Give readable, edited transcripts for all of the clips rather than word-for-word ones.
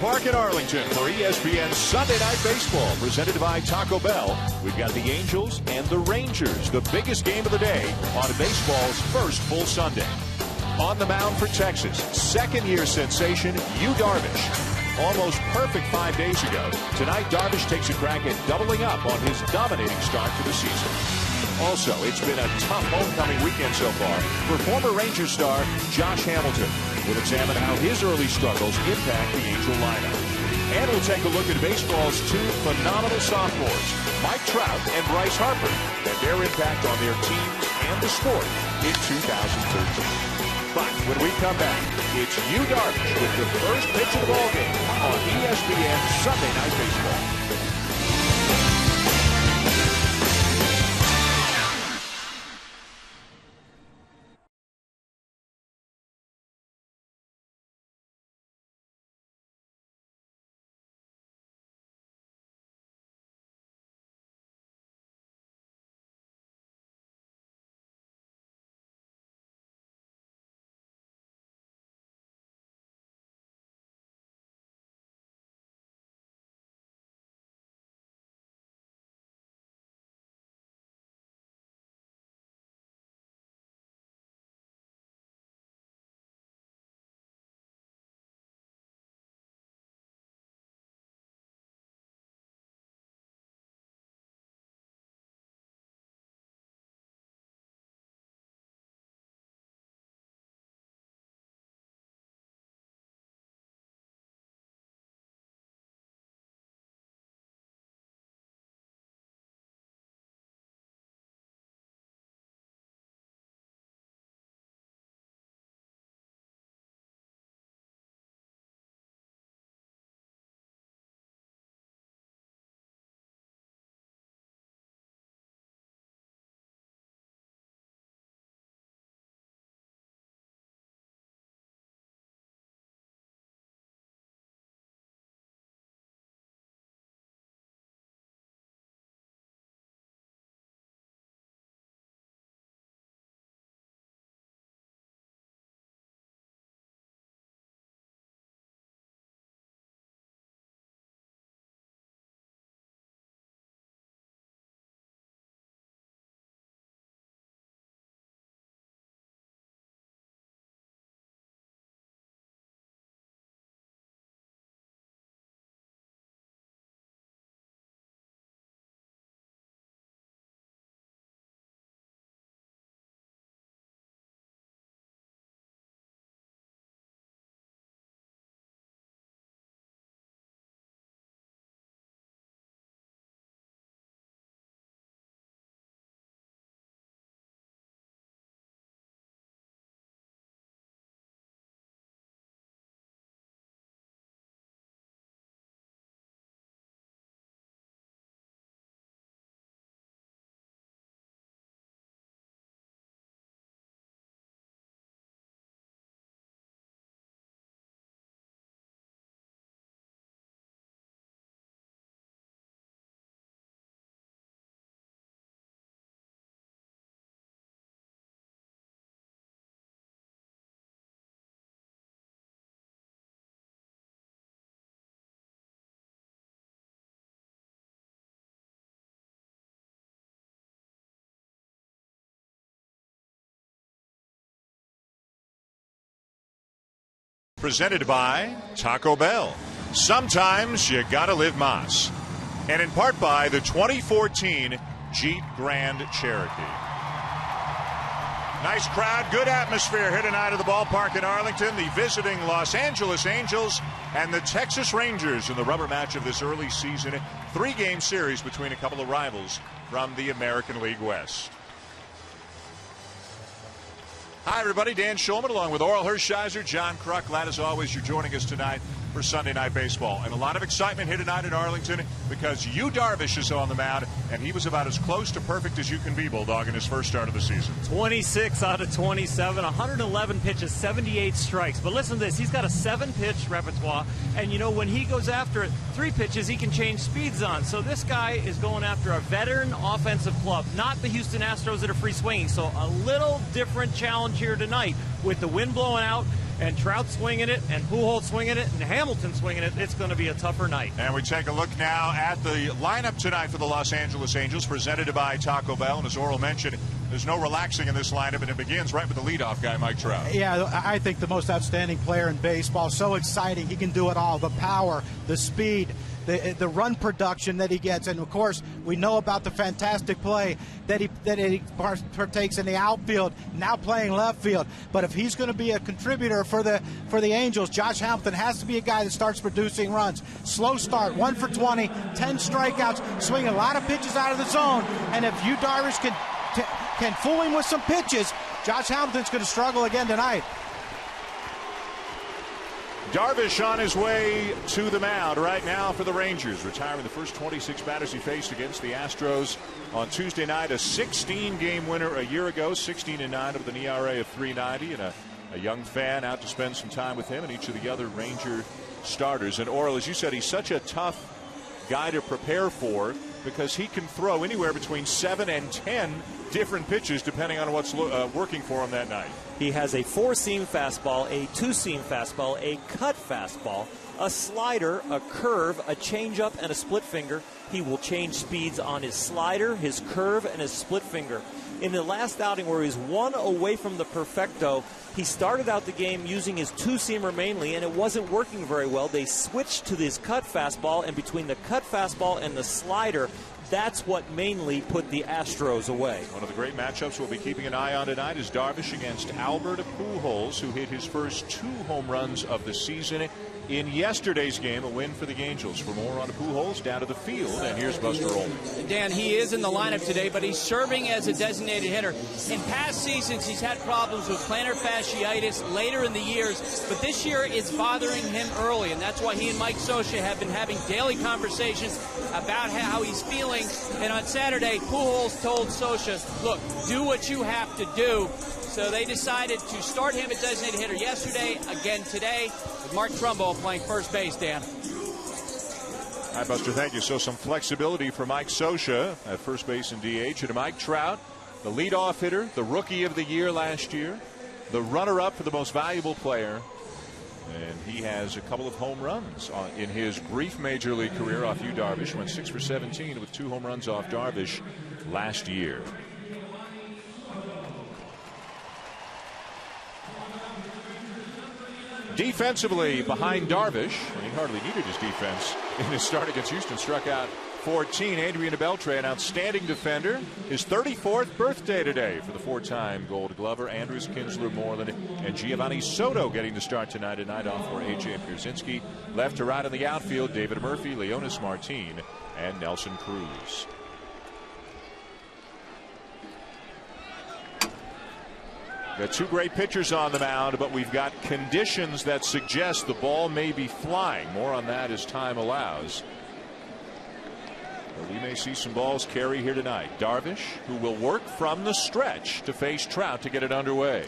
Park in Arlington for ESPN Sunday Night Baseball, presented by Taco Bell. We've got the Angels and the Rangers, the biggest game of the day on baseball's first full Sunday. On the mound for Texas, second-year sensation, Yu Darvish. Almost perfect 5 days ago. Tonight, Darvish takes a crack at doubling up on his dominating start to the season. Also, it's been a tough homecoming weekend so far for former Rangers star Josh Hamilton. We'll examine how his early struggles impact the Angel lineup. And we'll take a look at baseball's two phenomenal sophomores, Mike Trout and Bryce Harper, and their impact on their teams and the sport in 2013. But when we come back, it's Yu Darvish with the first pitch of the ballgame on ESPN Sunday Night Baseball. Presented by Taco Bell. Sometimes you gotta live Mas. And in part by the 2014 Jeep Grand Cherokee. Nice crowd, good atmosphere here tonight at the ballpark in Arlington. The visiting Los Angeles Angels and the Texas Rangers in the rubber match of this early season. 3-game series between a couple of rivals from the American League West. Hi, everybody. Dan Schulman along with Oral Hershiser, John Kruk. Glad as always you're joining us tonight for Sunday Night Baseball. And a lot of excitement here tonight in Arlington because Yu Darvish is on the mound, and he was about as close to perfect as you can be, Bulldog, in his first start of the season. 26 out of 27, 111 pitches, 78 strikes. But listen to this. He's got a 7-pitch repertoire, and, you know, when he goes after it, 3 pitches, he can change speeds on. So this guy is going after a veteran offensive club, not the Houston Astros that are free swinging. So a little different challenge here tonight with the wind blowing out and Trout swinging it, and Pujols swinging it, and Hamilton swinging it, it's going to be a tougher night. And we take a look now at the lineup tonight for the Los Angeles Angels, presented by Taco Bell. And as Oral mentioned, there's no relaxing in this lineup, and it begins right with the leadoff guy, Mike Trout. Yeah, I think the most outstanding player in baseball. So exciting. He can do it all. The power, the speed, the run production that he gets. And, of course, we know about the fantastic play that he partakes in the outfield, now playing left field. But if he's going to be a contributor for the Angels, Josh Hamilton has to be a guy that starts producing runs. Slow start, 1 for 20, 10 strikeouts, swinging a lot of pitches out of the zone. And if Yu Darvish can fool him with some pitches, Josh Hamilton's going to struggle again tonight. Darvish on his way to the mound right now for the Rangers, retiring the first 26 batters he faced against the Astros on Tuesday night. A 16-game winner a year ago, 16-9 with an ERA of 3.90, and a young fan out to spend some time with him and each of the other Ranger starters. And Oral, as you said, he's such a tough guy to prepare for because he can throw anywhere between 7 and 10 different pitches depending on what's working for him that night. He has a 4-seam fastball, a 2-seam fastball, a cut fastball, a slider, a curve, a changeup, and a split finger. He will change speeds on his slider, his curve, and his split finger. In the last outing where he's 1 away from the perfecto, he started out the game using his 2-seamer mainly, and it wasn't working very well. They switched to this cut fastball, and between the cut fastball and the slider, that's what mainly put the Astros away. One of the great matchups we'll be keeping an eye on tonight is Darvish against Albert Pujols, who hit his first 2 home runs of the season in yesterday's game, a win for the Angels. For more on Pujols, down to the field, and here's Buster Olney. Dan, he is in the lineup today, but he's serving as a designated hitter. In past seasons, he's had problems with plantar fasciitis later in the years, but this year it's bothering him early, and that's why he and Mike Scioscia have been having daily conversations about how he's feeling. And on Saturday, Pujols told Scioscia, look, do what you have to do. So they decided to start him at designated hitter yesterday, again today, with Mark Trumbo playing first base, Dan. All right, Buster, thank you. So some flexibility for Mike Scioscia at first base and DH. And Mike Trout, the leadoff hitter, the rookie of the year last year, the runner-up for the most valuable player. And he has a couple of home runs in his brief major league career off Yu Darvish. Went 6 for 17 with 2 home runs off Darvish last year. Defensively behind Darvish, and he hardly needed his defense in his start against Houston, struck out 14. Adrian Beltre, an outstanding defender. His 34th birthday today for the 4-time Gold Glover. Andrews, Kinsler, Moreland, and Giovanni Soto getting to start tonight. A night off for A.J. Pierzynski. Left to right in the outfield, David Murphy, Leonis Martin, and Nelson Cruz. Got 2 great pitchers on the mound, but we've got conditions that suggest the ball may be flying. More on that as time allows. But we may see some balls carry here tonight. Darvish, who will work from the stretch to face Trout to get it underway.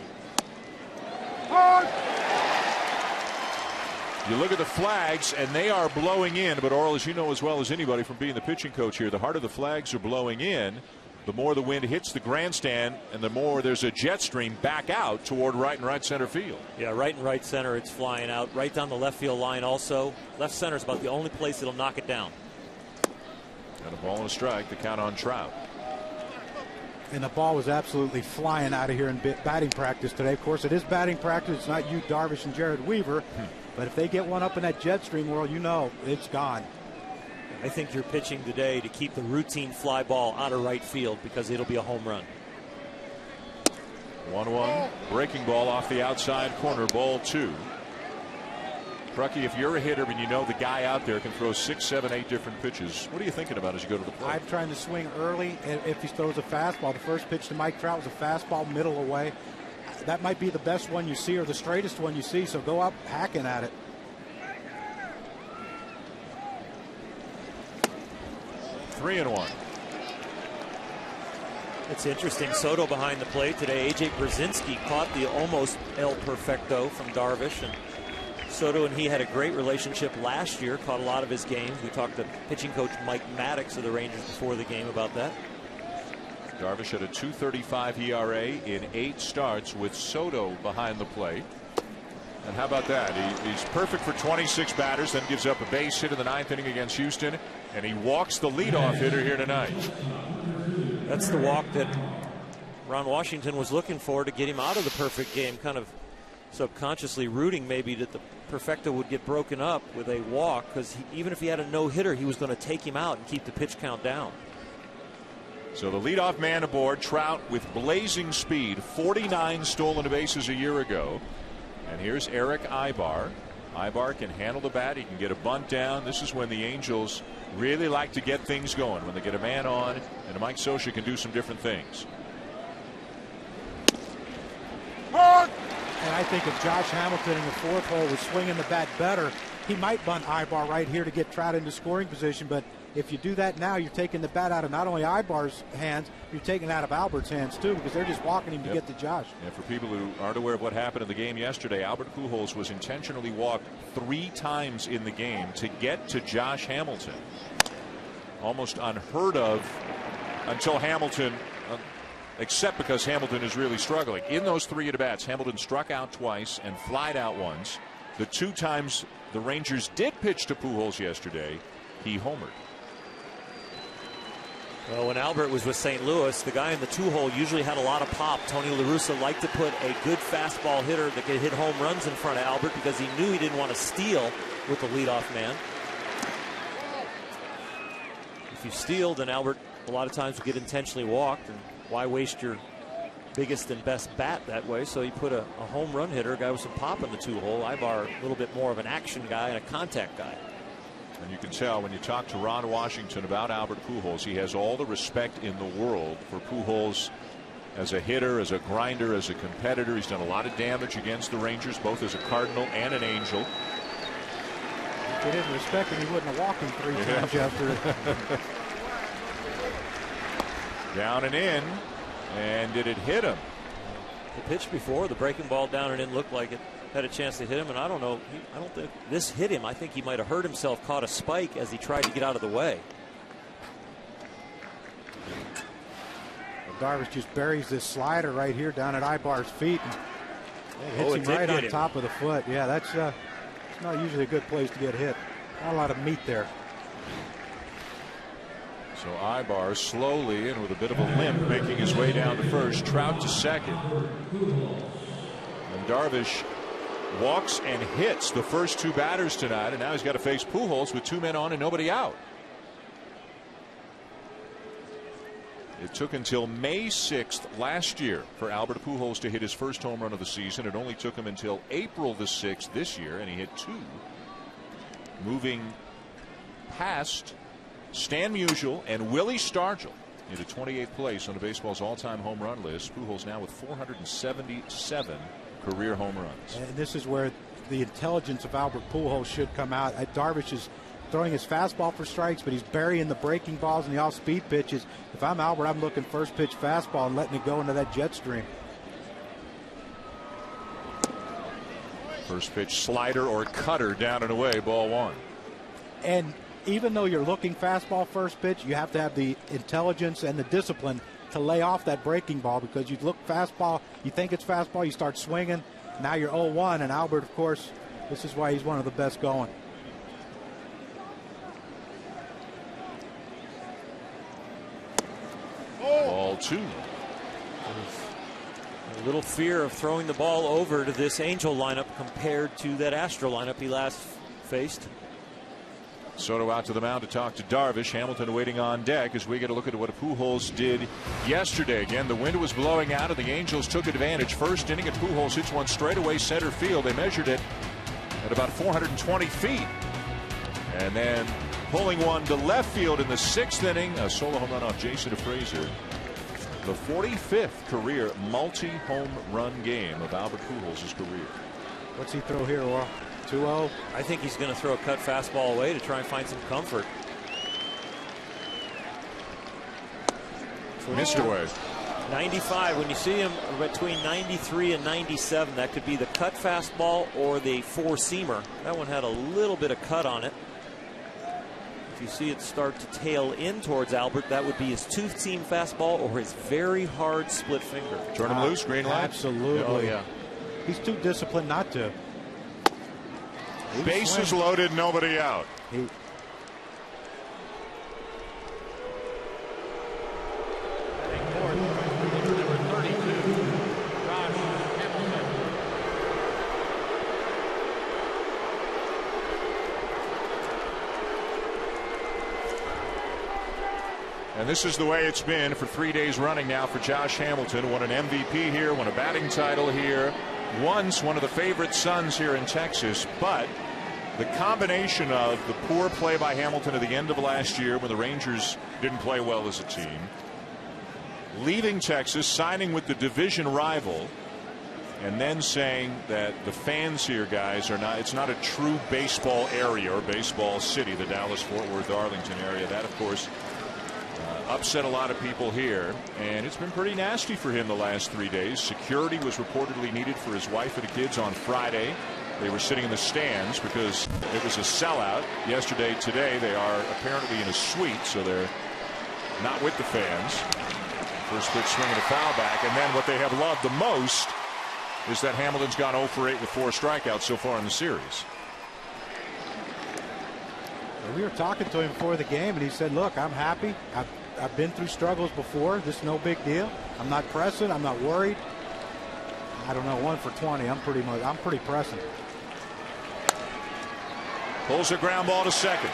You look at the flags, and they are blowing in. But, Oral, as you know as well as anybody from being the pitching coach here, the harder the flags are blowing in, the more the wind hits the grandstand, and the more there's a jet stream back out toward right center field. Yeah, right and right center, it's flying out. Right down the left field line also. Left center is about the only place it'll knock it down. And a ball and a strike to count on Trout. And the ball was absolutely flying out of here in batting practice today. Of course, it is batting practice. It's not you, Darvish, and Jared Weaver. But if they get one up in that jet stream, World, you know it's gone. I think you're pitching today to keep the routine fly ball out of right field because it'll be a home run. 1-1. Breaking ball off the outside corner. Ball 2. Truckee, if you're a hitter and you know the guy out there can throw 6, 7, 8 different pitches, what are you thinking about as you go to the plate? I'm trying to swing early. And if he throws a fastball, the first pitch to Mike Trout was a fastball middle away. That might be the best one you see or the straightest one you see. So go up hacking at it. 3-1. It's interesting. Soto behind the plate today. A.J. Pierzynski caught the almost El Perfecto from Darvish. And Soto and he had a great relationship last year. Caught a lot of his games. We talked to pitching coach Mike Maddox of the Rangers before the game about that. Darvish had a 2.35 ERA in 8 starts with Soto behind the plate. And how about that? He's perfect for 26 batters, then gives up a base hit in the 9th inning against Houston, and he walks the leadoff hitter here tonight. That's the walk that Ron Washington was looking for to get him out of the perfect game, kind of subconsciously rooting maybe that the perfecta would get broken up with a walk, because even if he had a no-hitter, he was going to take him out and keep the pitch count down. So the leadoff man aboard, Trout, with blazing speed, 49 stolen bases a year ago. And here's Eric Ibar. Ibar can handle the bat. He can get a bunt down. This is when the Angels really like to get things going, when they get a man on, and Mike Scioscia can do some different things. And I think if Josh Hamilton in the 4th hole was swinging the bat better, he might bunt Ibar right here to get Trout into scoring position. But if you do that now, you're taking the bat out of not only Ibar's hands, you're taking it out of Albert's hands too, because they're just walking him to get to Josh. And for people who aren't aware of what happened in the game yesterday, Albert Pujols was intentionally walked 3 times in the game to get to Josh Hamilton. Almost unheard of until Hamilton, except because Hamilton is really struggling. In those 3 at-bats, Hamilton struck out twice and flied out once. The 2 times the Rangers did pitch to Pujols yesterday, he homered. Well, when Albert was with St. Louis, the guy in the 2-hole usually had a lot of pop. Tony La Russa liked to put a good fastball hitter that could hit home runs in front of Albert because he knew he didn't want to steal with the leadoff man. If you steal, then Albert a lot of times would get intentionally walked, and why waste your biggest and best bat that way? So he put a home run hitter, a guy with some pop in the 2-hole. Ibar a little bit more of an action guy and a contact guy. And you can tell when you talk to Ron Washington about Albert Pujols, he has all the respect in the world for Pujols as a hitter, as a grinder, as a competitor. He's done a lot of damage against the Rangers, both as a Cardinal and an Angel. If he didn't respect him, he wouldn't have walked him 3 times yesterday. Down and in, and did it hit him? The pitch before, the breaking ball down and in, looked like it had a chance to hit him, and I don't know. I don't think this hit him. I think he might have hurt himself, caught a spike as he tried to get out of the way. Darvish just buries this slider right here down at Ibar's feet and hits him right on top of the foot. Yeah, that's it's not usually a good place to get hit. Not a lot of meat there. So Ibar slowly and with a bit of a limp making his way down to first. Trout to second. And Darvish walks and hits the first 2 batters tonight, and now he's got to face Pujols with 2 men on and nobody out. It took until May 6th last year for Albert Pujols to hit his first home run of the season. It only took him until April the 6th this year, and he hit 2, moving past Stan Musial and Willie Stargell into 28th place on the baseball's all-time home run list. Pujols now with 477 career home runs. And this is where the intelligence of Albert Pujols should come out. Darvish is throwing his fastball for strikes, but he's burying the breaking balls and the off-speed pitches. If I'm Albert, I'm looking first pitch fastball and letting it go into that jet stream. First pitch slider or cutter down and away, ball 1. And even though you're looking fastball first pitch, you have to have the intelligence and the discipline to lay off that breaking ball, because you look fastball, you think it's fastball, you start swinging. Now you're 0-1, and Albert, of course, this is why he's one of the best going. Ball 2. A little fear of throwing the ball over to this Angel lineup compared to that Astro lineup he last faced. Soto out to the mound to talk to Darvish. Hamilton waiting on deck as we get a look at what Pujols did yesterday. Again, the wind was blowing out and the Angels took advantage. First inning, and Pujols hits one straight away center field. They measured it at about 420 feet. And then pulling one to left field in the 6th inning, a solo home run off Jason Frazier. The 45th career multi-home run game of Albert Pujols' career. What's he throw here, Laura? 2-0. I think he's going to throw a cut fastball away to try and find some comfort. Missed away. 95. When you see him between 93 and 97, that could be the cut fastball or the 4-seamer. That one had a little bit of cut on it. If you see it start to tail in towards Albert, that would be his 2-seam fastball or his very hard split finger. Turn him loose, green light. Absolutely. Oh, yeah. He's too disciplined not to. Bases loaded, nobody out. And this is the way it's been for 3 days running now for Josh Hamilton. Won an MVP here, won a batting title here, once one of the favorite sons here in Texas. But the combination of the poor play by Hamilton at the end of last year when the Rangers didn't play well as a team, leaving Texas, signing with the division rival, and then saying that the fans here, guys, are not, it's not a true baseball area or baseball city, the Dallas-Fort Worth-Arlington area. That, of course, upset a lot of people here, and it's been pretty nasty for him the last 3 days. Security was reportedly needed for his wife and the kids on Friday. They were sitting in the stands because it was a sellout. Yesterday, today, they are apparently in a suite, so they're not with the fans. First pitch swinging a foul back, and then what they have loved the most is that Hamilton's gone 0 for 8 with 4 strikeouts so far in the series. We were talking to him before the game, and he said, look, I'm happy. I've been through struggles before. This is no big deal. I'm not pressing. I'm not worried. I don't know, 1 for 20. I'm pretty pressing. Pulls a ground ball to second.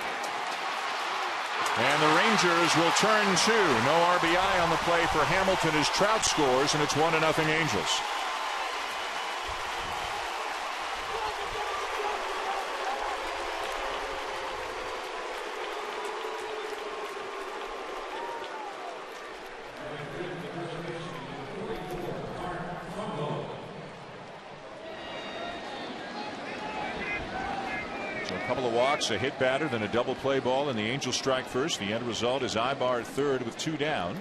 And the Rangers will turn 2. No RBI on the play for Hamilton as Trout scores, and it's 1-0 Angels. A hit batter, then a double play ball, and the Angels strike first. The end result is Ibar at third with 2 down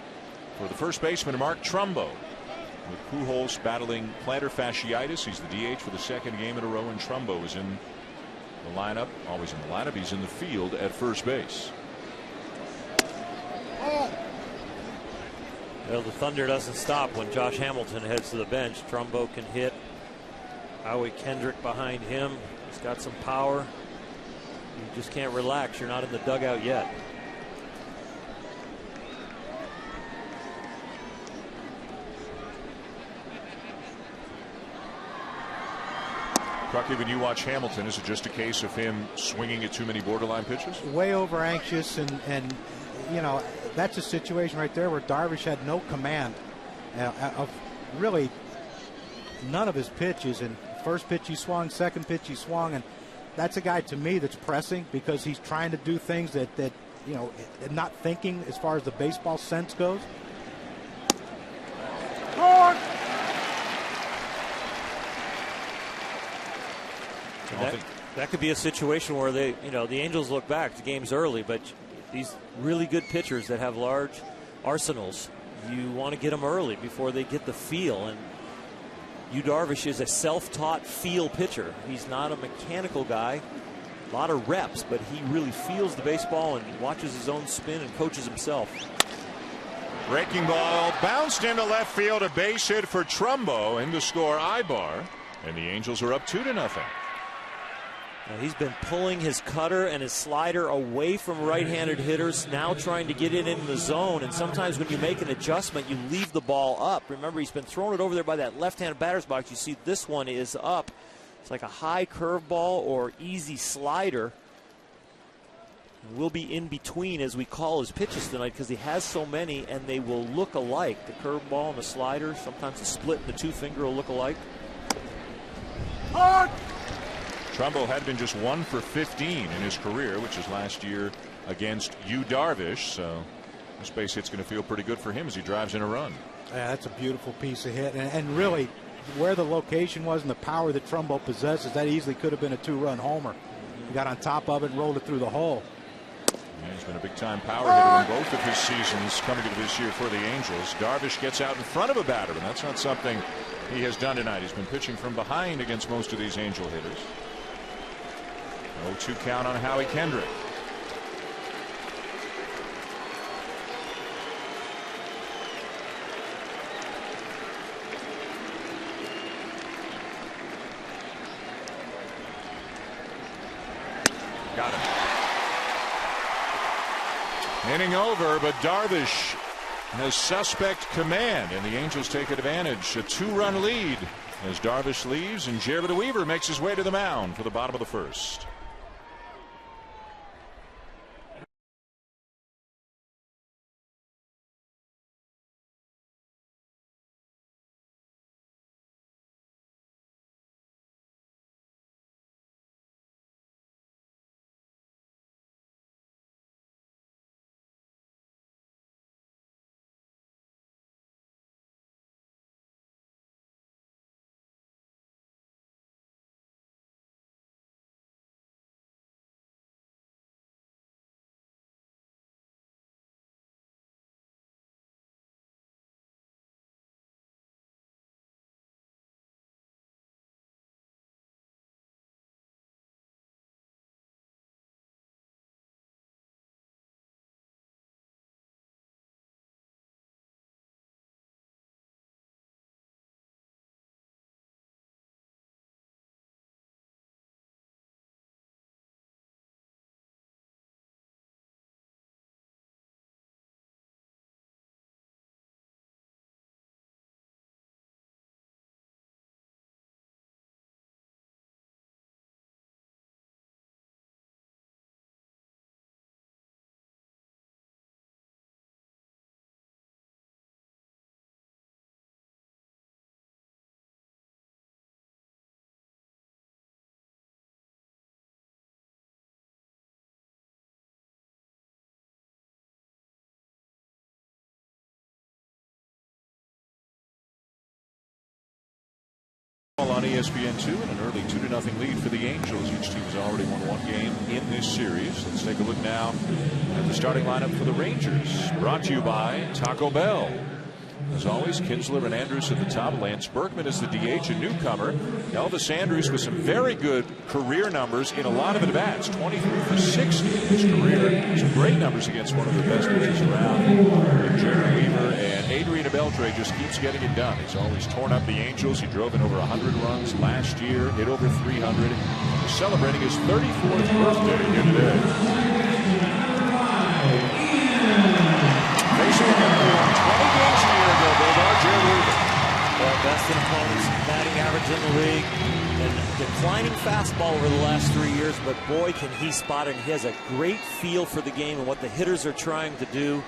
for the first baseman, Mark Trumbo, with Pujols battling plantar fasciitis. He's the DH for the 2nd game in a row, and Trumbo is in the lineup, always in the lineup. He's in the field at first base. Well, the thunder doesn't stop when Josh Hamilton heads to the bench. Trumbo can hit. Howie Kendrick behind him. He's got some power. You just can't relax. You're not in the dugout yet. Truckee, when you watch Hamilton, is it just a case of him swinging at too many borderline pitches? Way over anxious, and you know, that's a situation right there where Darvish had no command of really none of his pitches. And first pitch he swung, second pitch he swung, and that's a guy to me that's pressing because he's trying to do things that you know, not thinking as far as the baseball sense goes. That could be a situation where they, you know, the Angels look back. The game's early, but these really good pitchers that have large arsenals, you want to get them early before they get the feel. And Yu Darvish is a self-taught feel pitcher. He's not a mechanical guy. A lot of reps, but he really feels the baseball and watches his own spin and coaches himself. Breaking ball bounced into left field. A base hit for Trumbo, and to score Ibar, and the Angels are up 2-0. Now he's been pulling his cutter and his slider away from right-handed hitters, now trying to get it in the zone. And sometimes when you make an adjustment, you leave the ball up. Remember, he's been throwing it over there by that left-handed batter's box. You see this one is up. It's like a high curveball or easy slider. We'll be in between as we call his pitches tonight because he has so many, and they will look alike. The curveball and the slider, sometimes the split and the 2-finger will look alike. Trumbo had been just 1 for 15 in his career, which is last year against Yu Darvish. So this base hit's going to feel pretty good for him as he drives in a run. Yeah, that's a beautiful piece of hit, and really where the location was and the power that Trumbo possesses, that easily could have been a 2-run homer. He got on top of it and rolled it through the hole. Yeah, he's been a big-time power hitter in both of his seasons coming into this year for the Angels. Darvish gets out in front of a batter, and that's not something he has done tonight. He's been pitching from behind against most of these Angel hitters. 0-2 count on Howie Kendrick. Inning over, but Darvish has suspect command, and the Angels take advantage. A 2-run lead as Darvish leaves, and Jared Weaver makes his way to the mound for the bottom of the first. On ESPN2 and an early 2-0 lead for the Angels. Each team's already won one game in this series. Let's take a look now at the starting lineup for the Rangers. Brought to you by Taco Bell. As always, Kinsler and Andrus at the top. Lance Berkman is the DH, a newcomer. Elvis Andrus with some very good career numbers in a lot of at-bats. 23 for 60 in his career. Some great numbers against one of the best pitchers around. Jared Weaver and Adrian Beltre just keeps getting it done. He's always torn up the Angels. He drove in over 100 runs last year, hit over 300. He's celebrating his 34th birthday here today. Facing him 20 games a year ago, Bulldog, Jared Weaver. Well, best in opponents, batting average in the league, and declining fastball over the last 3 years, but boy, can he spot it. He has a great feel for the game and what the hitters are trying to do.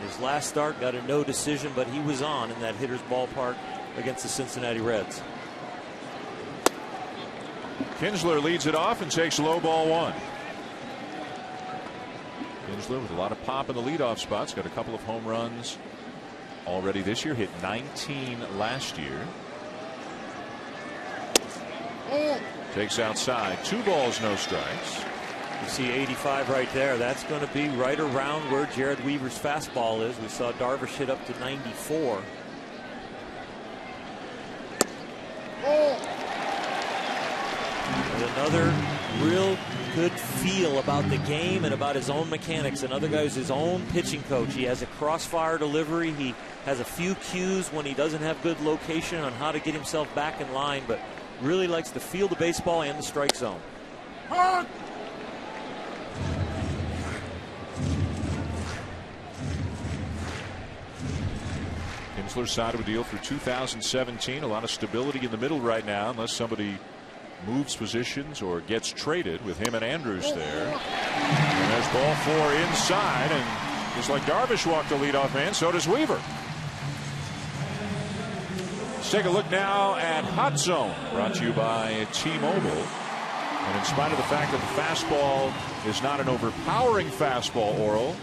His last start got a no decision, but he was on in that hitter's ballpark against the Cincinnati Reds. Kinsler leads it off and takes low ball one. Kinsler with a lot of pop in the leadoff spots. Got a couple of home runs already this year. Hit 19 last year. Takes outside. 2 balls, no strikes. You see 85 right there. That's going to be right around where Jared Weaver's fastball is. We saw Darvish hit up to 94. And another real good feel about the game and about his own mechanics. Another guy who's his own pitching coach. He has a crossfire delivery. He has a few cues when he doesn't have good location on how to get himself back in line, but really likes to feel the baseball and the strike zone. Kinsler's side of a deal through 2017. A lot of stability in the middle right now, unless somebody moves positions or gets traded with him and Andrus there. And there's ball 4 inside, and just like Darvish walked the leadoff man, so does Weaver. Let's take a look now at Hot Zone, brought to you by T-Mobile. And in spite of the fact that the fastball is not an overpowering fastball, Oral,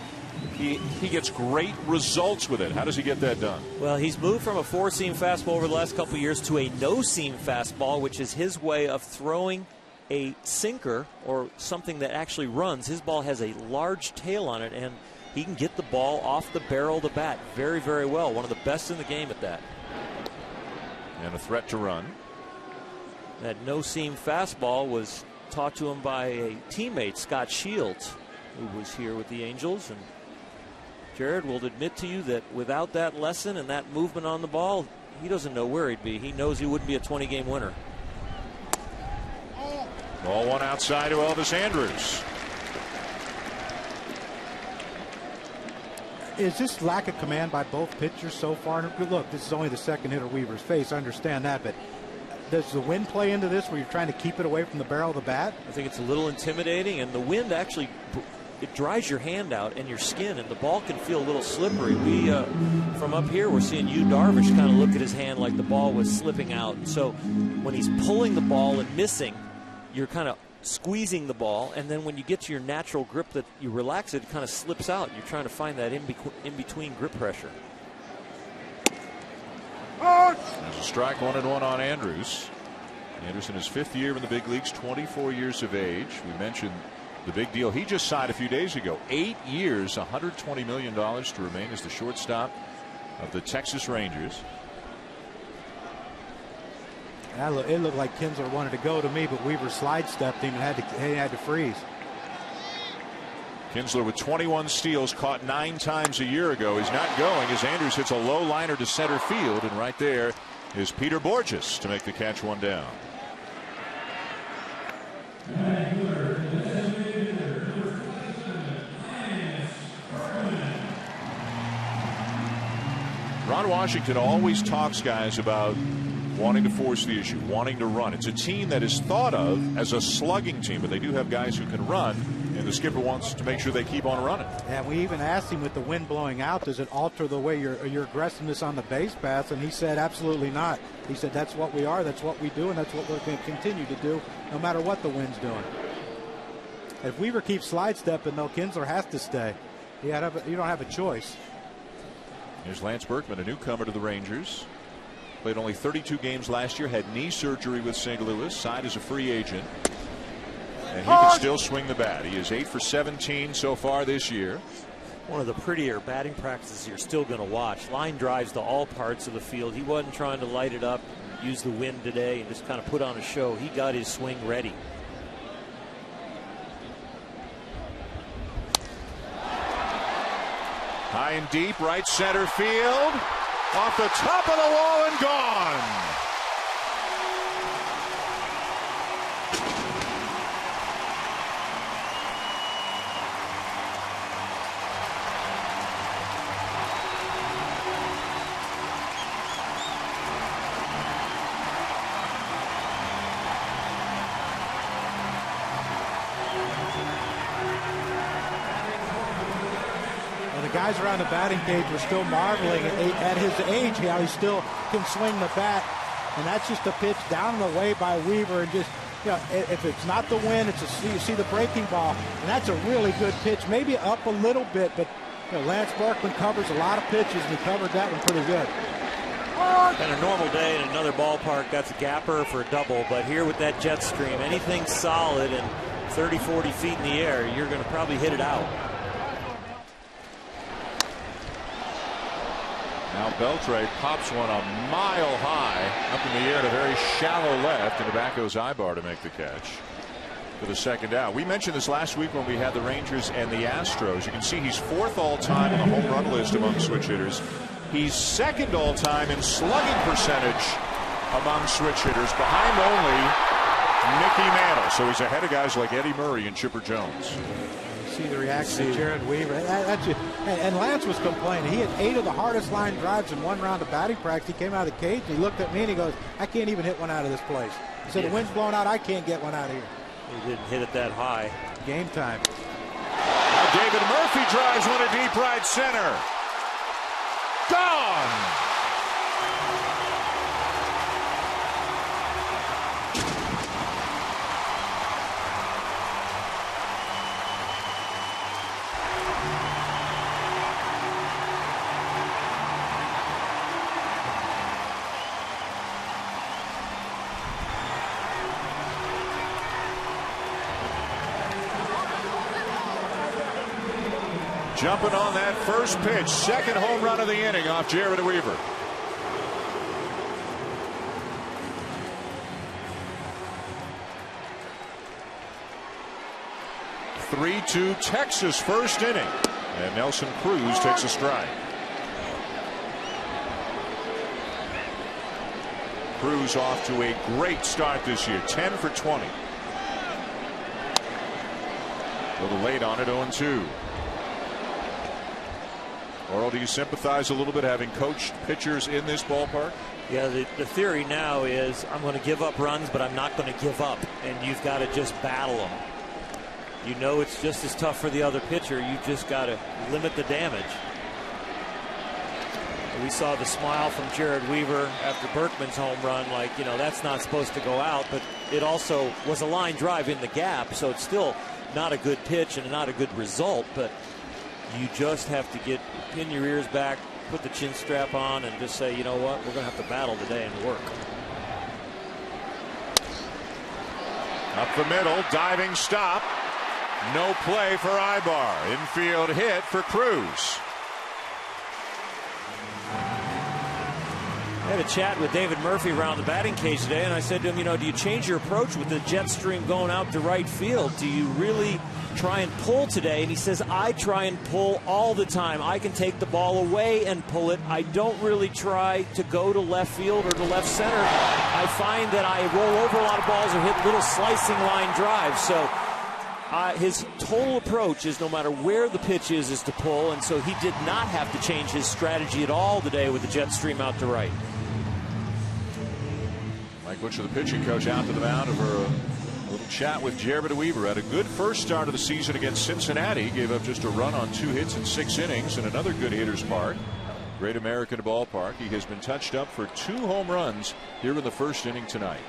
he gets great results with it. How does he get that done? Well, he's moved from a 4-seam fastball over the last couple of years to a no-seam fastball, which is his way of throwing a sinker or something that actually runs. His ball has a large tail on it, and he can get the ball off the barrel of the bat very, very well. One of the best in the game at that. And a threat to run. That no-seam fastball was taught to him by a teammate, Scott Shields, who was here with the Angels. And Jared will admit to you that without that lesson and that movement on the ball, he doesn't know where he'd be. He knows he wouldn't be a 20-game winner. Ball 1 outside to Elvis Andrus. Is this lack of command by both pitchers so far? Look, this is only the second hitter Weaver's faced. I understand that, but does the wind play into this where you're trying to keep it away from the barrel of the bat? I think it's a little intimidating, and the wind actually it dries your hand out and your skin, and the ball can feel a little slippery. We from up here, we're seeing Yu Darvish kind of look at his hand like the ball was slipping out. So when he's pulling the ball and missing, you're kind of squeezing the ball, and then when you get to your natural grip that you relax it, it kind of slips out. You're trying to find that in between grip pressure. There's a strike, 1-1 on Andrews. Anderson is 5th year in the big leagues, 24 years of age. We mentioned the big deal he just signed a few days ago. 8 years, $120 million to remain as the shortstop of the Texas Rangers. It looked like Kinsler wanted to go to me, but Weaver sidestepped him and had to freeze. Kinsler with 21 steals, caught 9 times a year ago. He's not going as Andrews hits a low liner to center field, and right there is Peter Borges to make the catch, 1 down. Ron Washington always talks, guys, about wanting to force the issue, wanting to run. It's a team that is thought of as a slugging team, but they do have guys who can run, and the skipper wants to make sure they keep on running. And we even asked him, with the wind blowing out, does it alter the way your aggressiveness on the base paths? And he said absolutely not. He said that's what we are, that's what we do, and that's what we're going to continue to do no matter what the wind's doing. If Weaver keeps slide stepping, though, Kinsler has to stay. You don't have a choice. Here's Lance Berkman, a newcomer to the Rangers. Played only 32 games last year, had knee surgery with St. Louis, signed as a free agent. And he can still swing the bat. He is 8 for 17 so far this year. One of the prettier batting practices you're still going to watch. Line drives to all parts of the field. He wasn't trying to light it up, use the wind today, and just kind of put on a show. He got his swing ready. High and deep, right center field. Off the top of the wall and gone. The guys around the batting cage were still marveling at his age how he still can swing the bat, and that's just a pitch down and away by Weaver. And just, you know, if it's not the wind, you see the breaking ball, and that's a really good pitch. Maybe up a little bit, but you know, Lance Berkman covers a lot of pitches, and he covered that one pretty good. On a normal day in another ballpark, that's a gapper for a double, but here with that jet stream, anything solid and 30-40 feet in the air, you're going to probably hit it out. Now Beltre pops one a mile high up in the air to very shallow left, and back goes Ibar to make the catch for the second out. We mentioned this last week when we had the Rangers and the Astros. You can see he's 4th all-time in the home run list among switch hitters. He's 2nd all-time in slugging percentage among switch hitters, behind only Mickey Mantle. So he's ahead of guys like Eddie Murray and Chipper Jones. See the reaction of Jared Weaver. And Lance was complaining. He had 8 of the hardest line drives in one round of batting practice. He came out of the cage and he looked at me and he goes, I can't even hit one out of this place. He said, the wind's blowing out, I can't get one out of here. He didn't hit it that high. Game time. Now David Murphy drives one to deep right center. Gone! Jumping on that first pitch, 2nd home run of the inning off Jared Weaver. (3-2) Texas first inning, and Nelson Cruz takes a strike. Cruz off to a great start this year, 10 for 20. A little late on it, 0-2. Or do you sympathize a little bit having coached pitchers in this ballpark? Yeah, the theory now is I'm going to give up runs, but I'm not going to give up. And you've got to just battle them. You know it's just as tough for the other pitcher. You just got to limit the damage. We saw the smile from Jared Weaver after Berkman's home run, like, you know, that's not supposed to go out, but it also was a line drive in the gap, so it's still not a good pitch and not a good result, but you just have to pin your ears back, put the chin strap on, and just say, you know what, we're going to have to battle today and work. Up the middle, diving stop. No play for Ibar. Infield hit for Cruz. I had a chat with David Murphy around the batting cage today, and I said to him, you know, do you change your approach with the jet stream going out to right field? Do you really try and pull today? And he says, I try and pull all the time. I can take the ball away and pull it. I don't really try to go to left field or to left center. I find that I roll over a lot of balls or hit little slicing line drives. So his total approach is no matter where the pitch is to pull, and so he did not have to change his strategy at all today with the jet stream out to right. Mike Butcher, the pitching coach, out to the mound for a little chat with Jared Weaver. Had a good first start of the season against Cincinnati. Gave up just a run on 2 hits in 6 innings in another good hitter's park. Great American ballpark. He has been touched up for 2 home runs here in the first inning tonight.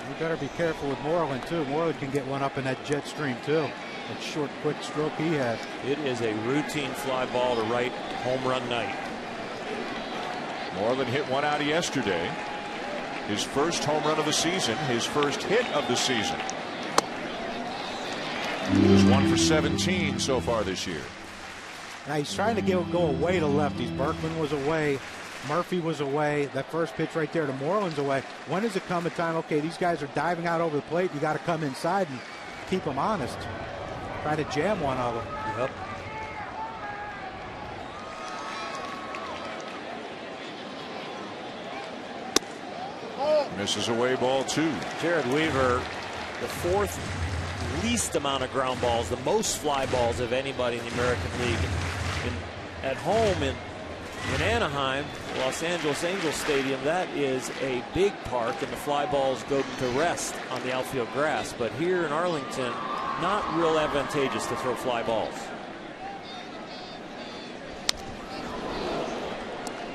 You better be careful with Moreland, too. Moreland can get one up in that jet stream, too. That short, quick stroke he has. It is a routine fly ball to right, home run night. Moreland hit one out yesterday. His first home run of the season, his first hit of the season. He was 1 for 17 so far this year. Now he's trying to go away to lefties. Berkman was away. Murphy was away. That first pitch right there to Moreland's away. When does it come a time, okay, these guys are diving out over the plate. You got to come inside and keep them honest. Try to jam one of them. Yep. Misses away ball 2. Jared Weaver, the 4th least amount of ground balls, the most fly balls of anybody in the American League. At home in Anaheim, Los Angeles Angels Stadium, that is a big park, and the fly balls go to rest on the outfield grass. But here in Arlington, not real advantageous to throw fly balls.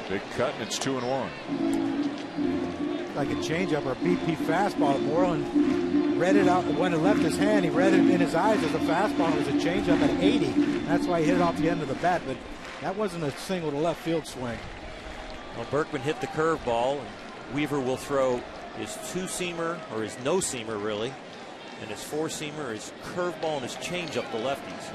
Big cut, and it's 2-1. Like a changeup or a BP fastball. Moreland read it out when it left his hand. He read it in his eyes as a fastball. It was a changeup at 80. That's why he hit it off the end of the bat. But that wasn't a single to left field swing. Well, Berkman hit the curveball, and Weaver will throw his 2-seamer, or his no-seamer really, and his 4-seamer, his curveball, and his changeup to lefties.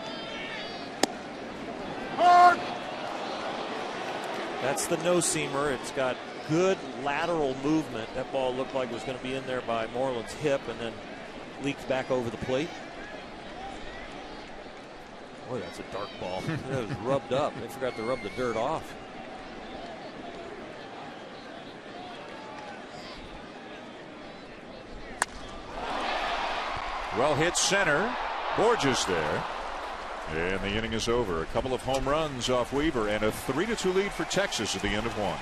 That's the no-seamer. It's got good lateral movement. That ball looked like it was going to be in there by Moreland's hip and then leaked back over the plate. Boy, that's a dark ball. It was rubbed up. They forgot to rub the dirt off. Well hit center. Borges there. And the inning is over. A couple of home runs off Weaver and a 3-2 lead for Texas at the end of 1.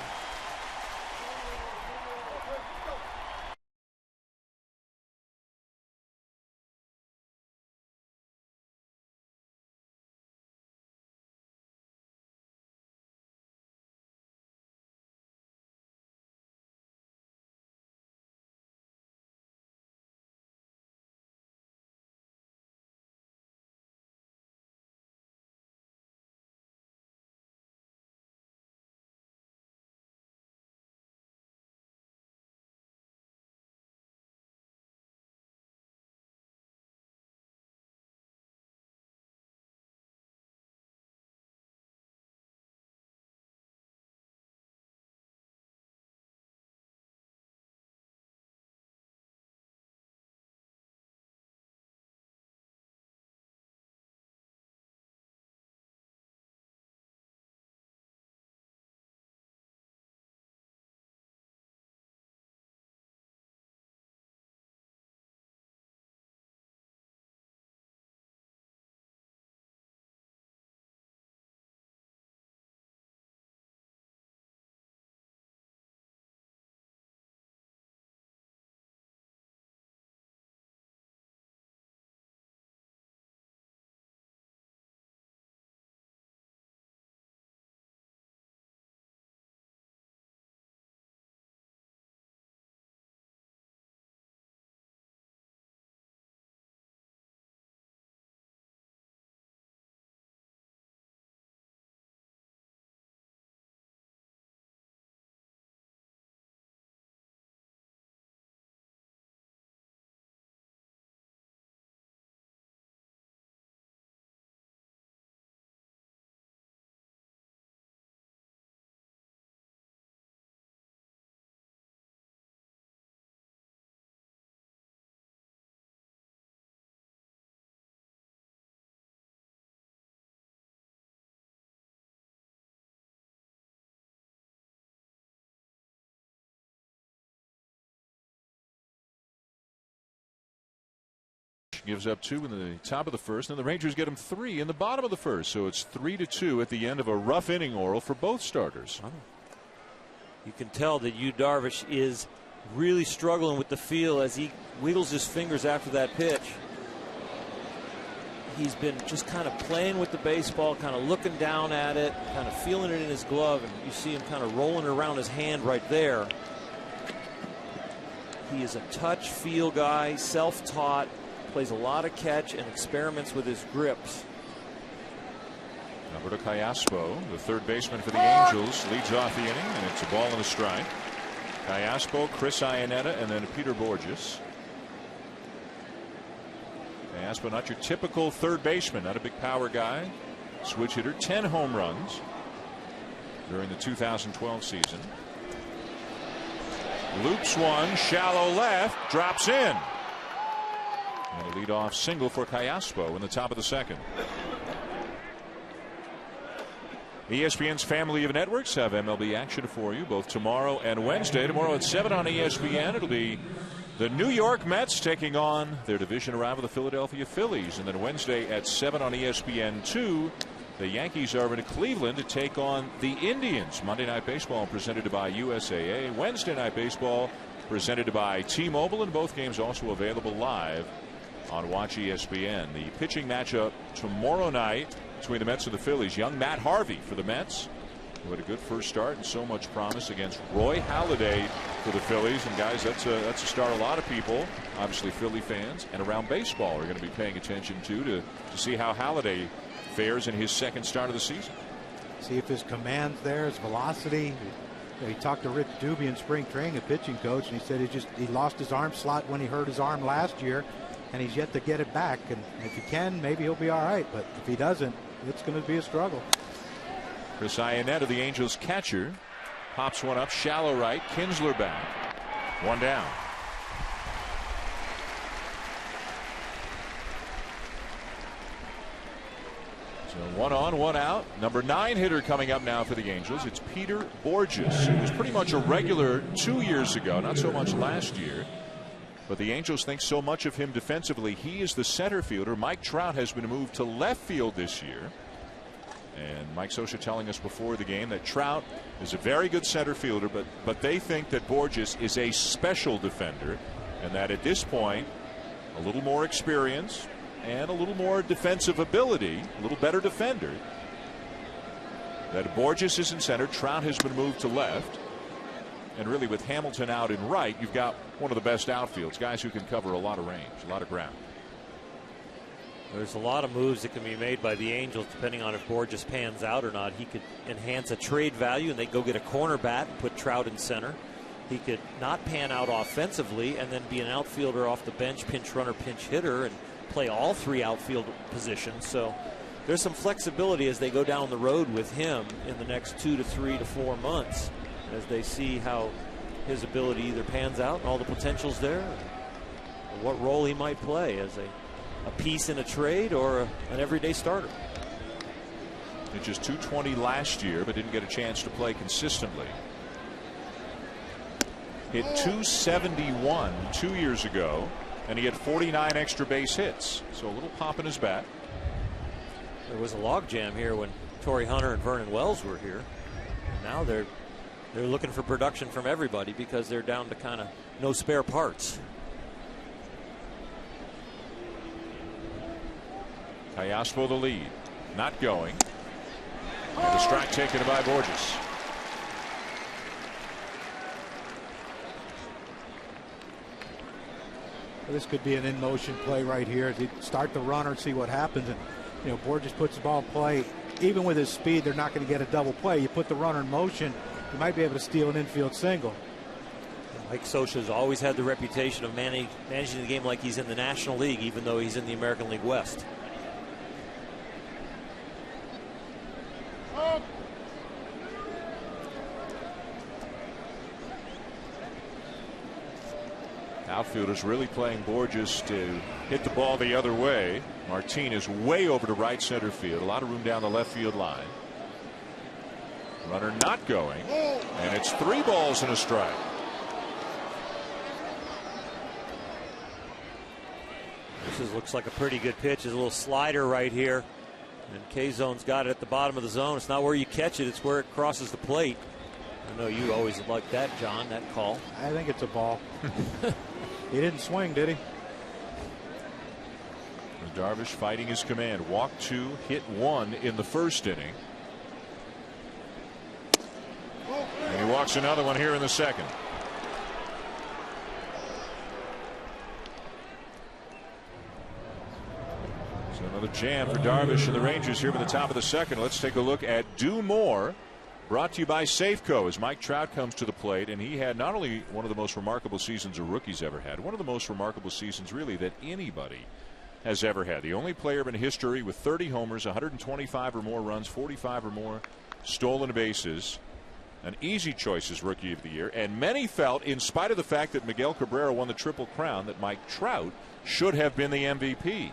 pitch. Gives up 2 in the top of the first, and the Rangers get him 3 in the bottom of the first. So it's 3-2 at the end of a rough inning, Oral, for both starters. You can tell that Yu Darvish is really struggling with the feel as he wiggles his fingers after that pitch. He's been just kind of playing with the baseball, kind of looking down at it, kind of feeling it in his glove, and you see him kind of rolling around his hand right there. He is a touch feel guy, self-taught, plays a lot of catch and experiments with his grips. Alberto Callaspo, the third baseman for the Angels, leads off the inning, and it's a ball and a strike. Callaspo, Chris Iannetta, and then Peter Borges. Callaspo, not your typical third baseman, not a big power guy. Switch hitter, 10 home runs during the 2012 season. Loops one, shallow left, drops in. And a leadoff single for Callaspo in the top of the second. ESPN's family of networks have MLB action for you both tomorrow and Wednesday. Tomorrow at 7 on ESPN, it'll be the New York Mets taking on their division rival, the Philadelphia Phillies. And then Wednesday at 7 on ESPN2, the Yankees are in Cleveland to take on the Indians. Monday Night Baseball presented by USAA. Wednesday Night Baseball presented by T-Mobile, and both games also available live on Watch ESPN. The pitching matchup tomorrow night between the Mets and the Phillies. Young Matt Harvey for the Mets, who had a good first start and so much promise, against Roy Halladay for the Phillies. And guys, that's a start a lot of people, obviously Philly fans and around baseball, are going to be paying attention to see how Halladay fares in his second start of the season. See if his command's there, his velocity. He talked to Rick Doobie in spring training, a pitching coach, and he said he lost his arm slot when he hurt his arm last year, and he's yet to get it back. And if he can, maybe he'll be all right. But if he doesn't, it's going to be a struggle. Chris Iannetta, the Angels catcher, pops one up shallow right. Kinsler back. One down. So 1 on, 1 out. Number 9 hitter coming up now for the Angels. It's Peter Borges, who was pretty much a regular 2 years ago, not so much last year. But the Angels think so much of him defensively. He is the center fielder. Mike Trout has been moved to left field this year. And Mike Scioscia telling us before the game that Trout is a very good center fielder, but they think that Borges is a special defender, and that at this point, a little more experience and a little more defensive ability, a little better defender, that Borges is in center. Trout has been moved to left. And really, with Hamilton out in right, you've got one of the best outfields, guys who can cover a lot of range, a lot of ground. There's a lot of moves that can be made by the Angels depending on if Borges pans out or not. He could enhance a trade value and they go get a corner bat and put Trout in center. He could not pan out offensively and then be an outfielder off the bench, pinch runner, pinch hitter, and play all 3 outfield positions. So there's some flexibility as they go down the road with him in the next 2 to 3 to 4 months, as they see how his ability either pans out and all the potential's there, or what role he might play as a piece in a trade or an everyday starter. Hit just .220 last year, but didn't get a chance to play consistently. Hit .271 2 years ago, and he had 49 extra base hits. So a little pop in his bat. There was a logjam here when Torrey Hunter and Vernon Wells were here. Now they're looking for production from everybody because they're down to kind of no spare parts. Callaspo the lead, not going. And the strike taken by Borges. This could be an in-motion play right here. They start the runner, see what happens, and Borges puts the ball in play. Even with his speed, they're not going to get a double play. You put the runner in motion, you might be able to steal an infield single. Mike Scioscia has always had the reputation of managing the game like he's in the National League, even though he's in the American League West. Outfielders really playing Borges to hit the ball the other way. Martin is way over to right center field. A lot of room down the left field line. Runner not going, and it's 3 balls and a strike. This looks like a pretty good pitch. There's a little slider right here. And K-Zone's got it at the bottom of the zone. It's not where you catch it, it's where it crosses the plate. I know you always like that, John, that call. I think it's a ball. He didn't swing, did he? Darvish fighting his command. Walk 2, hit 1 in the first inning. And he walks another one here in the second. So another jam for Darvish and the Rangers here at the top of the second. Let's take a look at Do More. Brought to you by Safeco as Mike Trout comes to the plate, and he had not only one of the most remarkable seasons a rookie's ever had, one of the most remarkable seasons really that anybody has ever had. The only player in history with 30 homers, 125 or more runs, 45 or more stolen bases. An easy choice as Rookie of the Year, and many felt, in spite of the fact that Miguel Cabrera won the Triple Crown, that Mike Trout should have been the MVP.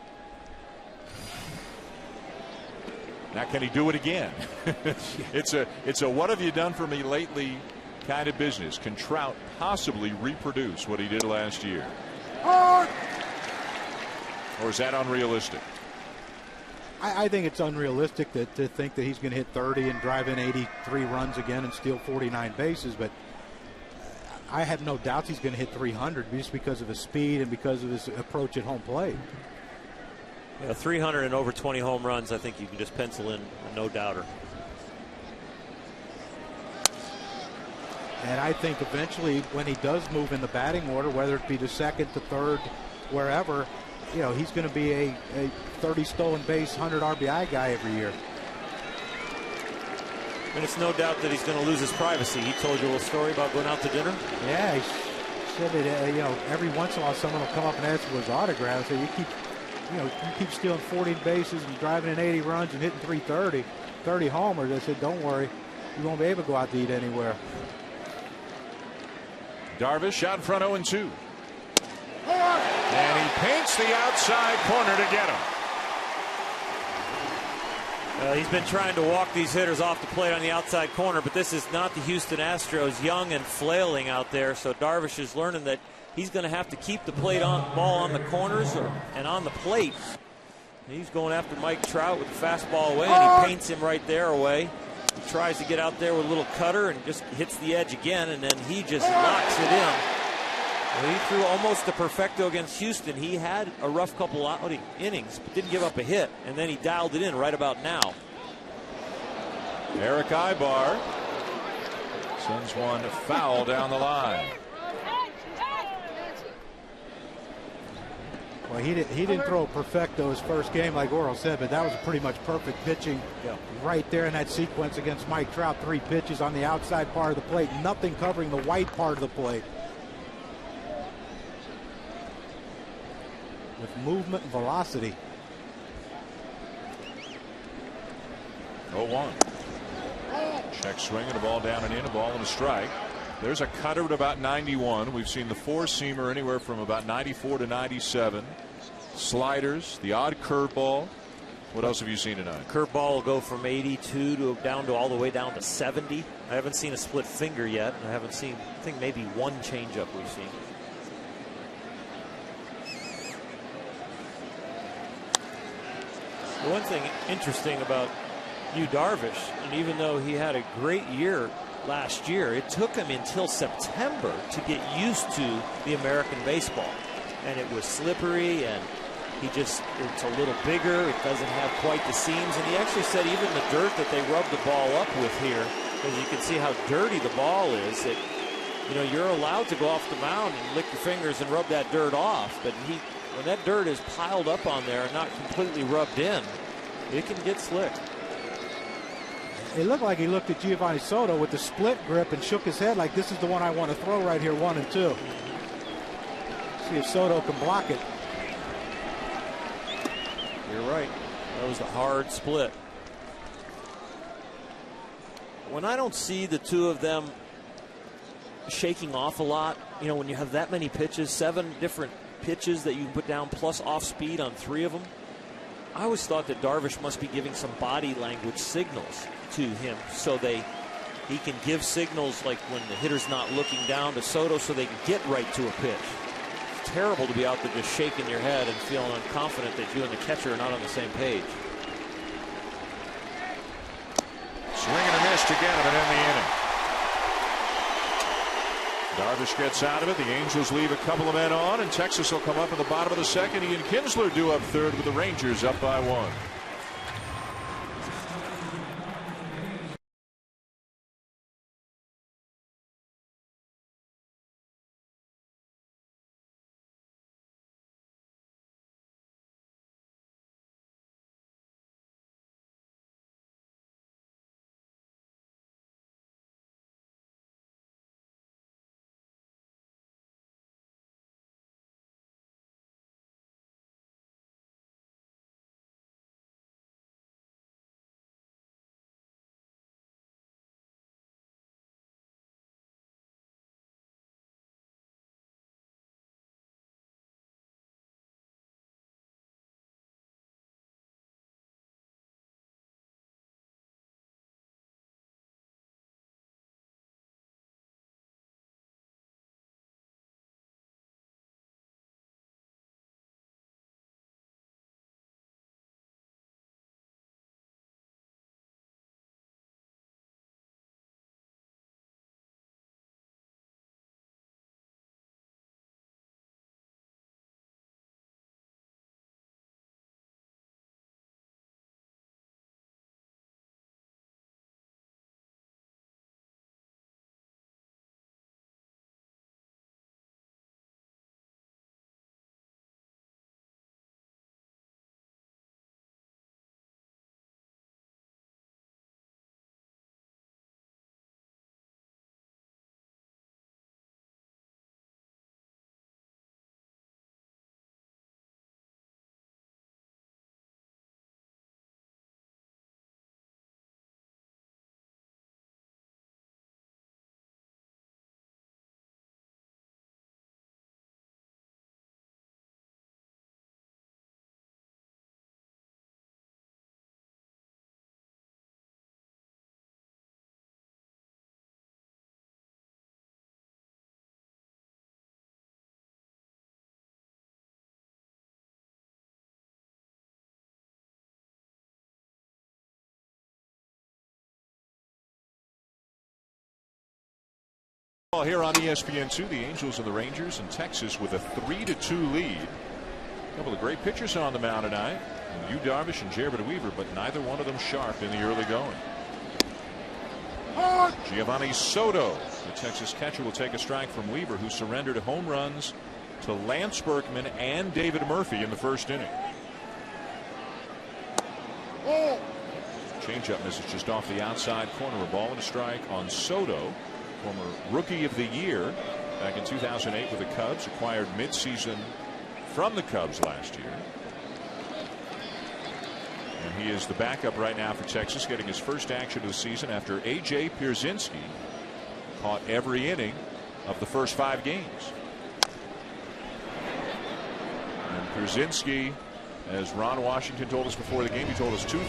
Now can he do it again? It's a what have you done for me lately kind of business. Can Trout possibly reproduce what he did last year? Or is that unrealistic? I think it's unrealistic to think that he's going to hit 30 and drive in 83 runs again and steal 49 bases, but I have no doubts he's going to hit 300 just because of his speed and because of his approach at home plate. Yeah, 300 and over 20 home runs, I think you can just pencil in a no-doubter. And I think eventually when he does move in the batting order, whether it be to second, to third, wherever, you know, he's going to be a 30 stolen base, 100 RBI guy every year. And it's no doubt that he's going to lose his privacy. He told you a little story about going out to dinner? Yeah, he said that, you know, every once in a while someone will come up and ask for his autograph. So you keep stealing 40 bases and driving in 80 runs and hitting 330, 30 homers. I said, don't worry, you won't be able to go out to eat anywhere. Darvish out in front 0-2. And he paints the outside corner to get him. He's been trying to walk these hitters off the plate on the outside corner, but this is not the Houston Astros, young and flailing out there. So Darvish is learning that he's going to have to keep the ball on the corners and on the plate. And he's going after Mike Trout with the fastball away, and he paints him right there away. He tries to get out there with a little cutter and just hits the edge again, and then he just locks it in. Well, he threw almost a perfecto against Houston. He had a rough couple innings, but didn't give up a hit, and then he dialed it in right about now. Eric Ibar sends one foul down the line. Well, he didn't throw a perfecto his first game, like Oral said, but that was pretty much perfect pitching right there in that sequence against Mike Trout. 3 pitches on the outside part of the plate, nothing covering the white part of the plate. With movement and velocity. 0-1. Check swing and a ball down and in, a ball and a strike. There's a cutter at about 91. We've seen the 4-seamer anywhere from about 94 to 97. Sliders, the odd curveball. What else have you seen tonight? Curveball will go from 82 to all the way down to 70. I haven't seen a split finger yet. I haven't seen, I think maybe one changeup we've seen. The one thing interesting about Yu Darvish, and even though he had a great year last year, it took him until September to get used to the American baseball. And it was slippery, and it's a little bigger. It doesn't have quite the seams. And he actually said even the dirt that they rub the ball up with here, because you can see how dirty the ball is, that, you know, you're allowed to go off the mound and lick your fingers and rub that dirt off. But when that dirt is piled up on there and not completely rubbed in, it can get slick. It looked like he looked at Giovanni Soto with the split grip and shook his head like, this is the one I want to throw right here, 1 and 2. See if Soto can block it. You're right. That was a hard split. When I don't see the two of them shaking off a lot, you know, when you have that many pitches, 7 different pitches that you can put down plus off speed on 3 of them, I always thought that Darvish must be giving some body language signals to him so he can give signals like when the hitter's not looking down to Soto so they can get right to a pitch. terrible to be out there just shaking your head and feeling unconfident that you and the catcher are not on the same page. Swing and a miss to get him and end the inning. Darvish gets out of it. The Angels leave a couple of men on, and Texas will come up in the bottom of the second. Ian Kinsler due up third with the Rangers up by 1. Here on ESPN2, the Angels and the Rangers, and Texas with a 3-2 lead. A couple of great pitchers on the mound tonight, Yu Darvish and Jared Weaver, but neither one of them sharp in the early going. Giovanni Soto, the Texas catcher, will take a strike from Weaver, who surrendered home runs to Lance Berkman and David Murphy in the first inning. Changeup misses just off the outside corner. A ball and a strike on Soto, former Rookie of the Year back in 2008 with the Cubs, acquired midseason from the Cubs last year. And he is the backup right now for Texas, getting his first action of the season after A.J. Pierzynski caught every inning of the first 5 games. And Pierzynski, as Ron Washington told us before the game, he told us 3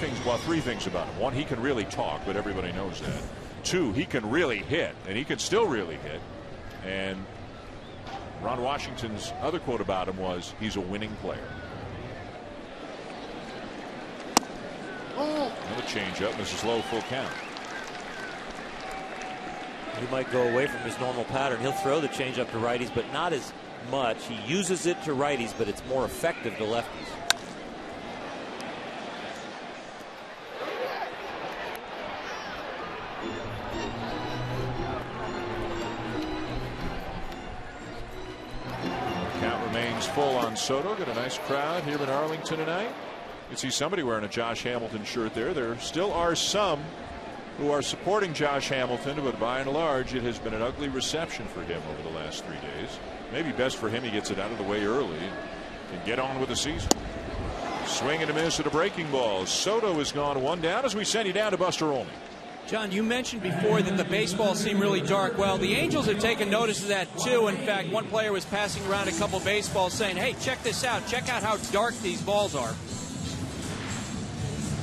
things about him. 1, he can really talk, but everybody knows that. 2, he can really hit, and he can still really hit. And Ron Washington's other quote about him was, he's a winning player. Another changeup. This is low, full count. He might go away from his normal pattern. He'll throw the changeup to righties, but not as much. He uses it to righties, but it's more effective to lefties. Full on Soto. Got a nice crowd here in Arlington tonight. You can see somebody wearing a Josh Hamilton shirt there. There still are some who are supporting Josh Hamilton, but by and large it has been an ugly reception for him over the last 3 days. Maybe best for him he gets it out of the way early and get on with the season. Swing and a miss at a breaking ball. Soto is gone 1 down as we send you down to Buster Olney. John, you mentioned before that the baseball seemed really dark. Well, the Angels have taken notice of that, too. In fact, one player was passing around a couple baseballs saying, hey, check this out. Check out how dark these balls are.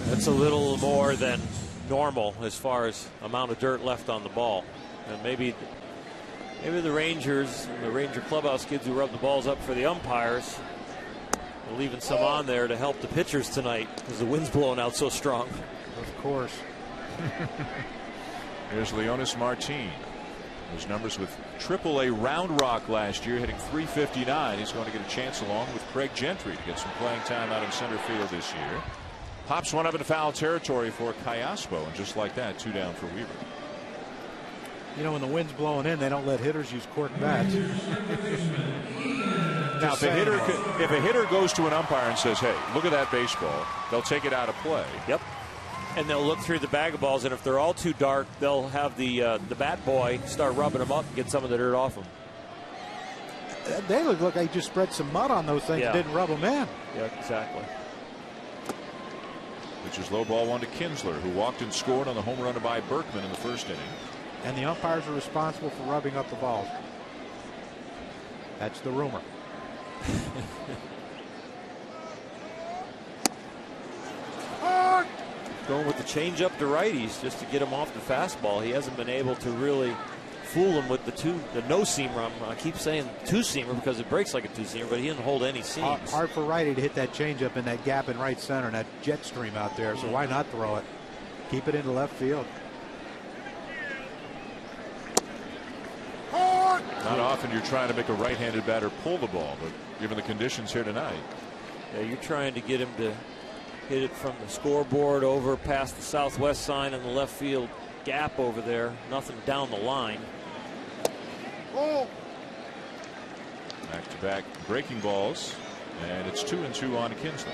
That's a little more than normal as far as amount of dirt left on the ball. And maybe Maybe the Rangers and the Ranger clubhouse kids who rub the balls up for the umpires are leaving some on there to help the pitchers tonight because the wind's blowing out so strong. Of course. Here's Leonis Martin. Those numbers with AAA Round Rock last year, hitting .359. He's going to get a chance along with Craig Gentry to get some playing time out in center field this year. Pops one up into foul territory for Cayaspo, and just like that, 2 down for Weaver. You know, when the wind's blowing in, they don't let hitters use cork bats. Now, if a hitter goes to an umpire and says, "Hey, look at that baseball," they'll take it out of play. Yep. And they'll look through the bag of balls, and if they're all too dark, they'll have the bat boy start rubbing them up and get some of the dirt off them. They look like they just spread some mud on those things and didn't rub them in. Yeah, exactly. Which is low ball 1 to Kinsler, who walked and scored on the home run by Berkman in the first inning. And the umpires are responsible for rubbing up the balls. That's the rumor. Going with the changeup to righties just to get him off the fastball. He hasn't been able to really fool him with the no-seamer. I keep saying two-seamer because it breaks like a two-seamer, but he didn't hold any seams. Hard for righty to hit that changeup in that gap in right center and that jet stream out there, so why not throw it? Keep it into left field. Not often you're trying to make a right-handed batter pull the ball, but given the conditions here tonight. Yeah, you're trying to get him to hit it from the scoreboard over past the southwest sign in the left field gap over there. Nothing down the line. Back-to-back breaking balls, and it's 2-2 on Kinsler.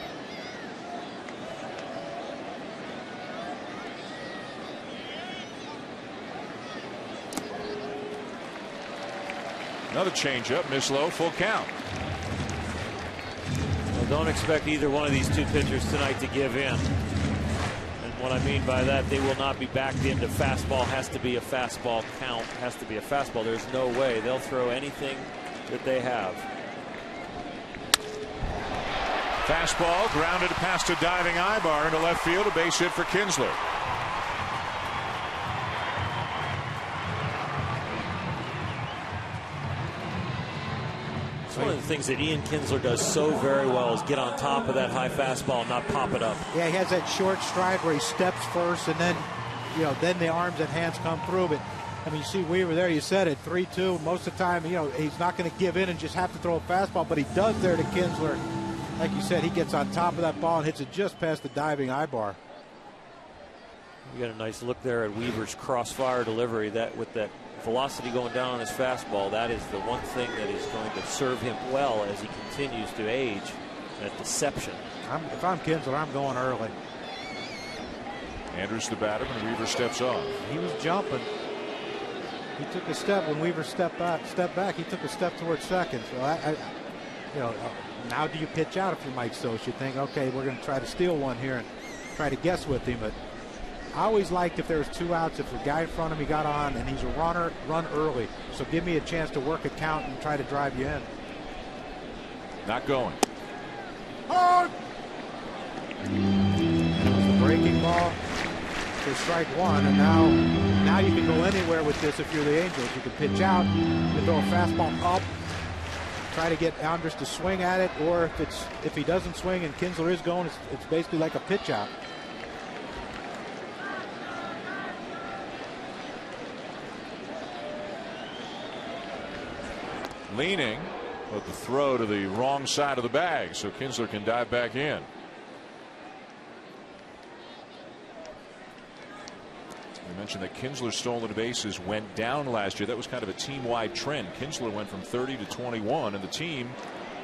Another changeup, miss low, full count. Well, don't expect either one of these two pitchers tonight to give in. And what I mean by that, they will not be backed into fastball. Has to be a fastball count. Has to be a fastball. There's no way they'll throw anything that they have. Fastball grounded past a diving Ibar into left field. A base hit for Kinsler. One of the things that Ian Kinsler does so very well is get on top of that high fastball and not pop it up. Yeah, he has that short stride where he steps first and then, then the arms and hands come through. But I mean, you see Weaver there, you said it, 3-2. Most of the time, he's not going to give in and just have to throw a fastball, but he does there to Kinsler. Like you said, he gets on top of that ball and hits it just past the diving Ibar. You got a nice look there at Weaver's crossfire delivery. That with that velocity going down on his fastball, that is the one thing that is going to serve him well as he continues to age. That deception. If I'm Kinsler, I'm going early. Andrews the batter when Weaver steps off. He was jumping. He took a step when Weaver stepped back. He took a step towards second. So now do you pitch out if you're Mike Soch? You think, okay, we're going to try to steal one here and try to guess with him. But I always liked if there was 2 outs, if the guy in front of me got on and he's a runner, run early. So give me a chance to work a count and try to drive you in. Not going. And it was a breaking ball for strike 1, and now you can go anywhere with this if you're the Angels. You can pitch out, you can throw a fastball up, try to get Andrus to swing at it, or if he doesn't swing and Kinsler is going, it's basically like a pitch out. Leaning, but the throw to the wrong side of the bag, so Kinsler can dive back in. We mentioned that Kinsler's stolen bases went down last year. That was kind of a team-wide trend. Kinsler went from 30 to 21, and the team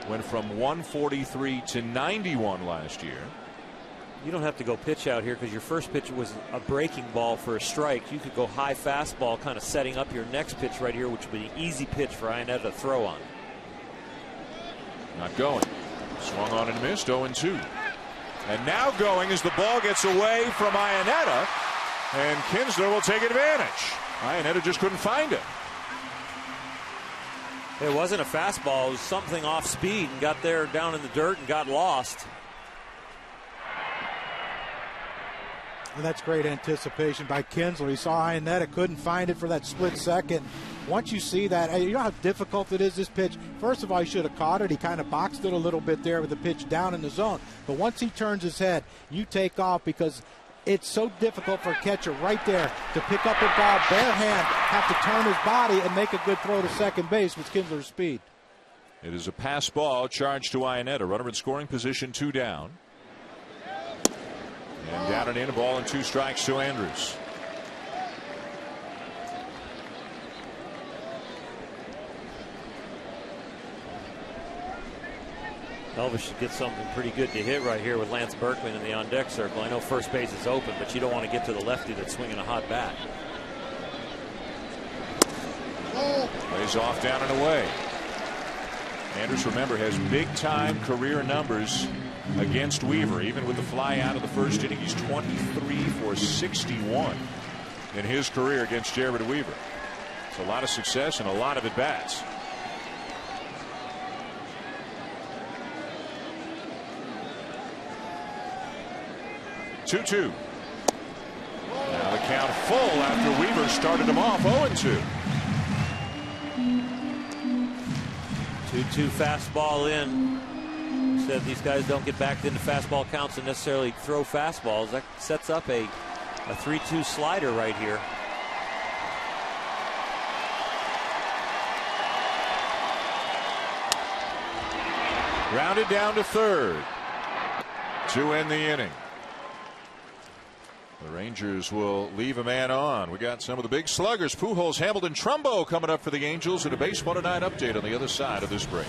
went from 143 to 91 last year. You don't have to go pitch out here because your first pitch was a breaking ball for a strike. You could go high fastball, kind of setting up your next pitch right here, which would be an easy pitch for Iannetta to throw on. Not going. Swung on and missed, 0-2. And now going as the ball gets away from Iannetta, and Kinsler will take advantage. Iannetta just couldn't find it. It wasn't a fastball. It was something off speed and got there down in the dirt and got lost. And that's great anticipation by Kinsler. He saw Ionetta, couldn't find it for that split second. Once you see that, you know how difficult it is, this pitch. First of all, he should have caught it. He kind of boxed it a little bit there with the pitch down in the zone. But once he turns his head, you take off, because it's so difficult for a catcher right there to pick up a ball bare hand, have to turn his body and make a good throw to second base with Kinsler's speed. It is a pass ball charged to Ionetta. Runner in scoring position, 2 down. And down and in, a ball and 2 strikes to Andrews. Elvis should get something pretty good to hit right here with Lance Berkman in the on-deck circle. I know first base is open, but you don't want to get to the lefty that's swinging a hot bat. Lays off, down and away. Andrews, remember, has big-time career numbers against Weaver. Even with the fly out of the first inning, he's 23 for 61 in his career against Jared Weaver. It's a lot of success and a lot of at-bats. Two. Now the count full after Weaver started him off 0-2. 2-2 fastball in. Said these guys don't get back into fastball counts and necessarily throw fastballs. That sets up a 3-2 slider right here. Grounded down to third to end the inning. The Rangers will leave a man on. We got some of the big sluggers. Pujols, Hamilton, Trumbo coming up for the Angels, and a Baseball Tonight update on the other side of this break.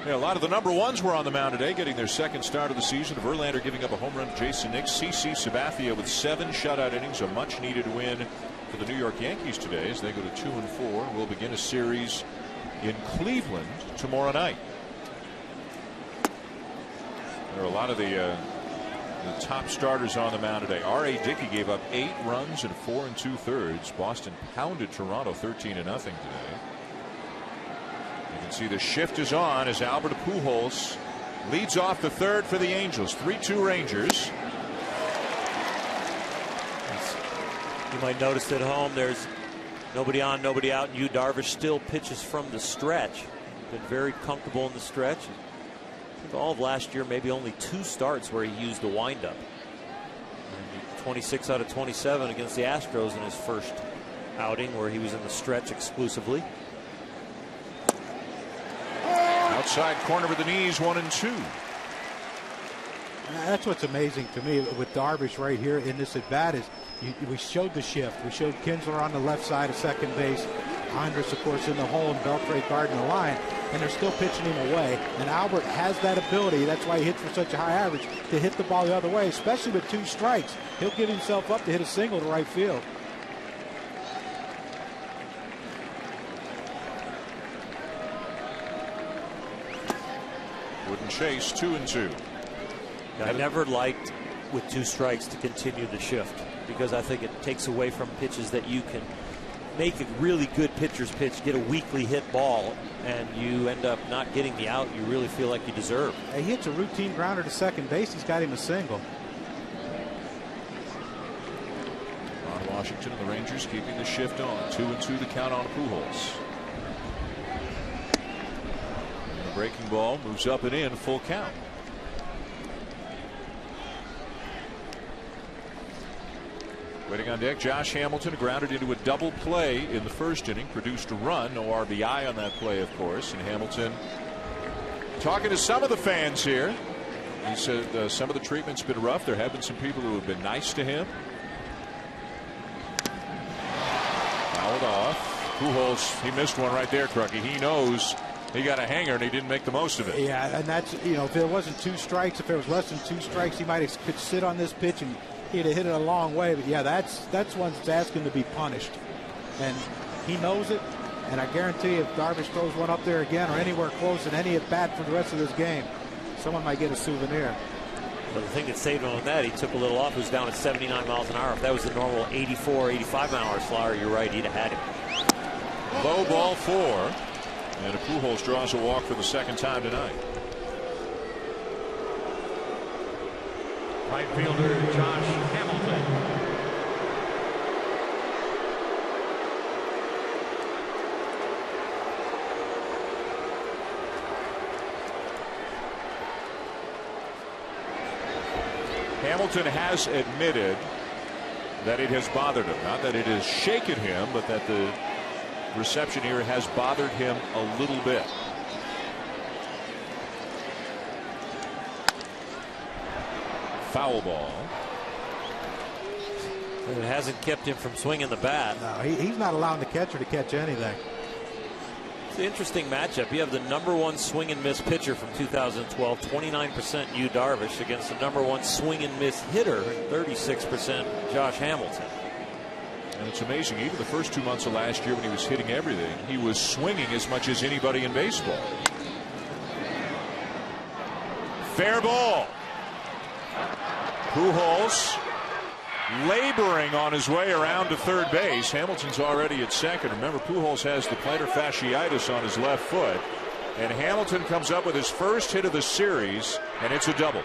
Yeah, a lot of the number ones were on the mound today, getting their second start of the season. Verlander giving up a home run to Jason Nix. CC Sabathia with 7 shutout innings, a much-needed win for the New York Yankees today as they go to 2-4. We'll begin a series in Cleveland tomorrow night. There are a lot of the top starters on the mound today. R.A. Dickey gave up 8 runs in 4 2/3. Boston pounded Toronto 13-0 today. You can see the shift is on as Albert Pujols leads off the third for the Angels. 3-2 Rangers. You might notice at home there's nobody on, nobody out, and Yu Darvish still pitches from the stretch. been very comfortable in the stretch. I think all of last year, maybe only 2 starts where he used the windup. 26 out of 27 against the Astros in his first outing where he was in the stretch exclusively. Outside corner with the knees, 1-2. That's what's amazing to me with Darvish right here in this at bat is we showed the shift. We showed Kinsler on the left side of second base. Andrus, of course, in the hole, and Beltre guarding the line, and they're still pitching him away. And Albert has that ability. That's why he hits for such a high average, to hit the ball the other way, especially with 2 strikes. He'll give himself up to hit a single to right field. Wouldn't chase, 2-2. I never liked with 2 strikes to continue the shift because I think it takes away from pitches that you can make a really good pitcher's pitch, get a weakly hit ball, and you end up not getting the out you really feel like you deserve. He hits a routine grounder to second base. He's got him a single. On Washington, the Rangers keeping the shift on. 2-2 the count on Pujols. And the breaking ball moves up and in, full count. Waiting on deck, Josh Hamilton grounded into a double play in the first inning, produced a run, no RBI on that play, of course. And Hamilton talking to some of the fans here. He said some of the treatment's been rough. There have been some people who have been nice to him. Fouled off. Pujols, he missed one right there, Crucky. He knows he got a hanger and he didn't make the most of it. Yeah, and that's, if there wasn't 2 strikes, if there was less than 2 strikes, he might have could sit on this pitch and he'd have hit it a long way. But yeah, that's one that's asking to be punished, and he knows it. And I guarantee if Darvish throws one up there again or anywhere close in any at bat for the rest of this game, someone might get a souvenir. Well, the thing that saved him on that, he took a little off. He was down at 79 miles an hour. If that was the normal 84, 85 mile an hour flyer, you're right, he'd have had him. Low ball 4, and Pujols draws a walk for the second time tonight. Right fielder Josh Hamilton. Hamilton has admitted that it has bothered him. Not that it has shaken him, but that the reception here has bothered him a little bit. Foul ball. It hasn't kept him from swinging the bat. No, he's not allowing the catcher to catch anything. It's an interesting matchup. You have the #1 swing and miss pitcher from 2012, 29% Yu Darvish, against the #1 swing and miss hitter, 36% Josh Hamilton. And it's amazing, even the first 2 months of last year when he was hitting everything, he was swinging as much as anybody in baseball. Fair ball. Pujols laboring on his way around to third base. Hamilton's already at second. Remember, Pujols has the plantar fasciitis on his left foot. And Hamilton comes up with his first hit of the series, and it's a double.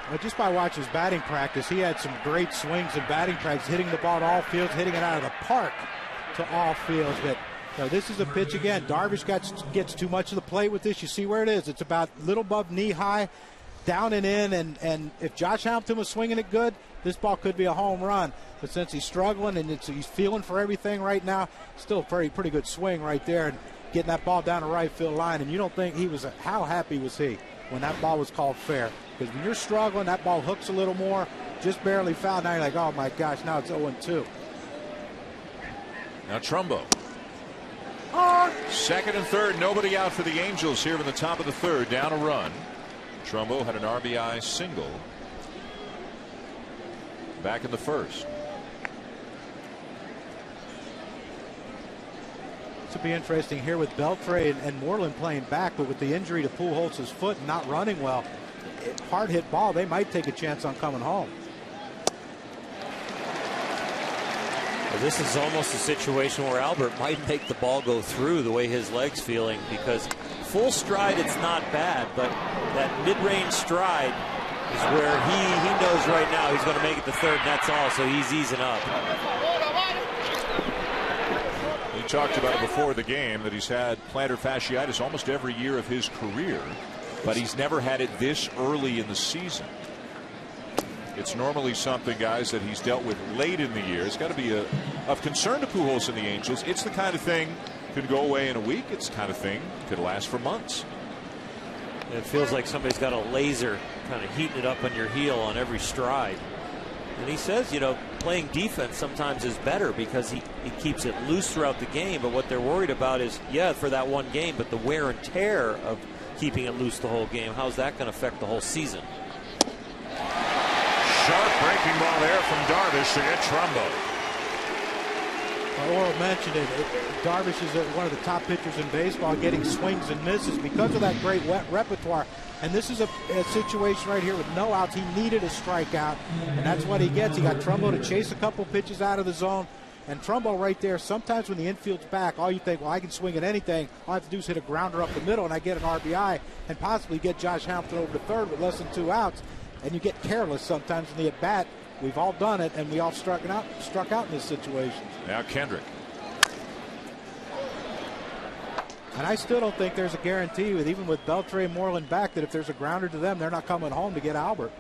Well, just by watching his batting practice, he had some great swings in batting practice, hitting the ball to all fields, hitting it out of the park to all fields. But this is a pitch again. Darvish gets too much of the plate with this. You see where it is. It's about a little above knee high, down and in. And if Josh Hamilton was swinging it good, this ball could be a home run. But since he's struggling and he's feeling for everything right now, still a pretty good swing right there. And getting that ball down the right field line. And you don't think how happy was he when that ball was called fair? Because when you're struggling, that ball hooks a little more, just barely fouled. Now you're like, oh my gosh, now it's 0-2. Now Trumbo. Second and third, nobody out for the Angels here in the top of the third, down a run. Trumbo had an RBI single back in the first. This will be interesting here with Beltre and Moreland playing back, but with the injury to Pujols' foot and not running well, hard hit ball, they might take a chance on coming home. Well, this is almost a situation where Albert might make the ball go through the way his leg's feeling, because full stride, it's not bad, but that mid-range stride is where he knows right now he's going to make it to third, and that's all, so he's easing up. He talked about it before the game that he's had plantar fasciitis almost every year of his career, but he's never had it this early in the season. It's normally something, guys, that he's dealt with late in the year. It's got to be of concern to Pujols and the Angels. It's the kind of thing could go away in a week. It's the kind of thing could last for months. It feels like somebody's got a laser kind of heating it up on your heel on every stride. And he says, you know, playing defense sometimes is better because he keeps it loose throughout the game. But what they're worried about is, yeah, for that one game, but the wear and tear of keeping it loose the whole game. How's that going to affect the whole season? Sharp breaking ball there from Darvish to get Trumbo. Oral mentioned it. Darvish is one of the top pitchers in baseball, getting swings and misses because of that great repertoire. And this is a situation right here with no outs. He needed a strikeout, and that's what he gets. He got Trumbo to chase a couple pitches out of the zone. And Trumbo right there, sometimes when the infield's back, all you think, well, I can swing at anything. All I have to do is hit a grounder up the middle, and I get an RBI and possibly get Josh Hamilton over to third with less than 2 outs. And you get careless sometimes in the at-bat. We've all done it, and we all struck out in this situation. Now Kendrick. And I still don't think there's a guarantee, even with Beltre and Moreland back, that if there's a grounder to them, they're not coming home to get Albert.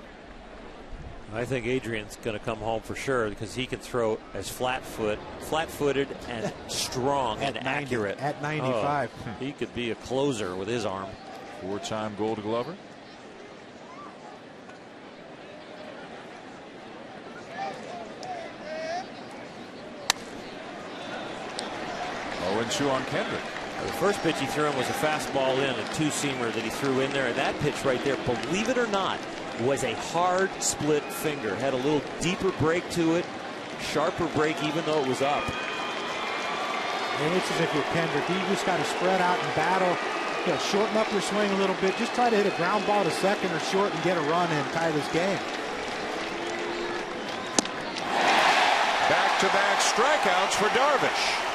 I think Adrian's going to come home for sure because he can throw as flat-footed and strong and 90, accurate. At 95. Oh, he could be a closer with his arm. 4-time Gold Glover. 0-2 on Kendrick. The first pitch he threw him was a fastball in, a two-seamer that he threw in there. And that pitch right there, believe it or not, was a hard split finger. Had a little deeper break to it, sharper break even though it was up. And it's as if you're Kendrick. You just got to spread out and battle. You know, shorten up your swing a little bit. Just try to hit a ground ball to second or short and get a run and tie this game. Back-to-back strikeouts for Darvish.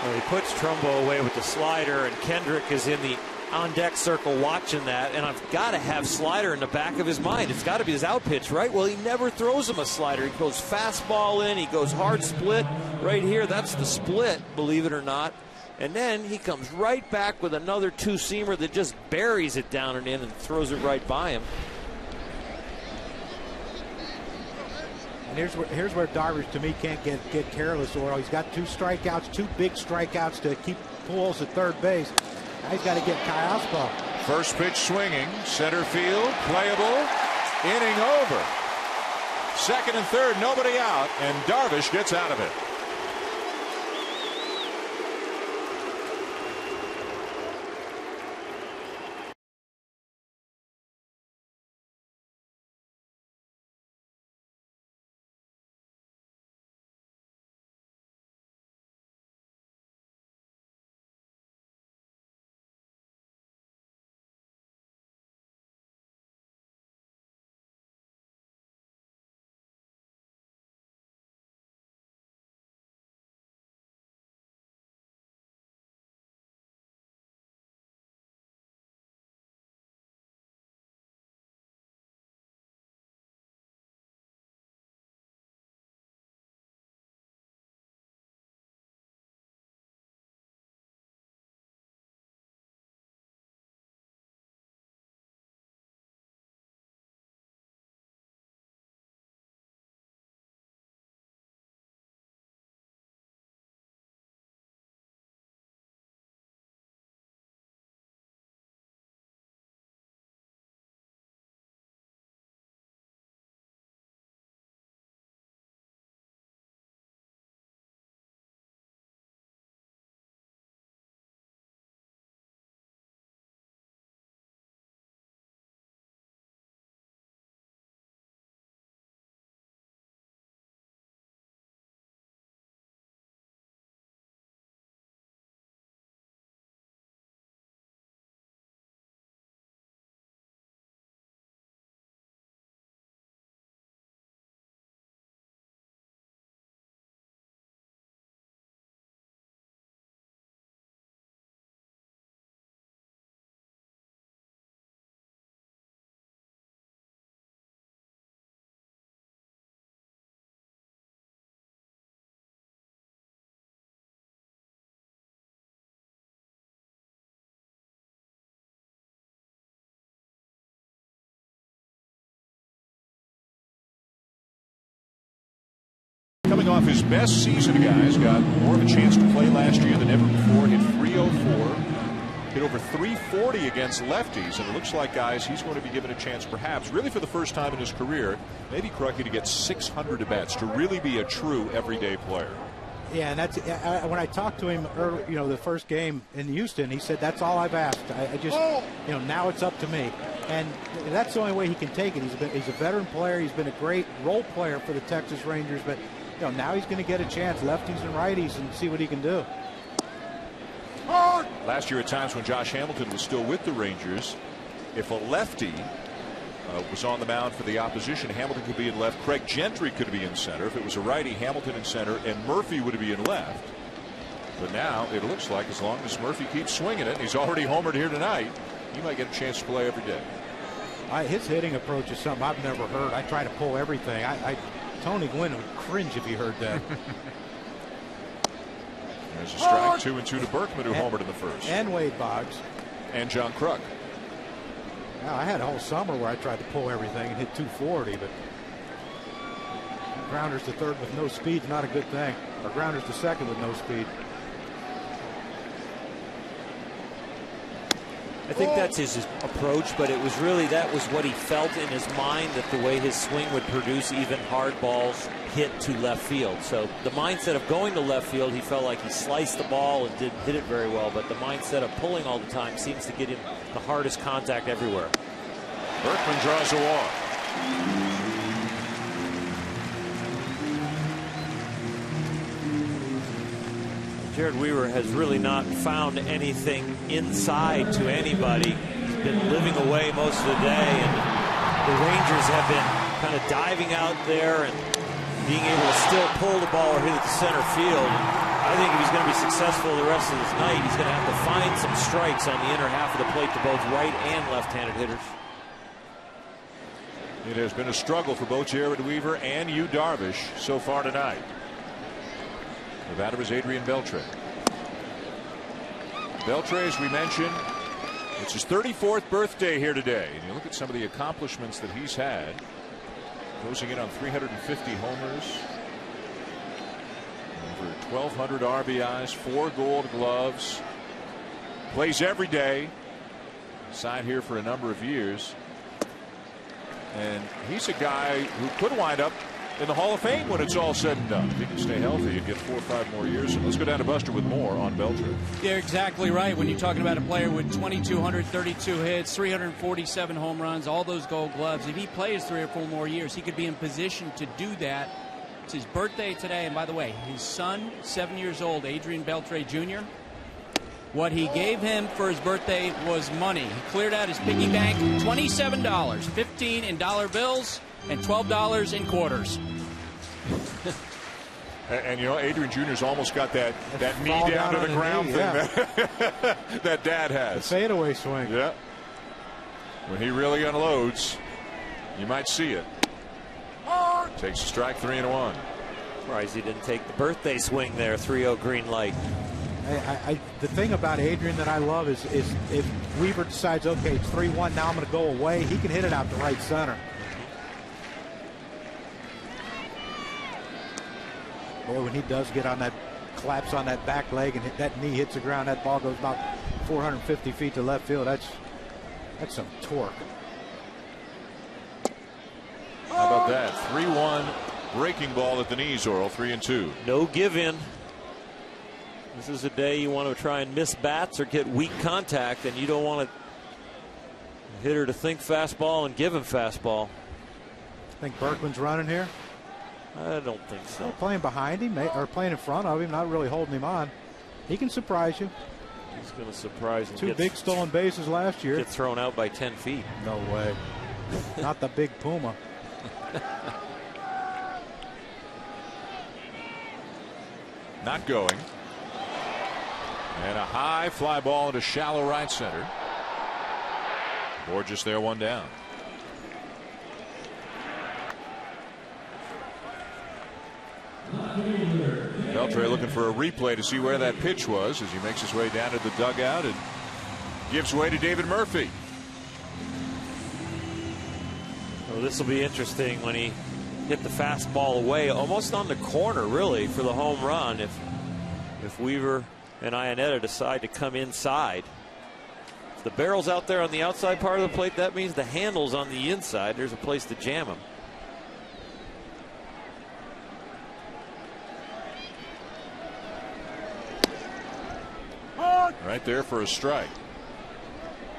Well, he puts Trumbo away with the slider, and Kendrick is in the on-deck circle watching that. And I've got to have slider in the back of his mind. It's got to be his out pitch, right? Well, he never throws him a slider. He goes fastball in. He goes hard split right here. That's the split, believe it or not. And then he comes right back with another two-seamer that just buries it down and in and throws it right by him. And here's where Darvish, to me, can't get careless, Oral. He's got 2 strikeouts, 2 big strikeouts to keep Pujols at third base. Now he's got to get Kayaspo. First pitch swinging, center field, playable, inning over. Second and third, nobody out, and Darvish gets out of it. coming off his best season, guys. Got more of a chance to play last year than ever before. Hit 304. Hit over 340 against lefties. And it looks like, guys, he's going to be given a chance, perhaps, really for the first time in his career, maybe Crucky, to get 600 at-bats, to really be a true everyday player. Yeah, and that's when I talked to him early, the first game in Houston, he said, that's all I've asked. I just, now it's up to me. And that's the only way he can take it. He's a veteran player. He's been a great role player for the Texas Rangers. But, now he's going to get a chance, lefties and righties, and see what he can do. Last year, at times when Josh Hamilton was still with the Rangers, if a lefty was on the mound for the opposition, Hamilton could be in left. Craig Gentry could be in center. If it was a righty, Hamilton in center, and Murphy would be in left. But now it looks like as long as Murphy keeps swinging it, and he's already homered here tonight, he might get a chance to play every day. His hitting approach is something I've never heard. I try to pull everything. Tony Gwynn would cringe if he heard that. There's a strike. 2-2 to Berkman, who homered in the first. And Wade Boggs. And John Kruk. Now, I had a whole summer where I tried to pull everything and hit 240, but grounders to third with no speed is not a good thing. Or grounders to second with no speed. I think that's his approach, but it was really, that was what he felt in his mind, that the way his swing would produce even hard balls hit to left field. So the mindset of going to left field, he felt like he sliced the ball and didn't hit it very well, but the mindset of pulling all the time seems to get him the hardest contact everywhere. Berkman draws a walk. Jared Weaver has really not found anything inside to anybody. He's been living away most of the day, and the Rangers have been kind of diving out there and being able to still pull the ball or hit it to center field. I think if he's going to be successful the rest of this night, he's going to have to find some strikes on the inner half of the plate to both right and left-handed hitters. It has been a struggle for both Jared Weaver and Yu Darvish so far tonight. The batter is Adrian Beltre. Beltre, as we mentioned, it's his 34th birthday here today. And you look at some of the accomplishments that he's had. Closing in on 350 homers. Over 1,200 RBIs, 4 Gold Gloves. Plays every day. Signed here for a number of years. And he's a guy who could wind up in the Hall of Fame when it's all said and done. If he can stay healthy and get 4 or 5 more years. And let's go down to Buster with more on Beltre. You're exactly right. When you're talking about a player with 2,232 hits, 347 home runs, all those Gold Gloves, if he plays 3 or 4 more years, he could be in position to do that. It's his birthday today. And by the way, his son, 7 years old, Adrian Beltre Jr., what he gave him for his birthday was money. He cleared out his piggy bank, $27, $15 in dollar bills, and $12 in quarters. And Adrian Jr.'s almost got that knee down to the ground thing that Dad has. The fadeaway swing. Yeah. When he really unloads, you might see it. Takes a strike, 3-1. Surprised he didn't take the birthday swing there, 3-0 green light. The thing about Adrian that I love is if Weaver decides, okay, it's 3-1, now I'm going to go away, he can hit it out to right center. Boy, when he does get on that, collapse on that back leg and that knee hits the ground, that ball goes about 450 feet to left field. That's some torque. How about that? 3-1 breaking ball at the knees, Earl. 3-2. No give in. This is a day you want to try and miss bats or get weak contact, and you don't want a hitter to think fastball and give him fastball. Think Berkman's running here? I don't think so. Playing behind him or playing in front of him, not really holding him on. He can surprise you. He's going to surprise him. 2 big stolen bases last year. Get thrown out by 10 feet. No way. Not the big Puma. Not going. And a high fly ball into shallow right center. Borges there, 1 down. Beltre looking for a replay to see where that pitch was as he makes his way down to the dugout and gives way to David Murphy. Well, this will be interesting when he hit the fastball away, almost on the corner, really, for the home run. If Weaver and Iannetta decide to come inside. If the barrel's out there on the outside part of the plate, that means the handle's on the inside. There's a place to jam him. Right there for a strike.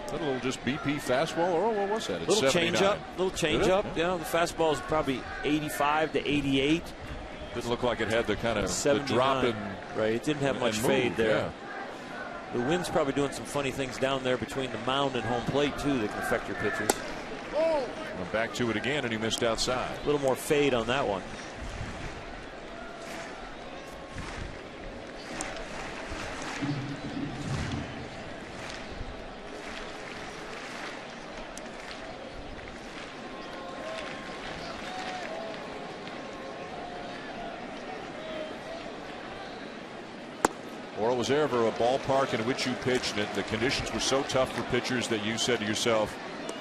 A little just BP fastball, or what was that? It's little 79. change up, little change up. Yeah, the fastball is probably 85 to 88. Didn't look like it had the kind of the drop in. Right, it didn't have much fade move, there. Yeah. The wind's probably doing some funny things down there between the mound and home plate too that can affect your pitchers. Went back to it again, and he missed outside. A little more fade on that one. Or was there ever a ballpark in which you pitched and the conditions were so tough for pitchers that you said to yourself,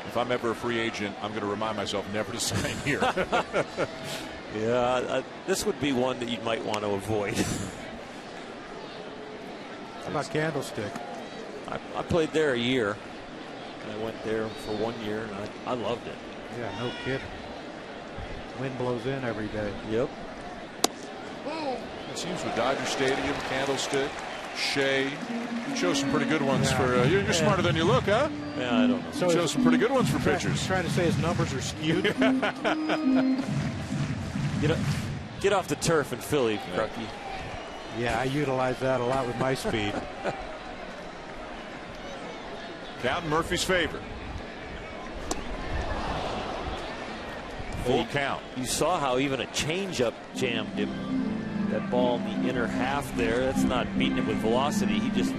if I'm ever a free agent, I'm going to remind myself never to sign here? Yeah, this would be one that you might want to avoid. How about Candlestick? I played there a year. I went there for 1 year, and I loved it. Yeah, no kidding. Wind blows in every day. Yep. It seems with Dodger Stadium, Candlestick, Shea. You chose some pretty good ones for. You're smarter than you look, huh? Yeah, I don't know. So you chose some pretty good ones for pitchers. Trying to say his numbers are skewed. Get off the turf in Philly, Crucky. Yeah, I utilize that a lot with my speed. Count in Murphy's favor. Full count. You saw how even a changeup jammed him. That ball in the inner half there, that's not beating him with velocity. He just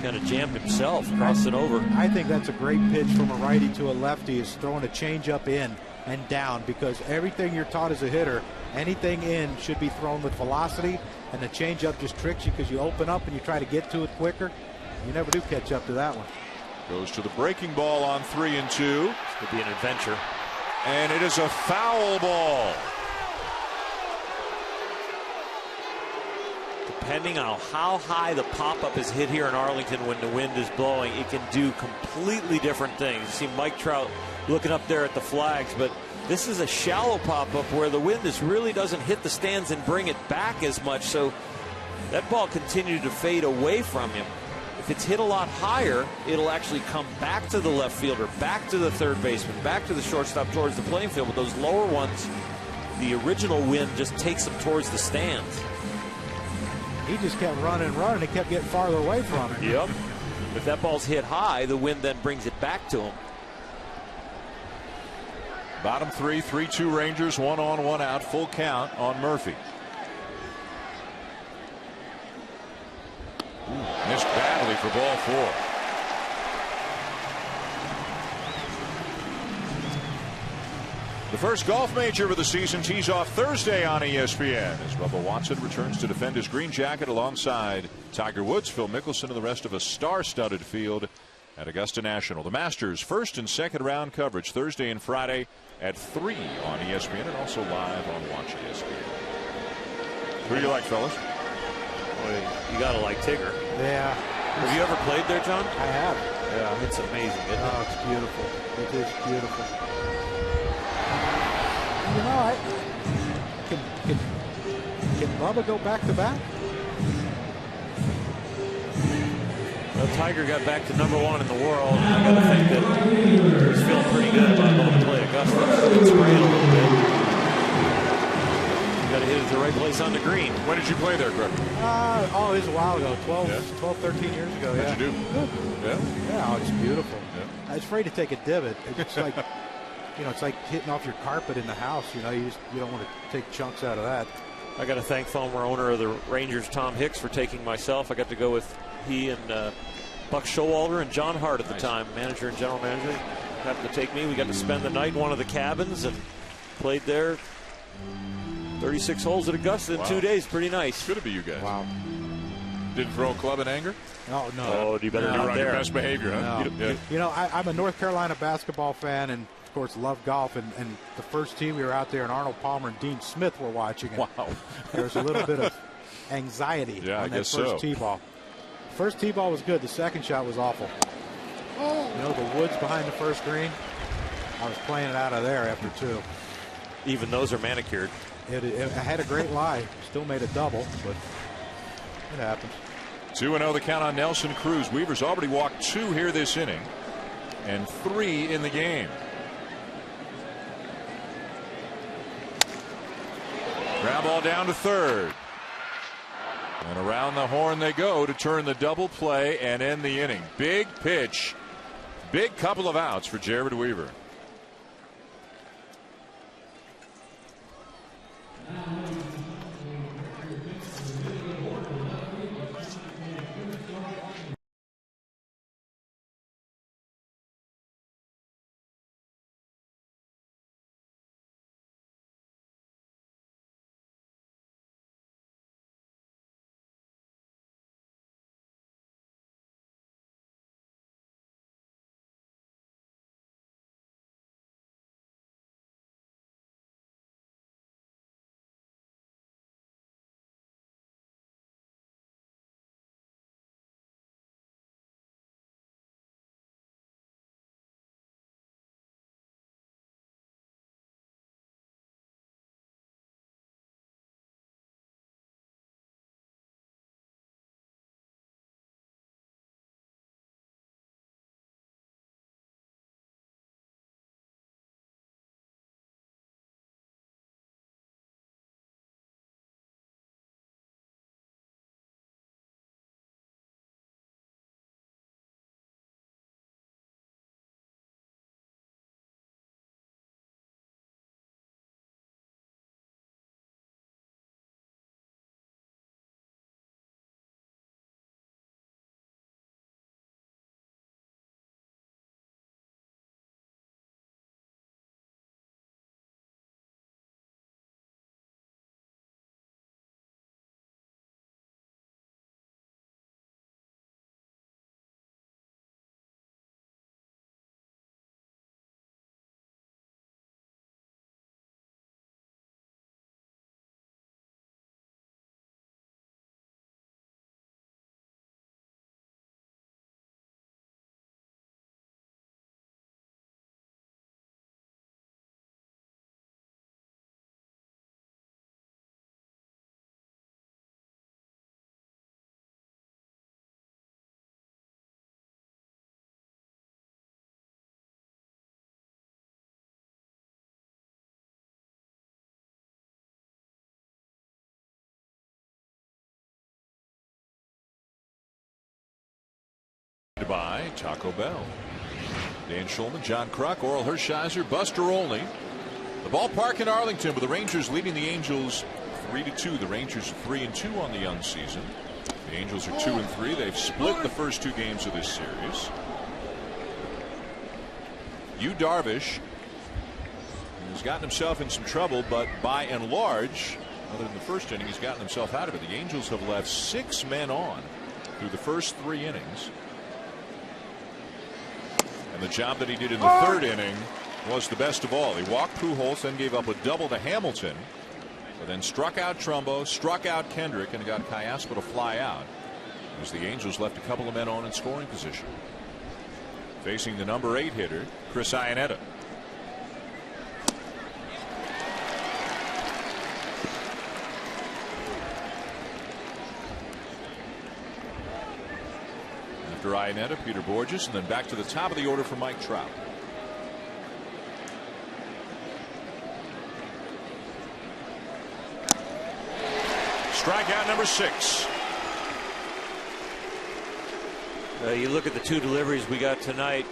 kind of jammed himself, crossed it over. I think that's a great pitch from a righty to a lefty, is throwing a changeup in and down, because everything you're taught as a hitter, anything in should be thrown with velocity, and the changeup just tricks you because you open up and you try to get to it quicker. You never do catch up to that one. Goes to the breaking ball on 3-2. This could be an adventure. And it is a foul ball. Depending on how high the pop-up is hit here in Arlington when the wind is blowing, it can do completely different things. You see Mike Trout looking up there at the flags, but this is a shallow pop-up where the wind really doesn't hit the stands and bring it back as much, so that ball continued to fade away from him. If it's hit a lot higher, it'll actually come back to the left fielder, back to the third baseman, back to the shortstop towards the playing field. But those lower ones, the original wind just takes them towards the stands. He just kept running and running. It kept getting farther away from him. Yep. If that ball's hit high, the wind then brings it back to him. Bottom 3, 3-2 Rangers, 1 on, 1 out, full count on Murphy. Missed badly for ball 4. The first golf major of the season tees off Thursday on ESPN as Bubba Watson returns to defend his green jacket alongside Tiger Woods, Phil Mickelson, and the rest of a star-studded field at Augusta National. The Masters first and second round coverage Thursday and Friday at 3 on ESPN and also live on Watch ESPN. Who do you like, fellas? Boy, you gotta like Tigger. Yeah. Have you ever played there, John? I have. Yeah, it's amazing, isn't it? Oh, it's beautiful. It is beautiful. You know, can Bubba go back to back? Well, Tiger got back to #1 in the world. I got to think that he's feeling pretty good about going to play Augusta. It's spraying a little bit. You got to hit it at the right place on the green. When did you play there, Greg? It was a while ago, 12, 13 years ago. How'd you do? Good. Yeah? Yeah, oh, it's beautiful. Yeah. I was afraid to take a divot. It's like, it's like hitting off your carpet in the house. You don't want to take chunks out of that. I got to thank former owner of the Rangers, Tom Hicks, for taking myself. I got to go with he and Buck Showalter and John Hart at the time, manager and general manager. Happened to take me. We got to spend the night in one of the cabins and played there. 36 holes at Augusta in 2 days. Pretty nice. Good to be you guys. Wow. Didn't throw a club in anger? Oh, no. Oh, you better You're not on there. your best behavior, huh? No. Yeah. I'm a North Carolina basketball fan, and of course, love golf, and the first tee we were out there, and Arnold Palmer and Dean Smith were watching. And wow. There was a little bit of anxiety on that first tee ball. First tee ball was good. The second shot was awful. You know, the woods behind the first green, I was playing it out of there after 2. Even those are manicured. It had a great lie. Still made a double, but it happens. 2-0 the count on Nelson Cruz. Weaver's already walked 2 here this inning and 3 in the game. Ground ball down to third. And around the horn they go to turn the double play and end the inning. Big pitch. Big couple of outs for Jared Weaver. By Taco Bell. Dan Schulman, John Kruk, Oral Hershiser, Buster Olney. The ballpark in Arlington with the Rangers leading the Angels 3-2. The Rangers are 3-2 on the young season. The Angels are 2-3. They've split the first 2 games of this series. Yu Darvish has gotten himself in some trouble, but by and large, other than the first inning, he's gotten himself out of it. The Angels have left 6 men on through the first 3 innings. And the job that he did in the 3rd inning was the best of all. He walked Pujols, then gave up a double to Hamilton, but then struck out Trumbo, struck out Kendrick, and got Cayaspo to fly out as the Angels left a couple of men on in scoring position. Facing the number 8 hitter, Chris Iannetta. After Iannetta, Peter Borges, and then back to the top of the order for Mike Trout. Strikeout number 6. You look at the 2 deliveries we got tonight.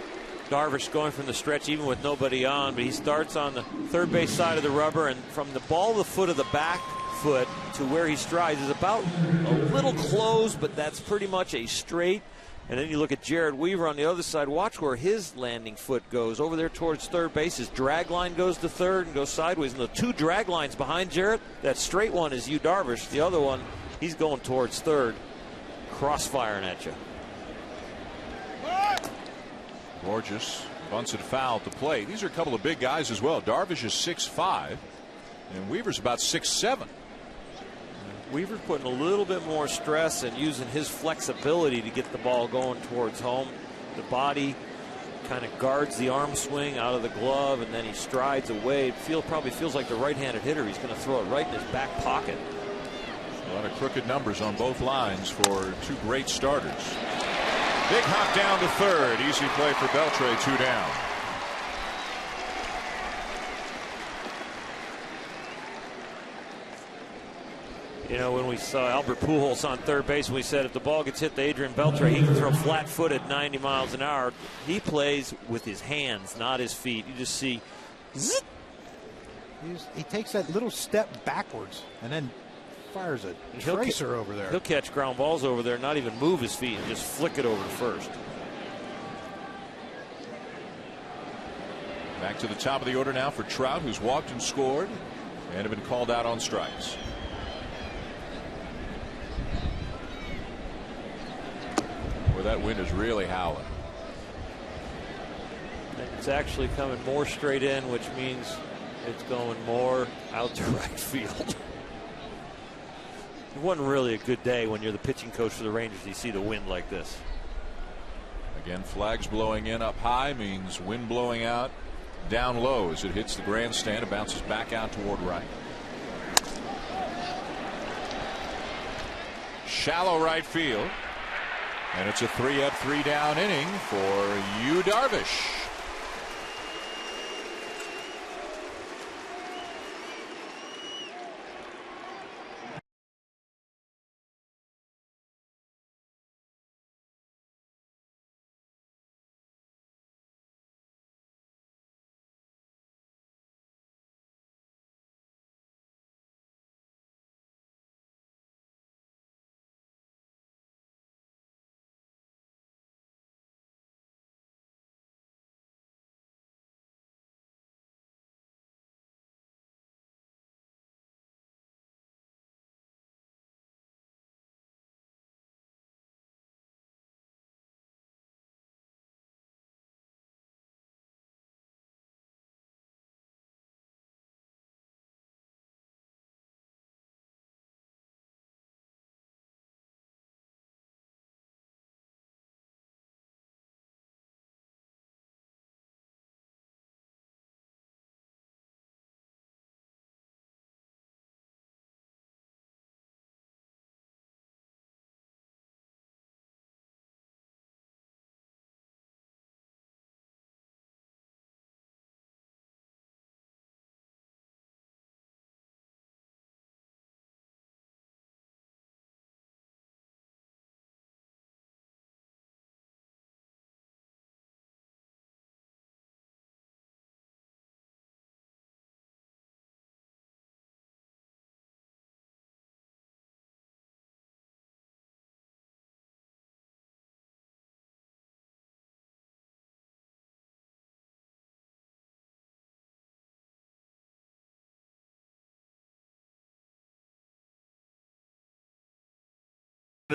Darvish going from the stretch even with nobody on, but he starts on the third base side of the rubber, and from the ball of the foot of the back foot to where he strides is about a little closed, but that's pretty much a straight. And then you look at Jared Weaver on the other side. Watch where his landing foot goes over there towards third base. His drag line goes to third and goes sideways. And the 2 drag lines behind Jared, that straight one is Yu Darvish. The other one, he's going towards third, crossfiring at you. Borges Bunts it foul to play. These are a couple of big guys as well. Darvish is 6'5", and Weaver's about 6'7". Weaver's putting a little bit more stress and using his flexibility to get the ball going towards home. The body kind of guards the arm swing out of the glove, and then he strides away. Probably feels like the right-handed hitter. He's going to throw it right in his back pocket. A lot of crooked numbers on both lines for two great starters. Big hop down to third. Easy play for Beltre. 2 down. You know, when we saw Albert Pujols on third base, we said if the ball gets hit to Adrian Beltre, he can throw flat-footed 90 miles an hour. He plays with his hands, not his feet. You just see zip. He takes that little step backwards and then fires a tracer over there. He'll catch ground balls over there, not even move his feet, and just flick it over to first. Back to the top of the order now for Trout, who's walked and scored and have been called out on strikes. Well, that wind is really howling. It's actually coming more straight in, which means it's going more out to right field. It wasn't really a good day when you're the pitching coach for the Rangers. You see the wind like this. Again, flags blowing in up high means wind blowing out down low as it hits the grandstand. It bounces back out toward right. Shallow right field. And it's a 3-up, 3-down inning for Yu Darvish.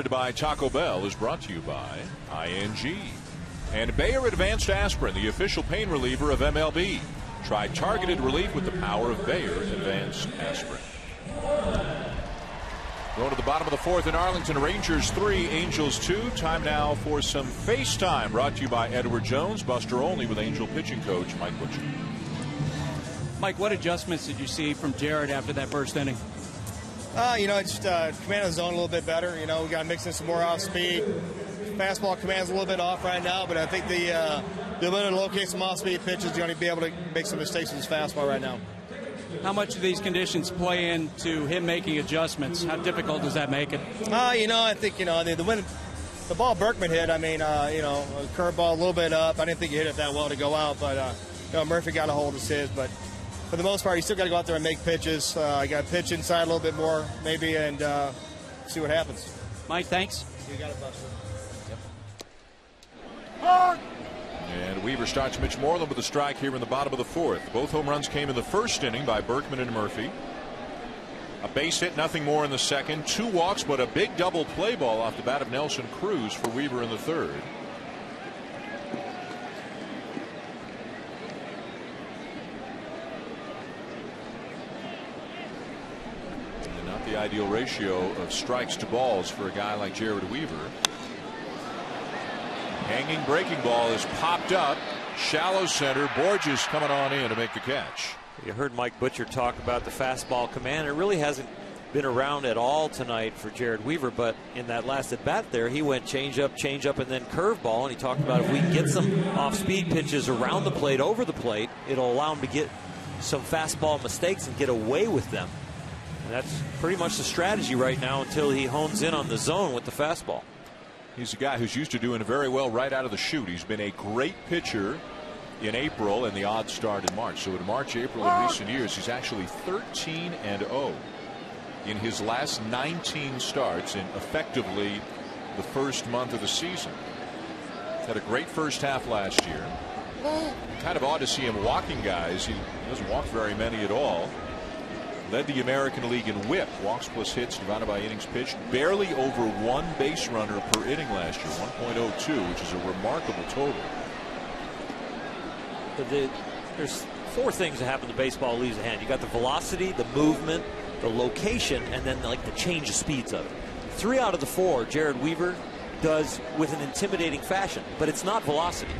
By Taco Bell is brought to you by ING and Bayer Advanced Aspirin, the official pain reliever of MLB. Try targeted relief with the power of Bayer Advanced Aspirin. Going to the bottom of the fourth in Arlington. Rangers 3, Angels 2. Time now for some FaceTime, brought to you by Edward Jones. Buster Olney with Angel pitching coach Mike Butcher. Mike, what adjustments did you see from Jared after that first inning? Just command the zone a little bit better. We got to mix in some more off speed. Fastball command's a little bit off right now, but I think the ability to locate some off speed pitches, you're going to be able to make some mistakes with his fastball right now. How much do these conditions play into him making adjustments? How difficult does that make it? I think the ball Berkman hit. A curveball a little bit up. I didn't think he hit it that well to go out, but Murphy got a hold of his, but. For the most part, you still got to go out there and make pitches. I got to pitch inside a little bit more, maybe, and see what happens. Mike, thanks. You got it, Buster. Yep. And Weaver starts Mitch Moreland with a strike here in the bottom of the fourth. Both home runs came in the first inning by Berkman and Murphy. A base hit, nothing more in the second. 2 walks, but a big double play ball off the bat of Nelson Cruz for Weaver in the third. ideal ratio of strikes to balls for a guy like Jared Weaver. Hanging breaking ball is popped up. Shallow center. Borges coming on in to make the catch. You heard Mike Butcher talk about the fastball command. It really hasn't been around at all tonight for Jared Weaver, but in that last at bat there, he went change up, and then curveball. And he talked about if we can get some off-speed pitches around the plate, over the plate, it'll allow him to get some fastball mistakes and get away with them. And that's pretty much the strategy right now until he hones in on the zone with the fastball. He's a guy who's used to doing very well right out of the chute. He's been a great pitcher in April and the odd start in March. So in March, April in recent years, he's actually 13-0 in his last 19 starts in effectively the first month of the season. Had a great first half last year. Kind of odd to see him walking guys. He doesn't walk very many at all. Led the American League in WHIP, walks plus hits divided by innings pitched. Barely over one base runner per inning last year, 1.02, which is a remarkable total. There's four things that happen to baseball leaves a hand. You got the velocity, the movement, the location, and then like the change of speeds of it. 3 out of the 4 Jared Weaver does with an intimidating fashion, but it's not velocity.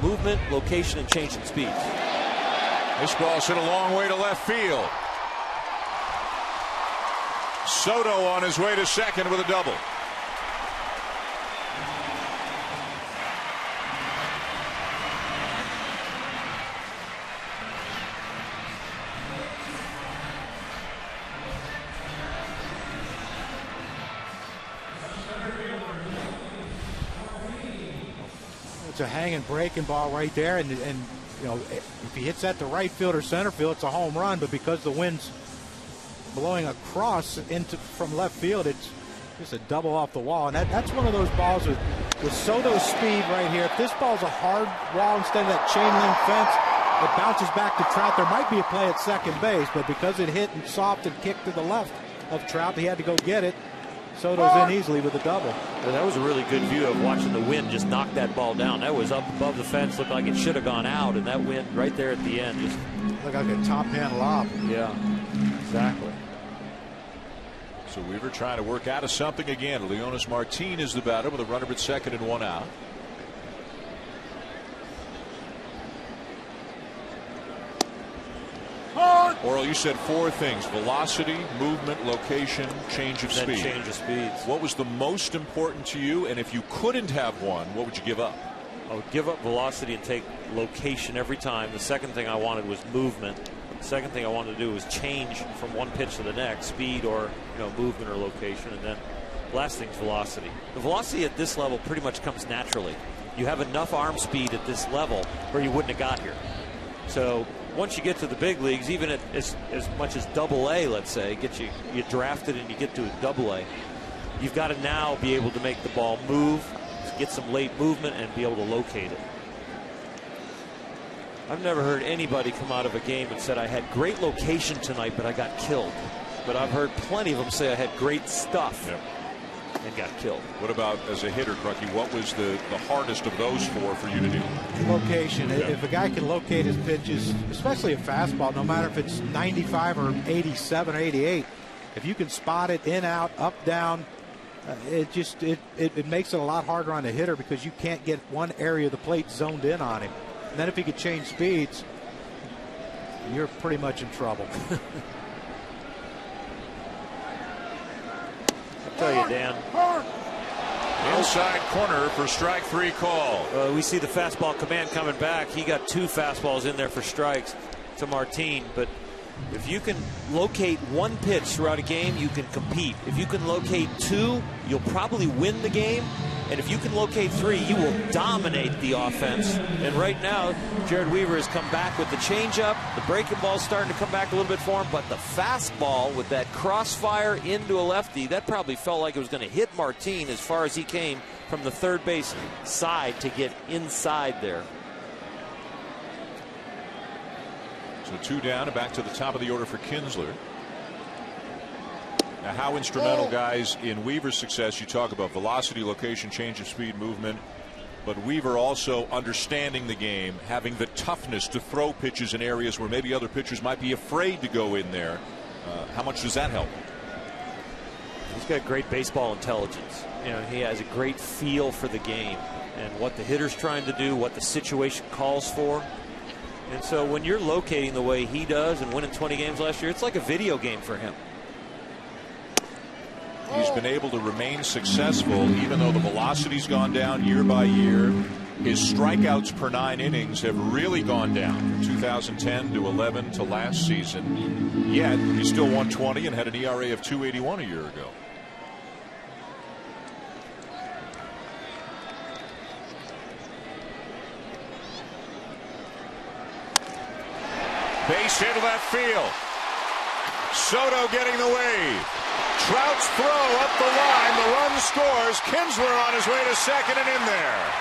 Movement, location, and change in speeds. This ball's hit a long way to left field. Soto on his way to second with a double. It's a hanging breaking ball right there, and you know, if he hits that to right field or center field, it's a home run. But because the wind's blowing across from left field, it's just a double off the wall. And that's one of those balls with Soto's speed right here. If this ball's a hard wall instead of that chain link fence, it bounces back to Trout. There might be a play at second base, but because it hit and soft and kicked to the left of Trout, he had to go get it. Soto's in easily with a double. Well, that was a really good view of watching the wind just knock that ball down. That was up above the fence, looked like it should have gone out, and that wind right there at the end just looked like a top hand lob. Yeah, exactly. So Weaver trying to work out of something again. Leonis Martin is the batter with a runner at second and 1 out. Orel, you said 4 things: velocity, movement, location, change of speed. Change of speeds. What was the most important to you? And if you couldn't have one, what would you give up? I would give up velocity and take location every time. The second thing I wanted was movement. The second thing I wanted to do was change from one pitch to the next, speed or movement or location, and then last thing's velocity. The velocity at this level pretty much comes naturally. You have enough arm speed at this level where you wouldn't have got here. So once you get to the big leagues, even at as much as Double-A, let's say, you drafted and you get to a Double-A, you've got to now be able to make the ball move, get some late movement, and be able to locate it. I've never heard anybody come out of a game and said I had great location tonight, but I got killed. But I've heard plenty of them say I had great stuff and got killed. What about as a hitter, Crucky? What was the hardest of those 4 for you to do? Location. Yeah. If a guy can locate his pitches, especially a fastball, no matter if it's 95 or 87 or 88, if you can spot it in, out, up, down, it makes it a lot harder on the hitter because you can't get one area of the plate zoned in on him. And then if he could change speeds, you're pretty much in trouble. I'll tell you, Dan. Inside corner for strike 3 call. We see the fastball command coming back. He got 2 fastballs in there for strikes to Martin. But if you can locate 1 pitch throughout a game, you can compete. If you can locate 2, you'll probably win the game. And if you can locate 3, you will dominate the offense. And right now, Jared Weaver has come back with the changeup. The breaking ball's starting to come back a little bit for him. But the fastball with that crossfire into a lefty, that probably felt like it was going to hit Martin as far as he came from the third base side to get inside there. So 2 down and back to the top of the order for Kinsler. Now, how instrumental, guys, in Weaver's success, you talk about velocity, location, change of speed, movement, but Weaver also understanding the game, having the toughness to throw pitches in areas where maybe other pitchers might be afraid to go in there. How much does that help? He's got great baseball intelligence. You know, he has a great feel for the game and what the hitter's trying to do, what the situation calls for. And so when you're locating the way he does and winning 20 games last year, it's like a video game for him. He's been able to remain successful even though the velocity's gone down year by year. His strikeouts per 9 innings have really gone down from 2010 to 11 to last season. Yet he still won 20 and had an ERA of 2.81 a year ago. Base hit left field. Soto getting the wave. Trout's throw up the line. The run scores. Kinsler on his way to second and in there.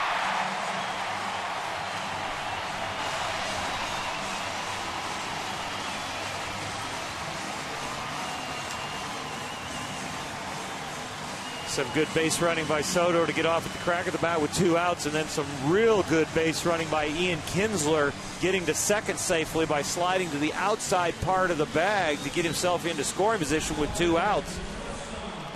Some good base running by Soto to get off at the crack of the bat with 2 outs, and then some real good base running by Ian Kinsler, getting to second safely by sliding to the outside part of the bag to get himself into scoring position with 2 outs.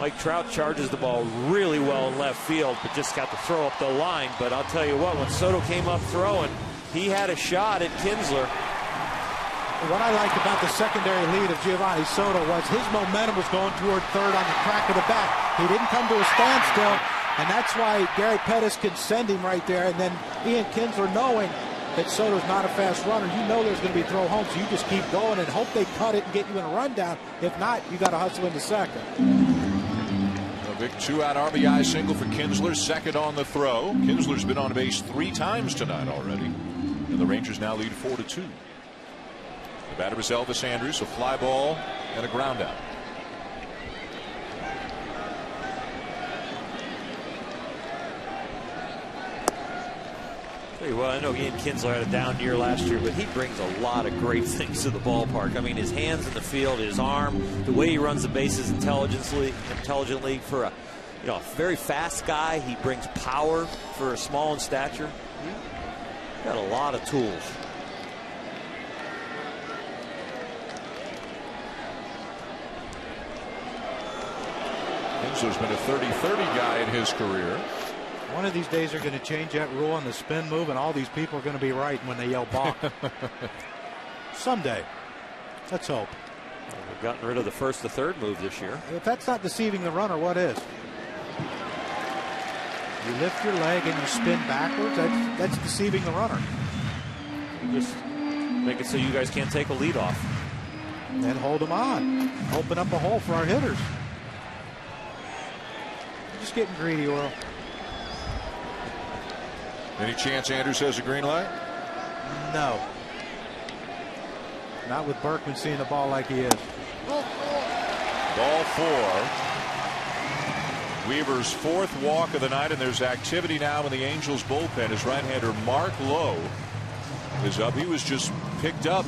Mike Trout charges the ball really well in left field, but just got to throw up the line. But I'll tell you what, when Soto came up throwing, he had a shot at Kinsler. What I liked about the secondary lead of Giovanni Soto was his momentum was going toward third on the crack of the bat. He didn't come to a standstill, and that's why Gary Pettis can send him right there. And then Ian Kinsler, knowing that Soto's not a fast runner, you know there's going to be throw home, so you just keep going and hope they cut it and get you in a rundown. If not, you got to hustle into second. A big 2-out RBI single for Kinsler, second on the throw. Kinsler's been on base 3 times tonight already, and the Rangers now lead 4-2. The batter is Elvis Andrus, a fly ball and a ground out. Well, I know Ian Kinsler had a down year last year, but he brings a lot of great things to the ballpark. I mean, his hands in the field, his arm, the way he runs the bases intelligently for a very fast guy. He brings power for a small in stature. He's got a lot of tools. Kinsler's been a 30-30 guy in his career. One of these days they're going to change that rule on the spin move, and all these people are going to be right when they yell balk. Someday. Let's hope. We've gotten rid of the first to third move this year. If that's not deceiving the runner, what is? You lift your leg and you spin backwards, that's deceiving the runner. You just make it so you guys can't take a lead off. And hold them on. Open up a hole for our hitters. Just getting greedy, Earl. Any chance Andrus has a green light? No. Not with Berkman seeing the ball like he is. Ball 4. Weaver's 4th walk of the night, and there's activity now in the Angels bullpen. His right-hander Mark Lowe is up. He was just picked up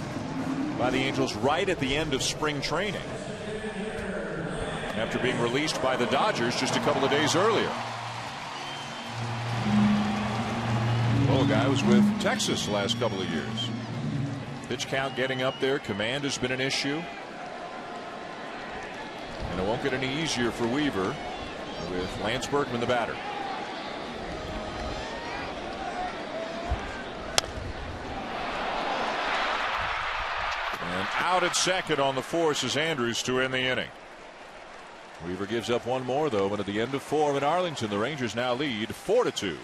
by the Angels right at the end of spring training after being released by the Dodgers just a couple of days earlier. Well, the guy was with Texas the last couple of years. Pitch count getting up there. Command has been an issue. And it won't get any easier for Weaver with Lance Berkman the batter. And out at second on the force is Andrus to end the inning. Weaver gives up one more, though, and at the end of 4 in Arlington, the Rangers now lead 4-2.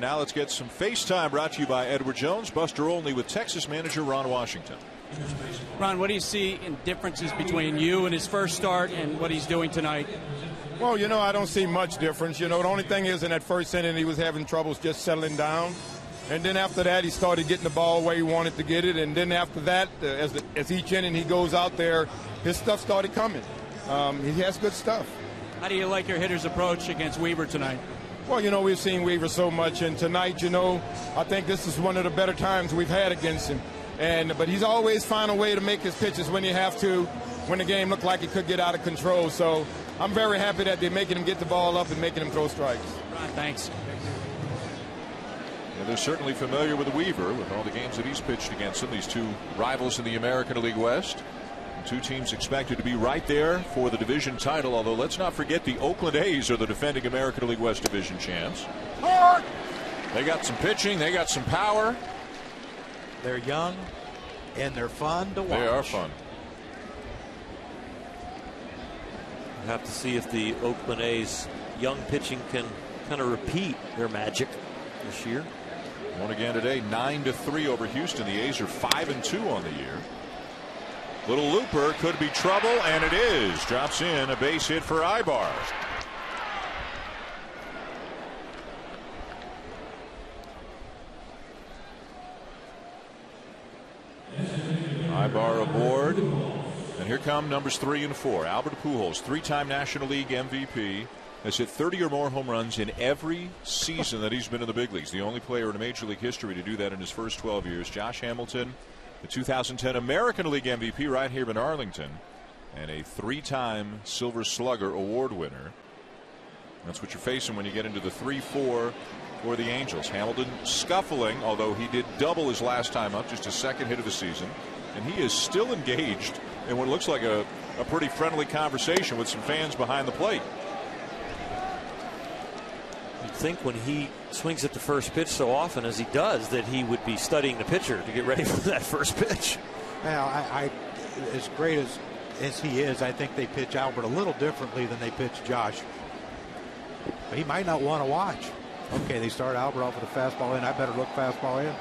Now let's get some FaceTime brought to you by Edward Jones. Buster Olney with Texas manager Ron Washington. Ron, what do you see in differences between you and his first start and what he's doing tonight? Well, I don't see much difference. The only thing is in that first inning he was having troubles just settling down. And then after that he started getting the ball where he wanted to get it. And then after that, as each inning he goes out there, his stuff started coming. He has good stuff. How do you like your hitter's approach against Weaver tonight? Well, we've seen Weaver so much, and tonight, I think this is one of the better times we've had against him. But he's always found a way to make his pitches when you have to, when the game looked like it could get out of control. So I'm very happy that they're making him get the ball up and making him throw strikes. Ron, thanks. Yeah, they're certainly familiar with Weaver with all the games that he's pitched against him. These two rivals in the American League West. Two teams expected to be right there for the division title, although let's not forget the Oakland A's are the defending American League West division champs. They got some pitching, they got some power. They're young and they're fun to watch. They are fun. We'll have to see if the Oakland A's young pitching can kind of repeat their magic this year. Won again today, 9-3 over Houston. The A's are 5-2 on the year. Little looper, could be trouble, and it is. Drops in a base hit for Ibar. Ibar aboard. And here come numbers 3 and 4. Albert Pujols, 3-time National League MVP, has hit 30 or more home runs in every season that he's been in the big leagues. The only player in Major League history to do that in his first 12 years. Josh Hamilton, the 2010 American League MVP right here in Arlington, and a 3-time Silver Slugger award winner. That's what you're facing when you get into the 3-4 for the Angels. Hamilton scuffling, although he did double his last time up, just his second hit of the season, and he is still engaged in what looks like a pretty friendly conversation with some fans behind the plate. You'd think when he swings at the first pitch so often as he does that he would be studying the pitcher to get ready for that first pitch. Well, I as great as he is, I think they pitch Albert a little differently than they pitch Josh. But he might not want to watch. Okay, they start Albert off with a fastball in. I better look fastball in.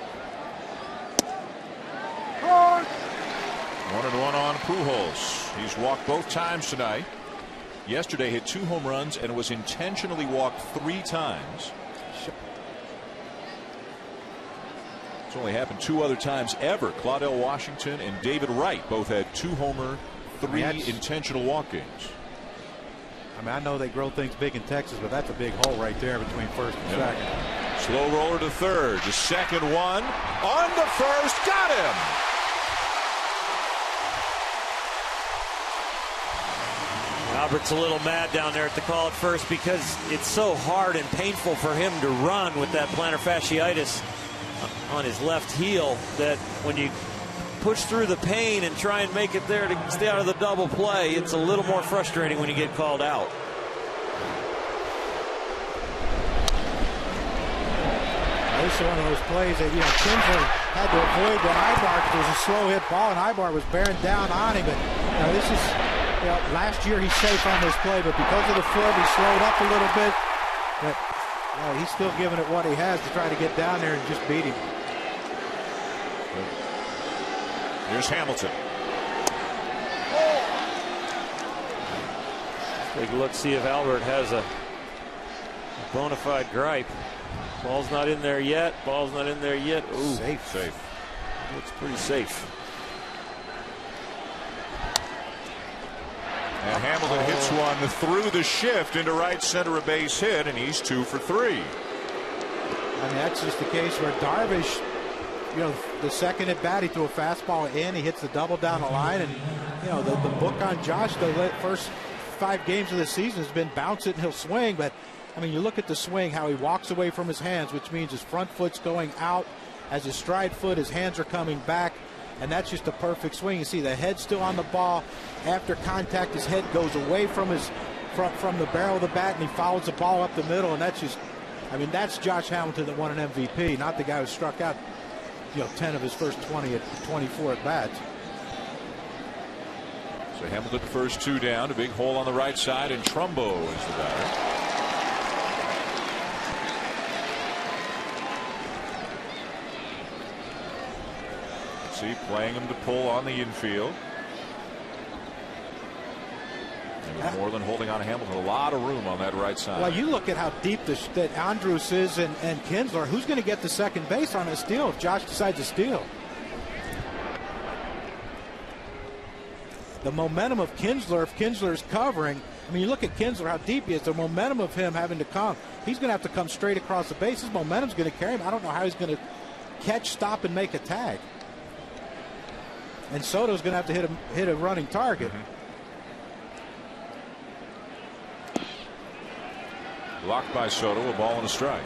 1-1 on Pujols. He's walked both times tonight. Yesterday hit 2 home runs and was intentionally walked 3 times. It's only happened 2 other times ever. Claudell Washington and David Wright both had 2-homer, 3 intentional walk games. I mean, I know they grow things big in Texas, but that's a big hole right there between first and second. Slow roller to third. The second one on the first. Got him. Albert's a little mad down there at the call at first because it's so hard and painful for him to run with that plantar fasciitis on his left heel that when you push through the pain and try and make it there to stay out of the double play, it's a little more frustrating when you get called out. This is one of those plays that Tinsley had to avoid the Ibar because it was a slow hit ball and Ibar was bearing down on him. But this is last year he's safe on this play, but because of the foot he slowed up a little bit. But he's still giving it what he has to try to get down there and just beat him. Here's Hamilton. Take a look, see if Albert has a bona fide gripe. Ball's not in there yet. Ball's not in there yet. Ooh, Safe. Looks pretty safe. And Hamilton hits one through the shift into right center, a base hit, and he's 2 for 3. I mean, that's just the case where Darvish, the second at bat, he threw a fastball in, he hits the double down the line, and the book on Josh the first 5 games of the season has been bounce it and he'll swing. But I mean, you look at the swing, how he walks away from his hands, which means his front foot's going out. As his stride foot, his hands are coming back, and that's just a perfect swing. You see the head still on the ball. After contact, his head goes away from from the barrel of the bat, and he follows the ball up the middle, and that's just, I mean, that's Josh Hamilton that won an MVP, not the guy who struck out 10 of his first 24 at bats. So Hamilton the first 2 down, a big hole on the right side, and Trumbo is the batter. See, playing him to pull on the infield. And Moreland holding on to Hamilton. A lot of room on that right side. Well, you look at how deep that Andrus is and Kinsler. Who's going to get the second base on a steal if Josh decides to steal? The momentum of Kinsler, if Kinsler's covering, I mean, you look at Kinsler, how deep he is, the momentum of him having to come. He's going to have to come straight across the base. His momentum's going to carry him. I don't know how he's going to catch, stop, and make a tag. And Soto's going to have to hit a running target. Blocked by Soto, a ball and a strike.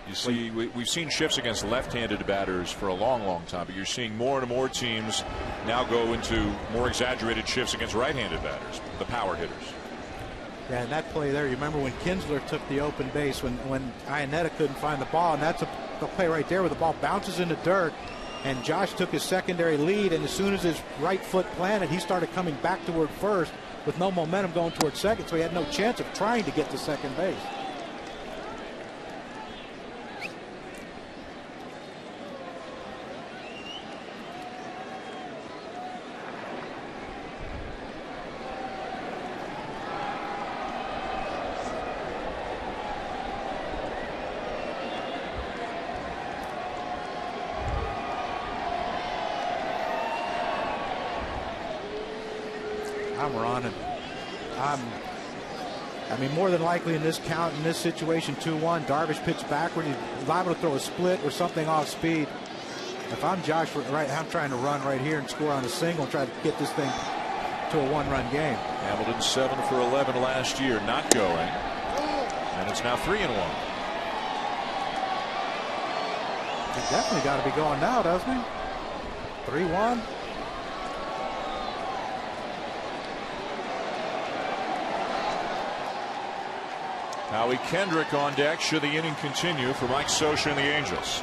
You see, we've seen shifts against left-handed batters for a long time, but you're seeing more and more teams now go into more exaggerated shifts against right-handed batters, the power hitters. Yeah, and that play there, you remember when Kinsler took the open base when Iannetta couldn't find the ball, and that's a play right there where the ball bounces in the dirt, and Josh took his secondary lead, and as soon as his right foot planted, he started coming back toward first with no momentum going toward second, so he had no chance of trying to get to second base. I'm running. I mean, more than likely in this count, in this situation, 2-1, Darvish pitched backward. He's liable to throw a split or something off speed. If I'm Josh, I'm trying to run right here and score on a single and try to get this thing to a one-run game. Hamilton 7 for 11 last year, not going. And it's now 3-1. He's definitely got to be going now, doesn't he? 3-1. Howie Kendrick on deck should the inning continue for Mike Scioscia and the Angels.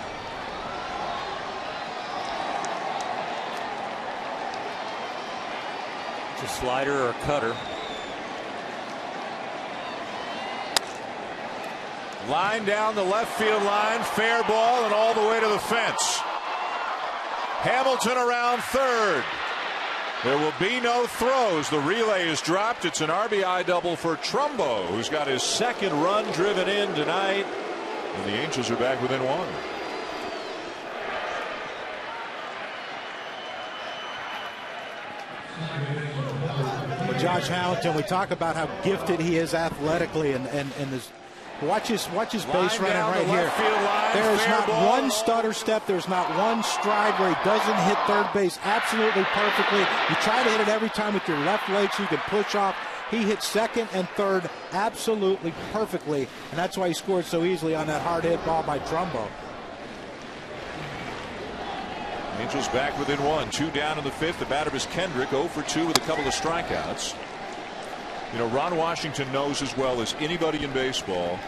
It's a slider or a cutter. Line down the left field line, fair ball, and all the way to the fence. Hamilton around third. There will be no throws. The relay is dropped. It's an RBI double for Trumbo, who's got his second run driven in tonight. And the Angels are back within one. Well, Josh Hamilton, we talk about how gifted he is athletically, and this. Watch his base running right here. There is not one stutter step. There's not one stride where he doesn't hit third base absolutely perfectly. You try to hit it every time with your left leg so you can push off. He hit second and third absolutely perfectly, and that's why he scored so easily on that hard hit ball by Trumbo. Angels back within one. 2 down in the fifth. The batter is Kendrick, 0 for 2 with a couple of strikeouts. You know, Ron Washington knows as well as anybody in baseball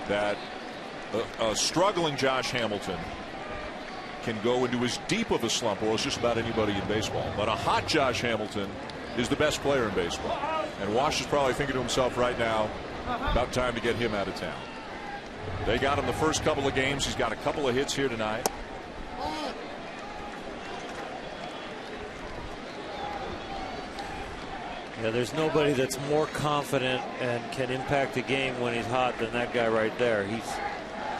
that a struggling Josh Hamilton can go into as deep of a slump as just about anybody in baseball. But a hot Josh Hamilton is the best player in baseball. And Wash is probably thinking to himself right now, about time to get him out of town. They got him the first couple of games. He's got a couple of hits here tonight. Yeah, there's nobody that's more confident and can impact a game when he's hot than that guy right there. He's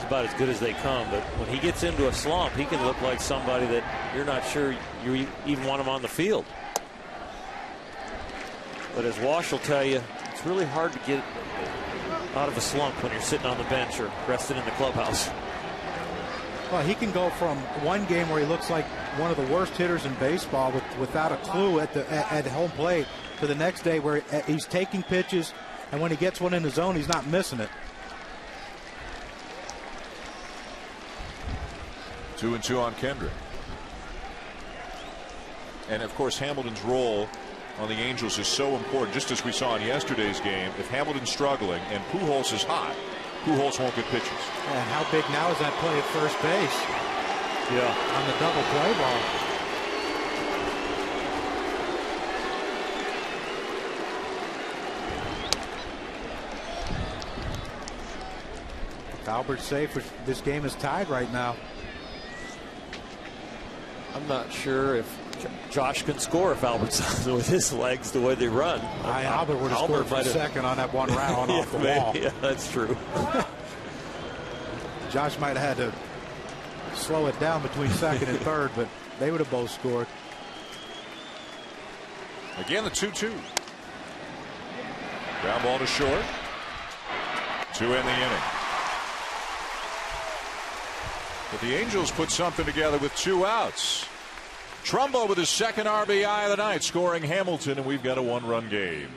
about as good as they come, but when he gets into a slump, he can look like somebody that you're not sure you even want him on the field. But as Wash will tell you, it's really hard to get out of a slump when you're sitting on the bench or resting in the clubhouse. Well, he can go from one game where he looks like one of the worst hitters in baseball without a clue at home plate to the next day where he's taking pitches, and when he gets one in the zone, he's not missing it. 2-2 on Kendrick. And of course, Hamilton's role on the Angels is so important, just as we saw in yesterday's game. If Hamilton's struggling and Pujols is hot, Pujols won't get pitches. And how big now is that play at first base? Yeah. On the double play ball. Albert's safe. This game is tied right now. I'm not sure if Josh can score if Albert's with his legs the way they run. Albert would have scored for second on that one round off the wall. Yeah, that's true. Josh might have had to slow it down between second and third, but they would have both scored. Again, the 2-2. Ground ball to short. 2 in the inning. But the Angels put something together with 2 outs. Trumbo with his second RBI of the night, scoring Hamilton, and we've got a 1-run game.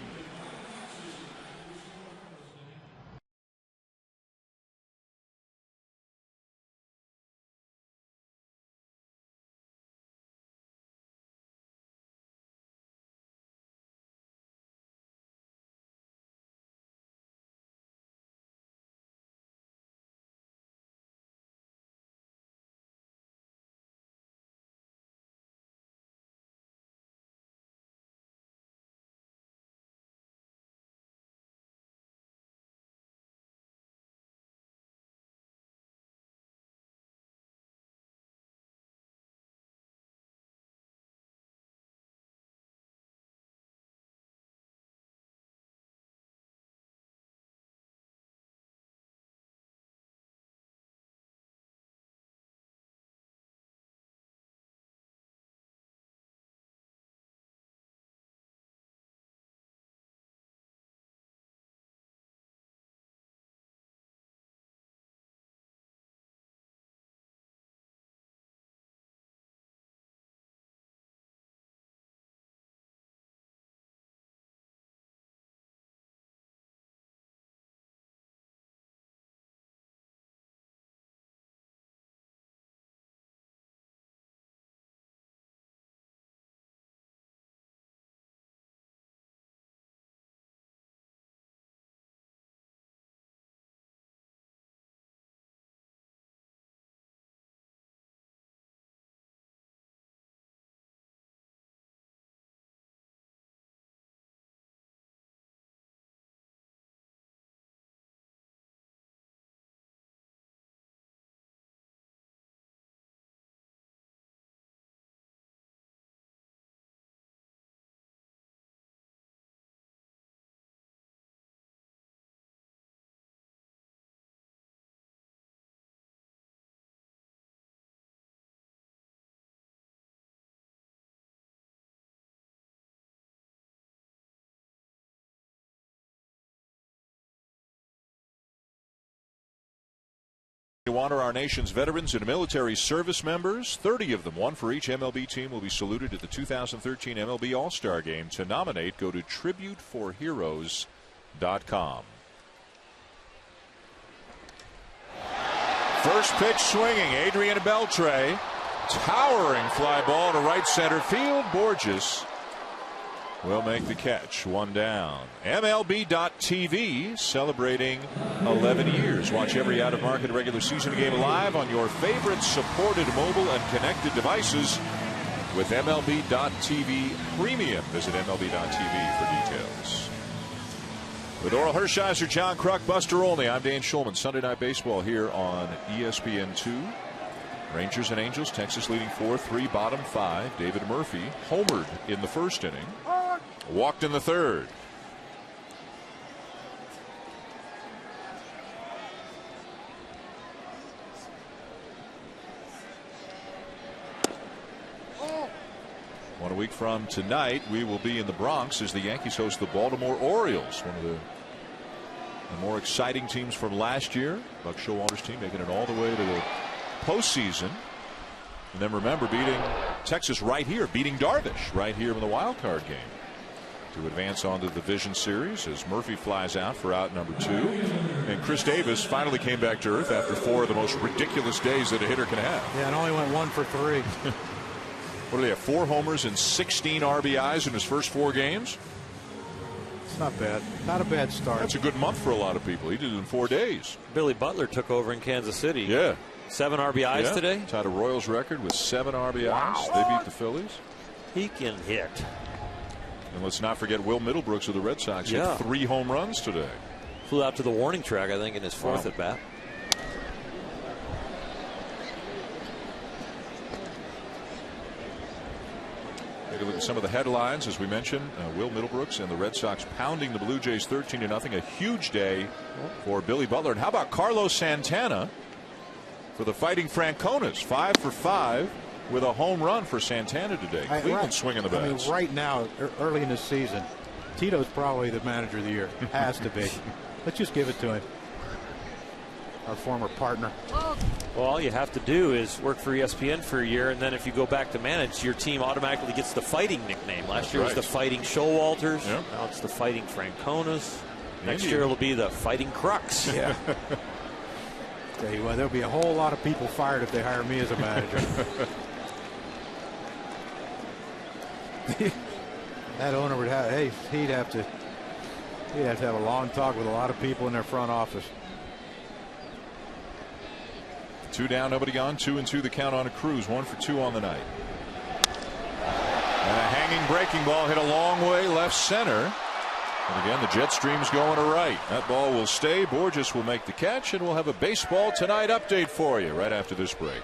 To honor our nation's veterans and military service members, 30 of them, one for each MLB team, will be saluted at the 2013 MLB All-Star Game. To nominate, go to tributeforheroes.com. First pitch swinging, Adrian Beltre. Towering fly ball to right center field. Borges will make the catch. 1 down. MLB.TV celebrating 11 years. Watch every out-of-market regular season game live on your favorite supported mobile and connected devices with MLB.TV Premium. Visit MLB.TV for details. With Oral Hershiser, John Kruk, Buster Olney, I'm Dan Schulman. Sunday Night Baseball here on ESPN2. Rangers and Angels, Texas leading 4-3, bottom 5. David Murphy homered in the first inning. Walked in the third. One week from tonight, we will be in the Bronx as the Yankees host the Baltimore Orioles, one of the more exciting teams from last year. Buck Showalter's team making it all the way to the postseason. And then remember beating Texas right here, beating Darvish right here in the wild card game to advance on to the Division Series as Murphy flies out for out number 2. And Chris Davis finally came back to earth after 4 of the most ridiculous days that a hitter can have. Yeah, and only went 1 for 3. What do they have? 4 homers and 16 RBIs in his first 4 games? It's not bad. Not a bad start. That's a good month for a lot of people. He did it in 4 days. Billy Butler took over in Kansas City. Yeah. 7 RBIs today. Tied a Royals record with 7 RBIs. Wow. They beat the Phillies. He can hit. And let's not forget Will Middlebrooks of the Red Sox hit 3 home runs today. Flew out to the warning track, I think, in his 4th at bat. Take a look at some of the headlines. As we mentioned, Will Middlebrooks and the Red Sox pounding the Blue Jays 13-0. A huge day for Billy Butler. And how about Carlos Santana for the Fighting Franconas? 5 for 5 with a home run for Santana today. Cleveland swinging the bats. I mean, right now, early in the season, Tito's probably the manager of the year. Has to be. Let's just give it to him. Our former partner. Well, all you have to do is work for ESPN for a year, and then if you go back to manage, your team automatically gets the Fighting nickname. Last year was the Fighting Showalters. Yep. Now it's the Fighting Franconas. Next year it'll be the Fighting Crux. Yeah. Tell you what, there'll be a whole lot of people fired if they hire me as a manager. That owner would have, he'd have to have a long talk with a lot of people in their front office. 2 down, nobody on. 2-2 the count on a Cruz. 1 for 2 on the night. And a hanging breaking ball hit a long way left center. And again, the jet stream's going to right. That ball will stay. Borges will make the catch, and we'll have a Baseball Tonight update for you right after this break.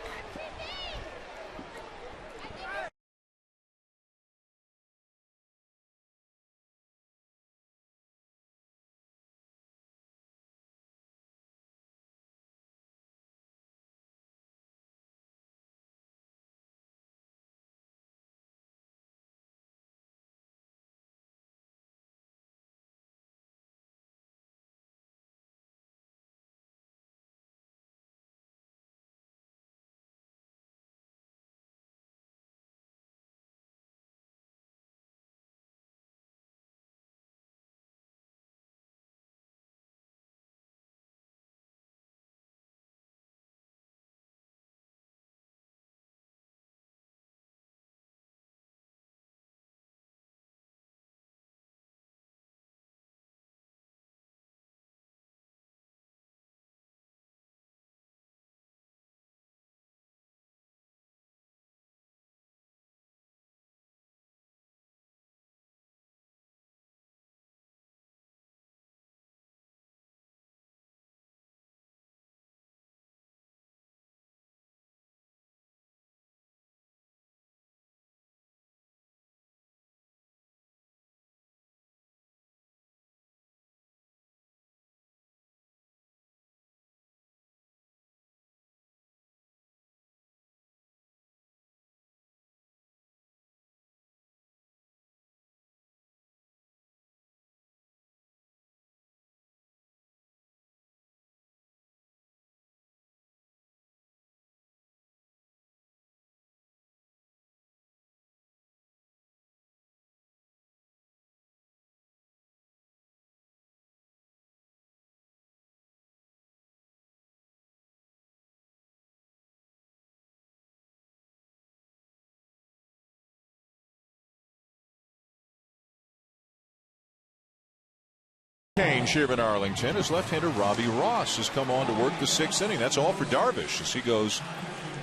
Change here in Arlington as left-hander Robbie Ross has come on to work the 6th inning. That's all for Darvish as he goes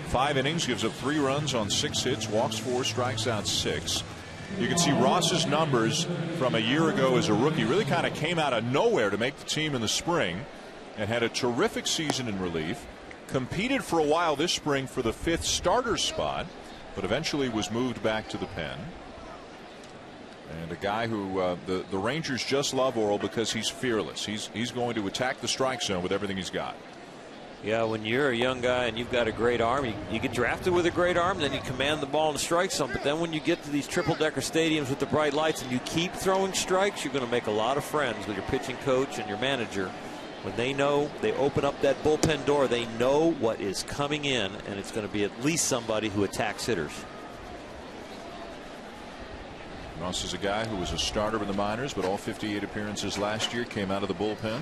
5 innings, gives up 3 runs on 6 hits, walks 4, strikes out 6. You can see Ross's numbers from a year ago as a rookie really kind of came out of nowhere to make the team in the spring and had a terrific season in relief. Competed for a while this spring for the 5th starter spot, but eventually was moved back to the pen. And a guy who the Rangers just love, Oral, because he's fearless. He's going to attack the strike zone with everything he's got. Yeah, when you're a young guy and you've got a great arm, you get drafted with a great arm, then you command the ball in the strike zone. But then when you get to these triple-decker stadiums with the bright lights and you keep throwing strikes, you're going to make a lot of friends with your pitching coach and your manager. When they know, they open up that bullpen door, they know what is coming in, and it's going to be at least somebody who attacks hitters. Ross is a guy who was a starter in the minors, but all 58 appearances last year came out of the bullpen.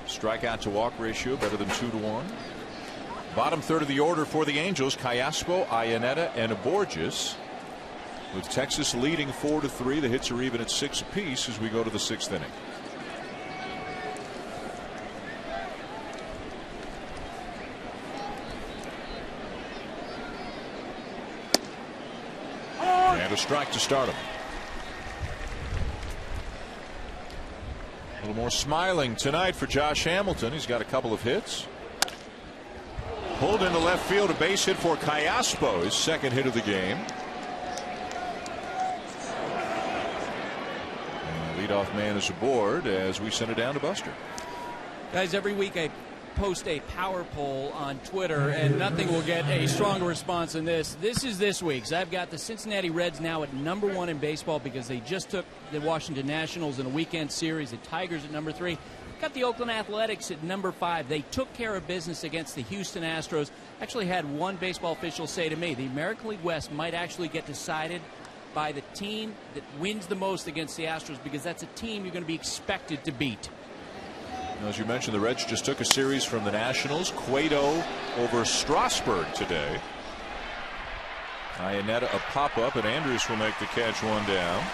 Strikeout to walk ratio better than 2-to-1. Bottom third of the order for the Angels: Callaspo, Iannetta, and Borges. With Texas leading 4-3, the hits are even at 6 apiece as we go to the 6th inning. And a strike to start him. A little more smiling tonight for Josh Hamilton. He's got a couple of hits. Pulled into left field, a base hit for Callaspo, his 2nd hit of the game. Leadoff man is aboard as we send it down to Buster. Guys, every week I post a power poll on Twitter, and nothing will get a stronger response than this. This is this week's. I've got the Cincinnati Reds now at #1 in baseball because they just took the Washington Nationals in a weekend series. The Tigers at #3. Got the Oakland Athletics at #5. They took care of business against the Houston Astros. Actually had one baseball official say to me, the American League West might actually get decided by the team that wins the most against the Astros, because that's a team you're going to be expected to beat. As you mentioned, the Reds just took a series from the Nationals. Cueto over Strasburg today. Iannetta a pop-up, and Andrews will make the catch, one down.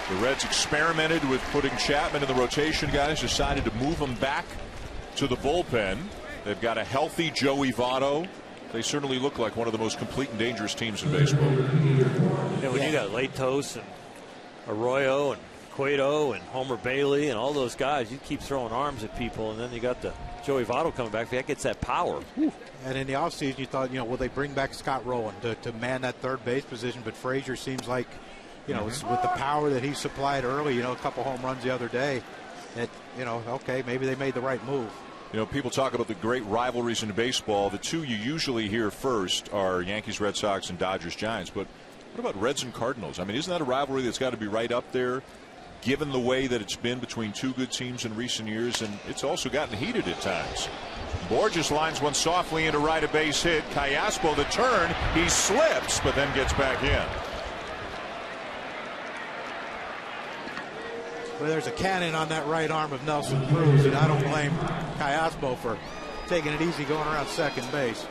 The Reds experimented with putting Chapman in the rotation. Guys decided to move him back to the bullpen. They've got a healthy Joey Votto. They certainly look like one of the most complete and dangerous teams in baseball. Yeah, when you got Latos and Arroyo and Cueto and Homer Bailey and all those guys, you keep throwing arms at people, and then you got the Joey Votto coming back. That gets that power. And in the offseason, you thought, will they bring back Scott Rolen to man that third base position? But Frazier seems like, with the power that he supplied early, a couple home runs the other day, that, okay, maybe they made the right move. People talk about the great rivalries in baseball. The two you usually hear first are Yankees, Red Sox, and Dodgers, Giants. But what about Reds and Cardinals? I mean, isn't that a rivalry that's got to be right up there, given the way that it's been between two good teams in recent years? And it's also gotten heated at times. Borges lines one softly into right, a base hit. Callaspo the turn. He slips, but then gets back in. Well, there's a cannon on that right arm of Nelson Cruz, and I don't blame Callaspo for taking it easy going around second base.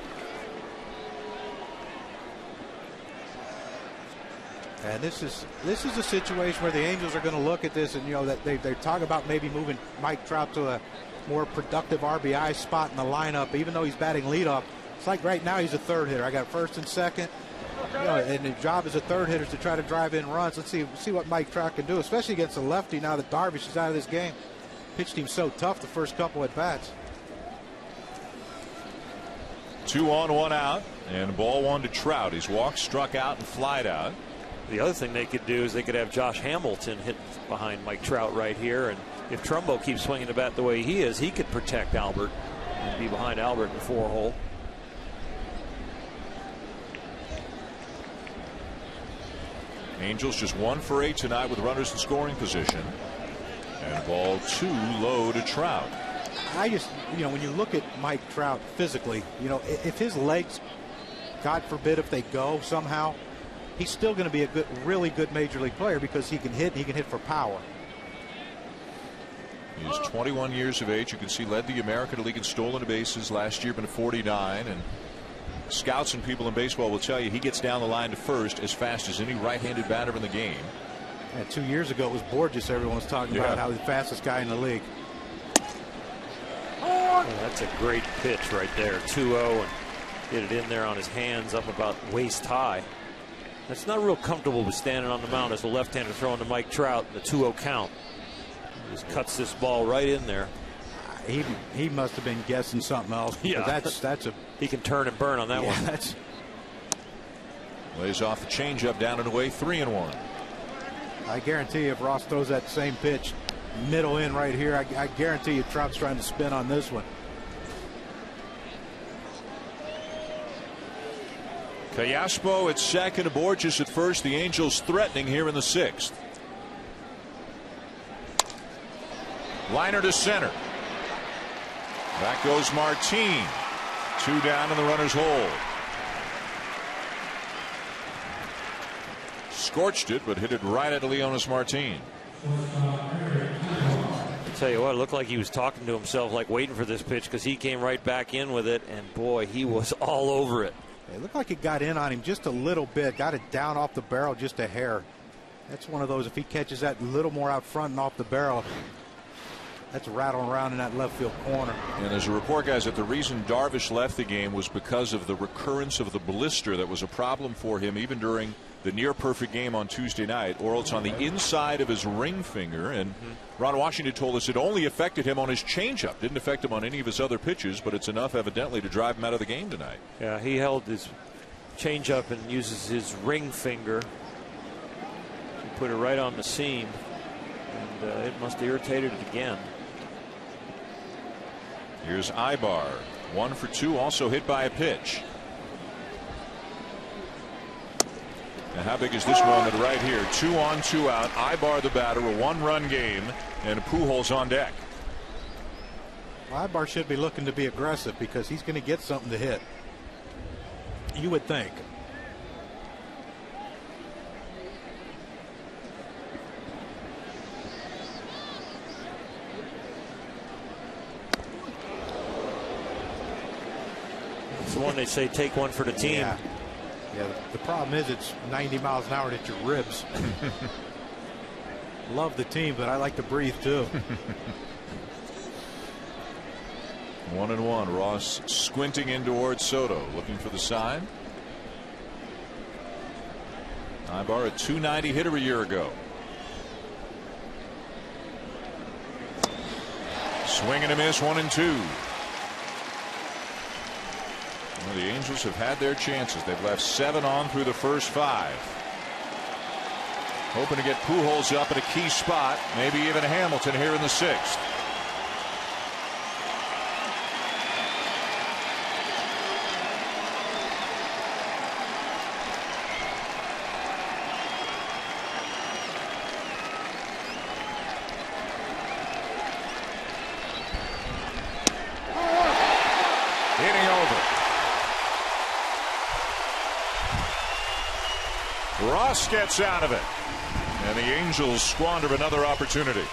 And this is a situation where the Angels are going to look at this, and that they talk about maybe moving Mike Trout to a more productive RBI spot in the lineup, even though he's batting leadoff. It's like right now he's a third hitter. I got first and second. And his job as a third hitter is to try to drive in runs. Let's see what Mike Trout can do, especially against a lefty now that Darvish is out of this game. Pitched him so tough the first couple at bats. 2 on, 1 out, and ball 1 to Trout. He's walked, struck out, and flied out. The other thing they could do is they could have Josh Hamilton hit behind Mike Trout right here, and if Trumbo keeps swinging the bat the way he is, he could protect Albert and be behind Albert in the 4-hole. Angels just 1 for 8 tonight with runners in scoring position. And ball 2 low to Trout. I just, when you look at Mike Trout physically, if his legs, God forbid if they go somehow, he's still going to be a really good major league player because he can hit for power. He's 21 years of age. You can see led the American League in stolen bases last year, been 49, and scouts and people in baseball will tell you he gets down the line to first as fast as any right-handed batter in the game. And 2 years ago it was Borges everyone was talking about, how the fastest guy in the league. Oh, that's a great pitch right there. 2-0, and hit it in there on his hands up about waist high. That's not real comfortable with standing on the mound as a left-hander throwing to Mike Trout in the 2-0 count. He just cuts this ball right in there. He must have been guessing something else. Yeah, that's a. He can turn and burn on that one. That's. Lays off the changeup down and away, 3-1. I guarantee you, if Ross throws that same pitch, middle in right here, I guarantee you Trout's trying to spin on this one. Callaspo at second, Borges at first. The Angels threatening here in the 6th. Liner to center. Back goes Martin. 2 down in the runner's hole. Scorched it, but hit it right at Leonis Martin. I tell you what, it looked like he was talking to himself, like waiting for this pitch, because he came right back in with it, and boy, he was all over it. It looked like it got in on him just a little bit, got it down off the barrel just a hair. That's one of those, if he catches that a little more out front and off the barrel, that's rattling around in that left field corner. And there's a report, guys, that the reason Darvish left the game was because of the recurrence of the blister that was a problem for him even during the near perfect game on Tuesday night. Or it's on the inside of his ring finger, and Ron Washington told us it only affected him on his changeup. Didn't affect him on any of his other pitches, but it's enough evidently to drive him out of the game tonight. Yeah, he held his changeup and uses his ring finger to put it right on the seam. it must have irritated it again. Here's Ibar, 1 for 2, also hit by a pitch. Now how big is this moment right here? 2 on, 2 out. Ibar the batter, a 1-run game, and Pujols on deck. Ibar should be looking to be aggressive because he's going to get something to hit. You would think. It's the one they say take one for the team. Yeah. Yeah, the problem is it's 90 miles an hour at your ribs. Love the team, but I like to breathe too. 1-1. Ross squinting in towards Soto, looking for the sign. Ibar, a .290 hitter a year ago. Swing and a miss, 1-2. Well, the Angels have had their chances. They've left 7 on through the first 5. Hoping to get Pujols up at a key spot, maybe even Hamilton here in the 6th. Hitting over. Ross gets out of it, and the Angels squander another opportunity.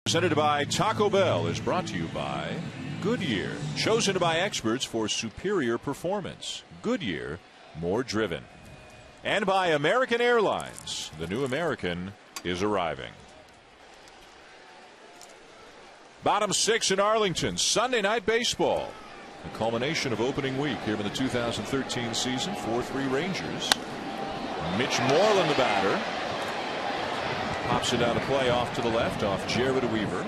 Presented by Taco Bell is brought to you by Goodyear, chosen by experts for superior performance. Goodyear, more driven. And by American Airlines. The new American is arriving. Bottom 6 in Arlington, Sunday Night Baseball. The culmination of opening week here in the 2013 season. 4-3 Rangers. Mitch Moreland, the batter. Pops it out of play off to the left, off Jared Weaver.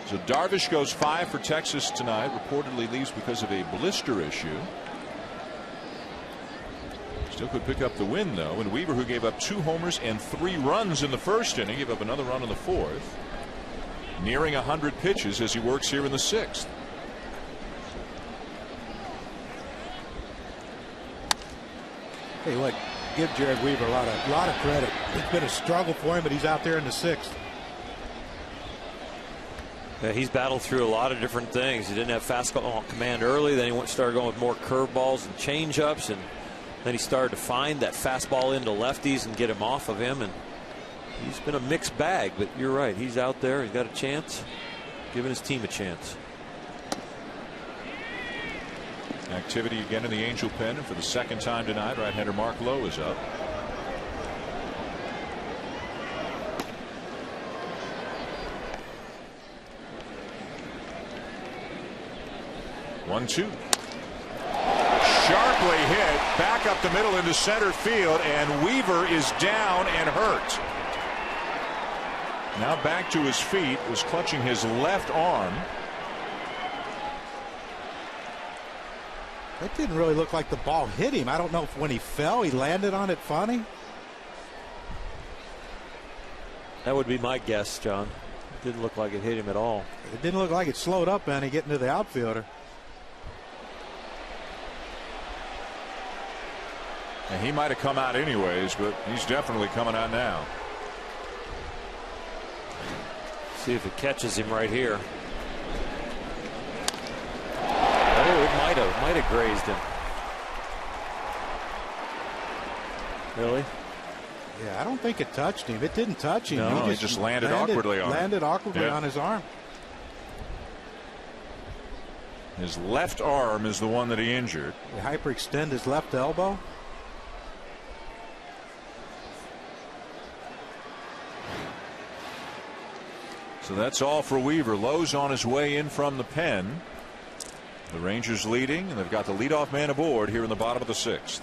So Darvish goes 5 for Texas tonight. Reportedly leaves because of a blister issue. Still could pick up the win, though. And Weaver, who gave up 2 homers and 3 runs in the first inning, gave up another run in the 4th. Nearing 100 pitches as he works here in the 6th. Hey, what? Give Jared Weaver a lot of credit. It's been a struggle for him, but he's out there in the 6th. He's battled through a lot of different things. He didn't have fastball command early. Then he started going with more curveballs and changeups, and then he started to find that fastball into lefties and get him off of him. And he's been a mixed bag. But you're right. He's out there. He's got a chance, giving his team a chance. Activity again in the Angel pen, and for the second time tonight, right-hander Mark Lowe is up. One-two. Sharply hit back up the middle into center field, and Weaver is down and hurt. Now back to his feet, was clutching his left arm. That didn't really look like the ball hit him. I don't know if when he fell he landed on it funny. That would be my guess, John. It didn't look like it hit him at all. It didn't look like it slowed up any getting to the outfielder. And he might have come out anyways, but he's definitely coming out now. See if it catches him right here. Oh, it might have grazed him. Really? Yeah, I don't think it touched him. It didn't touch him. No, he just landed awkwardly on him. Landed awkwardly on his arm. His left arm is the one that he injured. He hyperextend his left elbow. So that's all for Weaver. Lowe's on his way in from the pen. The Rangers leading, and they've got the leadoff man aboard here in the bottom of the sixth.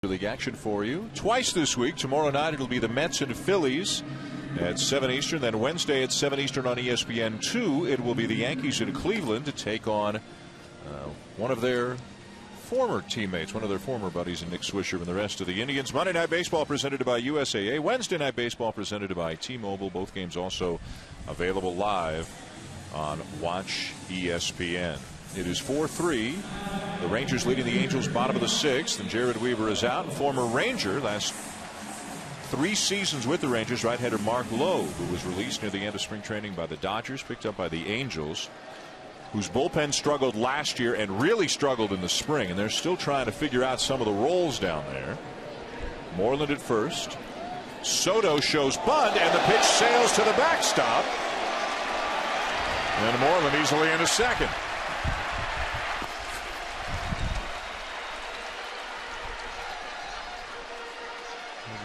League action for you twice this week. Tomorrow night it'll be the Mets and Phillies at 7 Eastern. Then Wednesday at 7 Eastern on ESPN2 it will be the Yankees in Cleveland to take on one of their former teammates, one of their former buddies, and Nick Swisher and the rest of the Indians. Monday Night Baseball presented by USAA. Wednesday Night Baseball presented by T-Mobile. Both games also available live on Watch ESPN. It is 4-3. The Rangers leading the Angels bottom of the sixth, and Jared Weaver is out. And former Ranger, last 3 seasons with the Rangers, right-hander Mark Lowe, who was released near the end of spring training by the Dodgers, picked up by the Angels, whose bullpen struggled last year and really struggled in the spring, and they're still trying to figure out some of the roles down there. Moreland at first. Soto shows bunt, and the pitch sails to the backstop. And Moreland easily into second.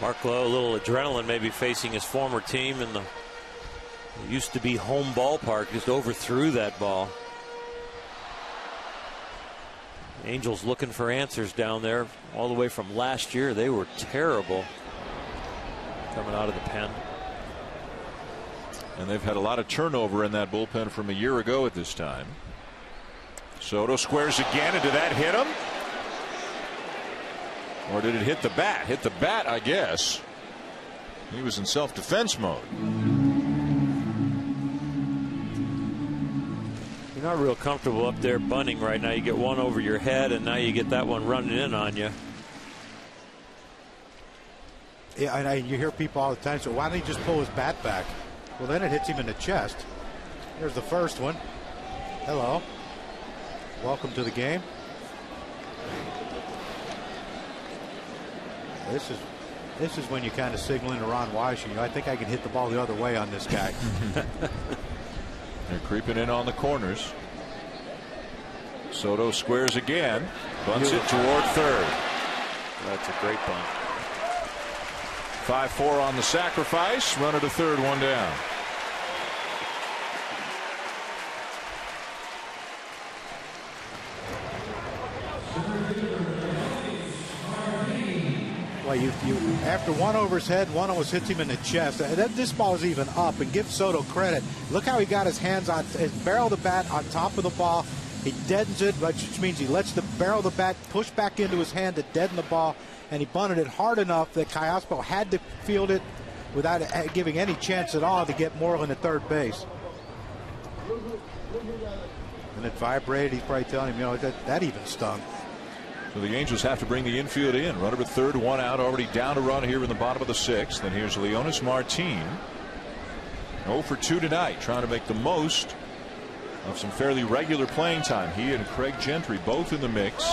Mark Lowe, a little adrenaline maybe facing his former team in the used to be home ballpark, just overthrew that ball. Angels looking for answers down there all the way from last year. They were terrible. coming out of the pen. And they've had a lot of turnover in that bullpen from a year ago at this time. Soto squares again, and did that hit him? Or did it hit the bat? Hit the bat, I guess. He was in self-defense mode. You're not real comfortable up there bunting right now. You get one over your head, and now you get that one running in on you. Yeah, and you hear people all the time say, why don't he just pull his bat back? Well, then it hits him in the chest. Here's the first one. Hello. Welcome to the game. This is when you kind of signaling to Ron Washington. I think I can hit the ball the other way on this guy. They're creeping in on the corners. Soto squares again. Bunts it toward third. That's a great bunt. 5-4 on the sacrifice. Runner to third, one down. Well, you after one over his head, one almost hits him in the chest. This ball is even up, and give Soto credit. Look how he got his hands on his barrel of the bat on top of the ball. He deadens it, which means he lets the barrel of the bat push back into his hand to deaden the ball, and he bunted it hard enough that Cayaspo had to field it without giving any chance at all to get Moreland at third base. And it vibrated. He's probably telling him, that even stung. So the Angels have to bring the infield in. Runner at third, one out, already down a run here in the bottom of the sixth. And here's Leonys Martin. 0 for 2 tonight, trying to make the most of some fairly regular playing time. He and Craig Gentry both in the mix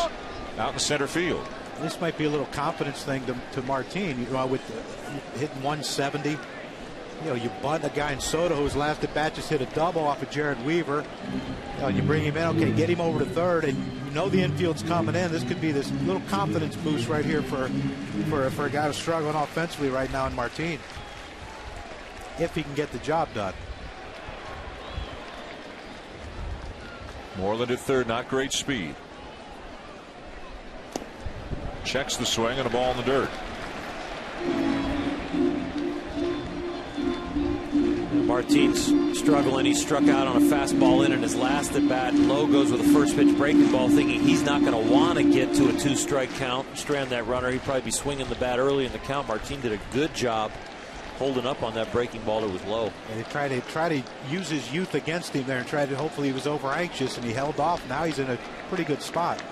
out in center field. This might be a little confidence thing to Martin. With hitting 170. You bunt a guy in Soto whose last at bat just hit a double off of Jared Weaver. You bring him in, okay, get him over to third, and the infield's coming in. This could be this little confidence boost right here for a guy who's struggling offensively right now in Martin, if he can get the job done. Moreland at third, not great speed. Checks the swing and a ball in the dirt. Martin's struggling. He struck out on a fastball in his last at bat. Lowe goes with a first pitch breaking ball, thinking he's not going to want to get to a 2-strike count, strand that runner. He'd probably be swinging the bat early in the count. Martin did a good job holding up on that breaking ball that was low. And he tried to use his youth against him there and tried to, hopefully he was over anxious and he held off. Now he's in a pretty good spot.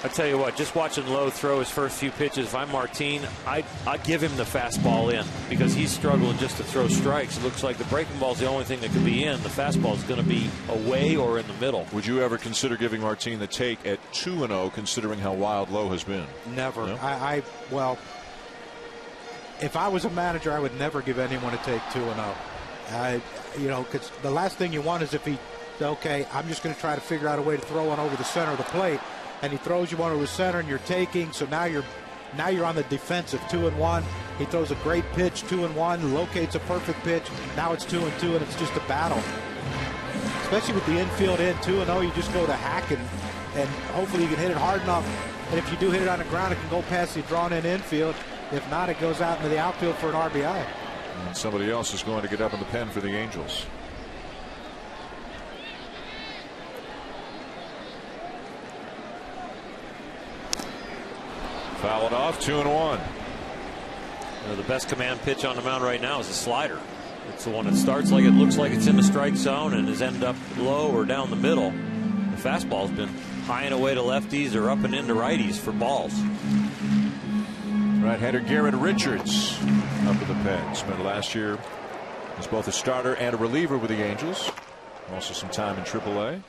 I tell you what, just watching Lowe throw his first few pitches, if I'm Martin, I'd give him the fastball in because he's struggling just to throw strikes. It looks like the breaking ball is the only thing that could be in. The fastball is going to be away or in the middle. Would you ever consider giving Martin the take at 2-0, considering how wild Lowe has been? Never. No? Well, if I was a manager, I would never give anyone a take 2-0. Because the last thing you want is if he, okay, I'm just going to try to figure out a way to throw one over the center of the plate. And he throws you one over the center, and you're taking. So now you're on the defensive, 2-1. He throws a great pitch, 2-1, locates a perfect pitch. Now it's 2-2, and it's just a battle. Especially with the infield in 2-0, you just go to hack, and hopefully you can hit it hard enough. And if you do hit it on the ground, it can go past the drawn-in infield. If not, it goes out into the outfield for an RBI. And somebody else is going to get up in the pen for the Angels. Foul it off, 2-1. The best command pitch on the mound right now is a slider. It's the one that starts like it looks like it's in the strike zone and has ended up low or down the middle. The fastball's been high and away to lefties or up and into righties for balls. Right-hander Garrett Richards up in the pen. Spent last year as both a starter and a reliever with the Angels. Also some time in AAA.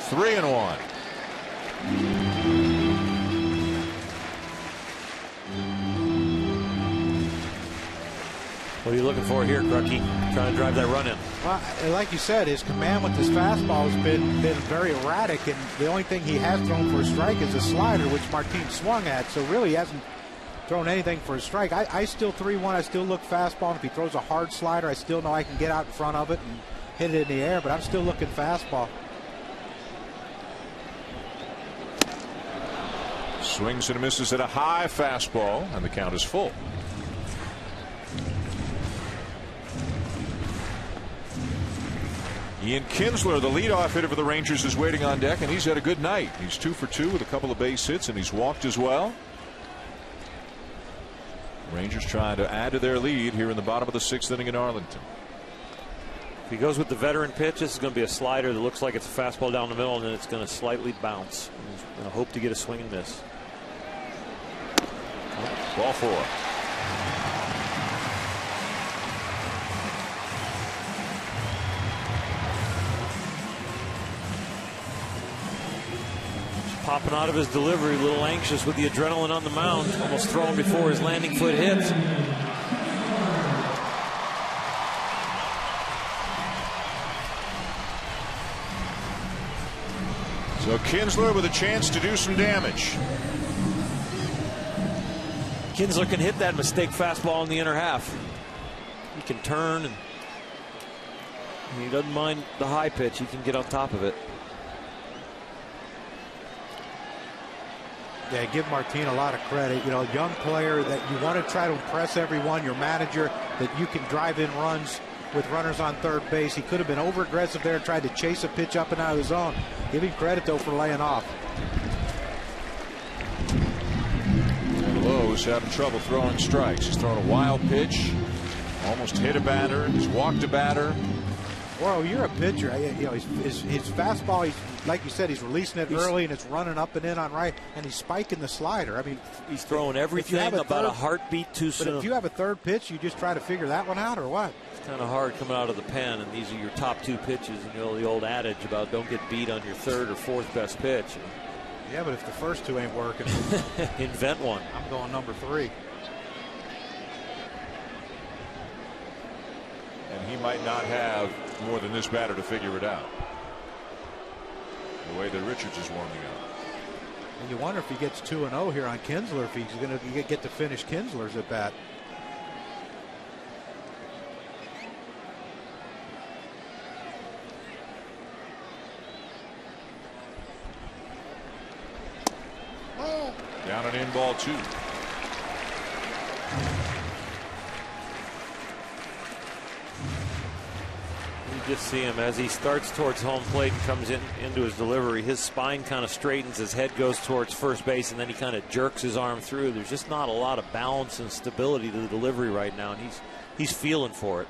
3-1. What are you looking for here, Crucky? Trying to drive that run in. Well, like you said, his command with his fastball has been very erratic, and the only thing he has thrown for a strike is a slider, which Martin swung at. So really, he hasn't thrown anything for a strike. I still 3-1. I still look fastball. And if he throws a hard slider, I still know I can get out in front of it and hit it in the air. But I'm still looking fastball. Swings and misses at a high fastball, and the count is full. Ian Kinsler, the leadoff hitter for the Rangers, is waiting on deck, and he's had a good night. He's 2 for 2 with a couple of base hits, and he's walked as well. Rangers trying to add to their lead here in the bottom of the 6th inning in Arlington. If he goes with the veteran pitch, this is going to be a slider that looks like it's a fastball down the middle, and then it's going to slightly bounce. He's going to hope to get a swing and miss. Ball 4. Popping out of his delivery, a little anxious with the adrenaline on the mound, almost throwing before his landing foot hits. So Kinsler with a chance to do some damage. Kinsler can hit that mistake fastball in the inner half. He can turn, and he doesn't mind the high pitch. He can get on top of it. Yeah, give Martin a lot of credit. You know, young player that you want to try to impress everyone, your manager, that you can drive in runs with runners on third base. He could have been over aggressive there and tried to chase a pitch up and out of the zone. Give him credit, though, for laying off. And Lowe's having trouble throwing strikes. He's thrown a wild pitch, almost hit a batter, he's walked a batter. Well, you're a pitcher. You know, his fastball, he's, like you said, he's releasing it early and it's running up and in on right, and he's spiking the slider. I mean, he's throwing everything about a heartbeat too soon. But if you have a third pitch, you just try to figure that one out, or what? It's kind of hard coming out of the pen, and these are your top 2 pitches. And you know the old adage about don't get beat on your 3rd or 4th best pitch. Yeah, but if the first 2 ain't working, invent one. I'm going number 3. And he might not have more than this batter to figure it out. The way that Richards is warming up. And you wonder if he gets 2-0 here on Kinsler, if he's going to get to finish Kinsler's at bat. Down and in, ball 2. You just see him as he starts towards home plate and comes into his delivery. His spine kind of straightens, his head goes towards first base, and then he kind of jerks his arm through. There's just not a lot of balance and stability to the delivery right now, and he's feeling for it.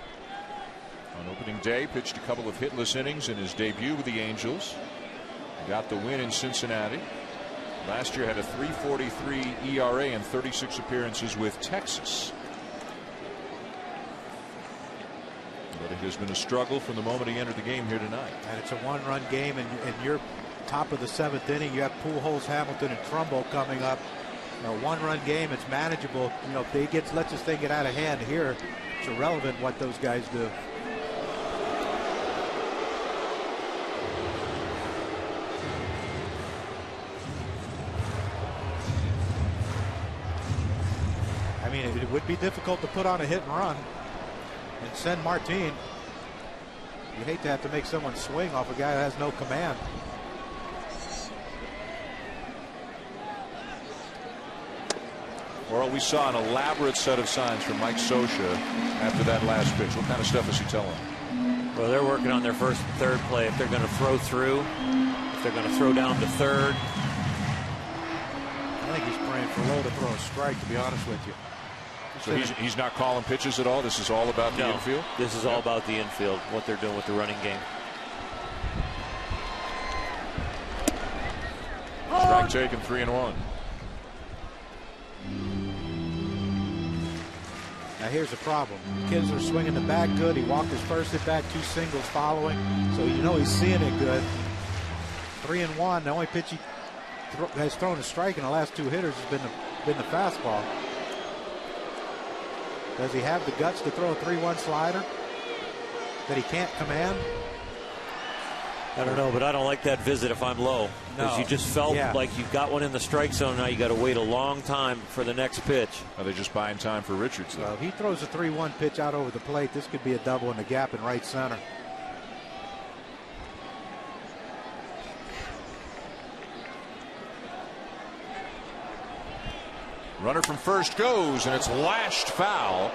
On opening day, pitched a couple of hitless innings in his debut with the Angels. Got the win in Cincinnati. Last year had a 3.43 ERA and 36 appearances with Texas. But it has been a struggle from the moment he entered the game here tonight. And it's a 1-run game, and you're top of the 7th inning. You have Pujols, Hamilton, and Trumbo coming up. You know, 1-run game, it's manageable. You know, if they let this thing get out of hand here, it's irrelevant what those guys do. I mean, it would be difficult to put on a hit and run and send Martin. You hate to have to make someone swing off a guy that has no command. Well, we saw an elaborate set of signs from Mike Scioscia after that last pitch. What kind of stuff is he telling them? Well, they're working on their first and third play. If they're going to throw through, if they're going to throw down to third. I think he's praying for Lowe to throw a strike, to be honest with you. So he's not calling pitches at all? This is all about the infield? This is all about the infield, what they're doing with the running game. Strike taken, 3-1. Now here's the problem. Kinsler swinging the bat good. He walked his first at bat, 2 singles following, so you know he's seeing it good. 3-1. The only pitch he has thrown a strike in the last 2 hitters has been the fastball. Does he have the guts to throw a 3-1 slider that he can't command? I don't know, but I don't like that visit if I'm Lowe. Because you just felt like you got one in the strike zone. Now you got to wait a long time for the next pitch. Are they just buying time for Richards, though? Well, if he throws a 3-1 pitch out over the plate, this could be a double in the gap in right center. Runner from first goes, and it's lashed foul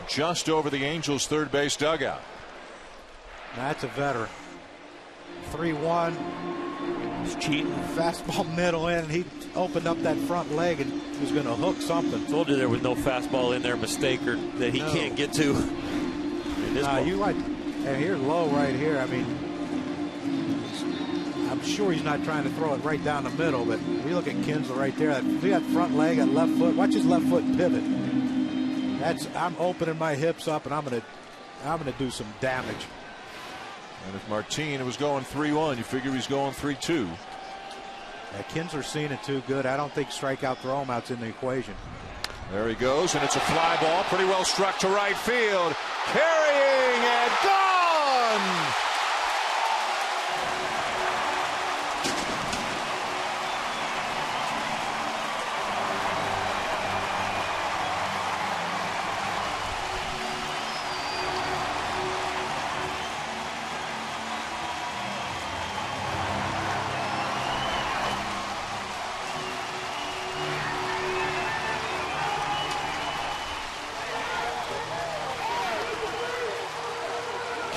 just over the Angels' third base dugout. That's a veteran. 3-1. He's cheating. Fastball middle in. He opened up that front leg and was going to hook something. Told you there was no fastball in there, mistake or that he can't get to. And here's low right here. I mean, I'm sure he's not trying to throw it right down the middle, but we look at Kinsler right there. See that front leg, that left foot. Watch his left foot pivot. I'm opening my hips up, and I'm gonna do some damage. And if Martin was going 3-1, you figure he's going 3-2. Yeah, Kinsler's seen it too good. I don't think strikeout throw him out's in the equation. There he goes, and it's a fly ball, pretty well struck to right field. Carrying and gone!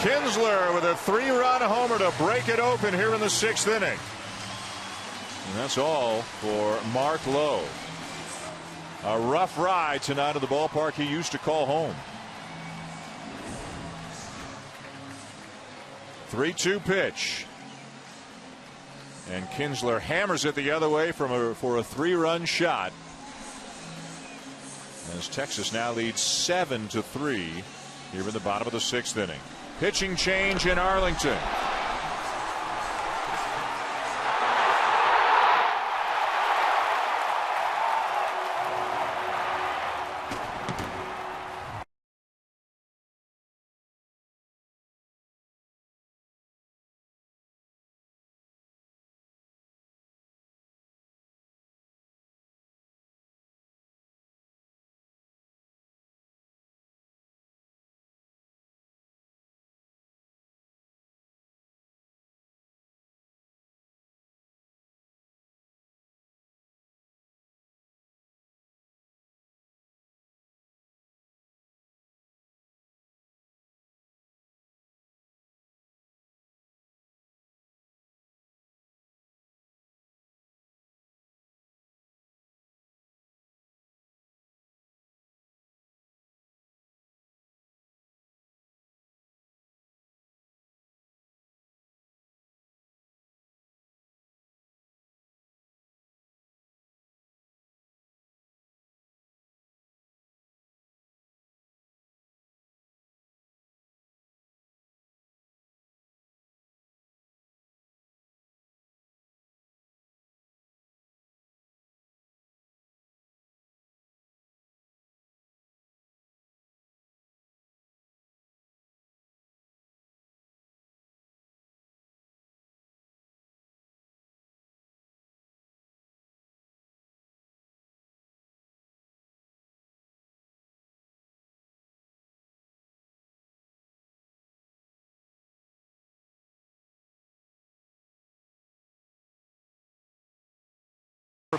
Kinsler with a 3-run homer to break it open here in the 6th inning. And that's all for Mark Lowe. A rough ride tonight at the ballpark he used to call home. 3-2 pitch. And Kinsler hammers it the other way for a 3-run shot. As Texas now leads 7-3 here in the bottom of the 6th inning. Pitching change in Arlington.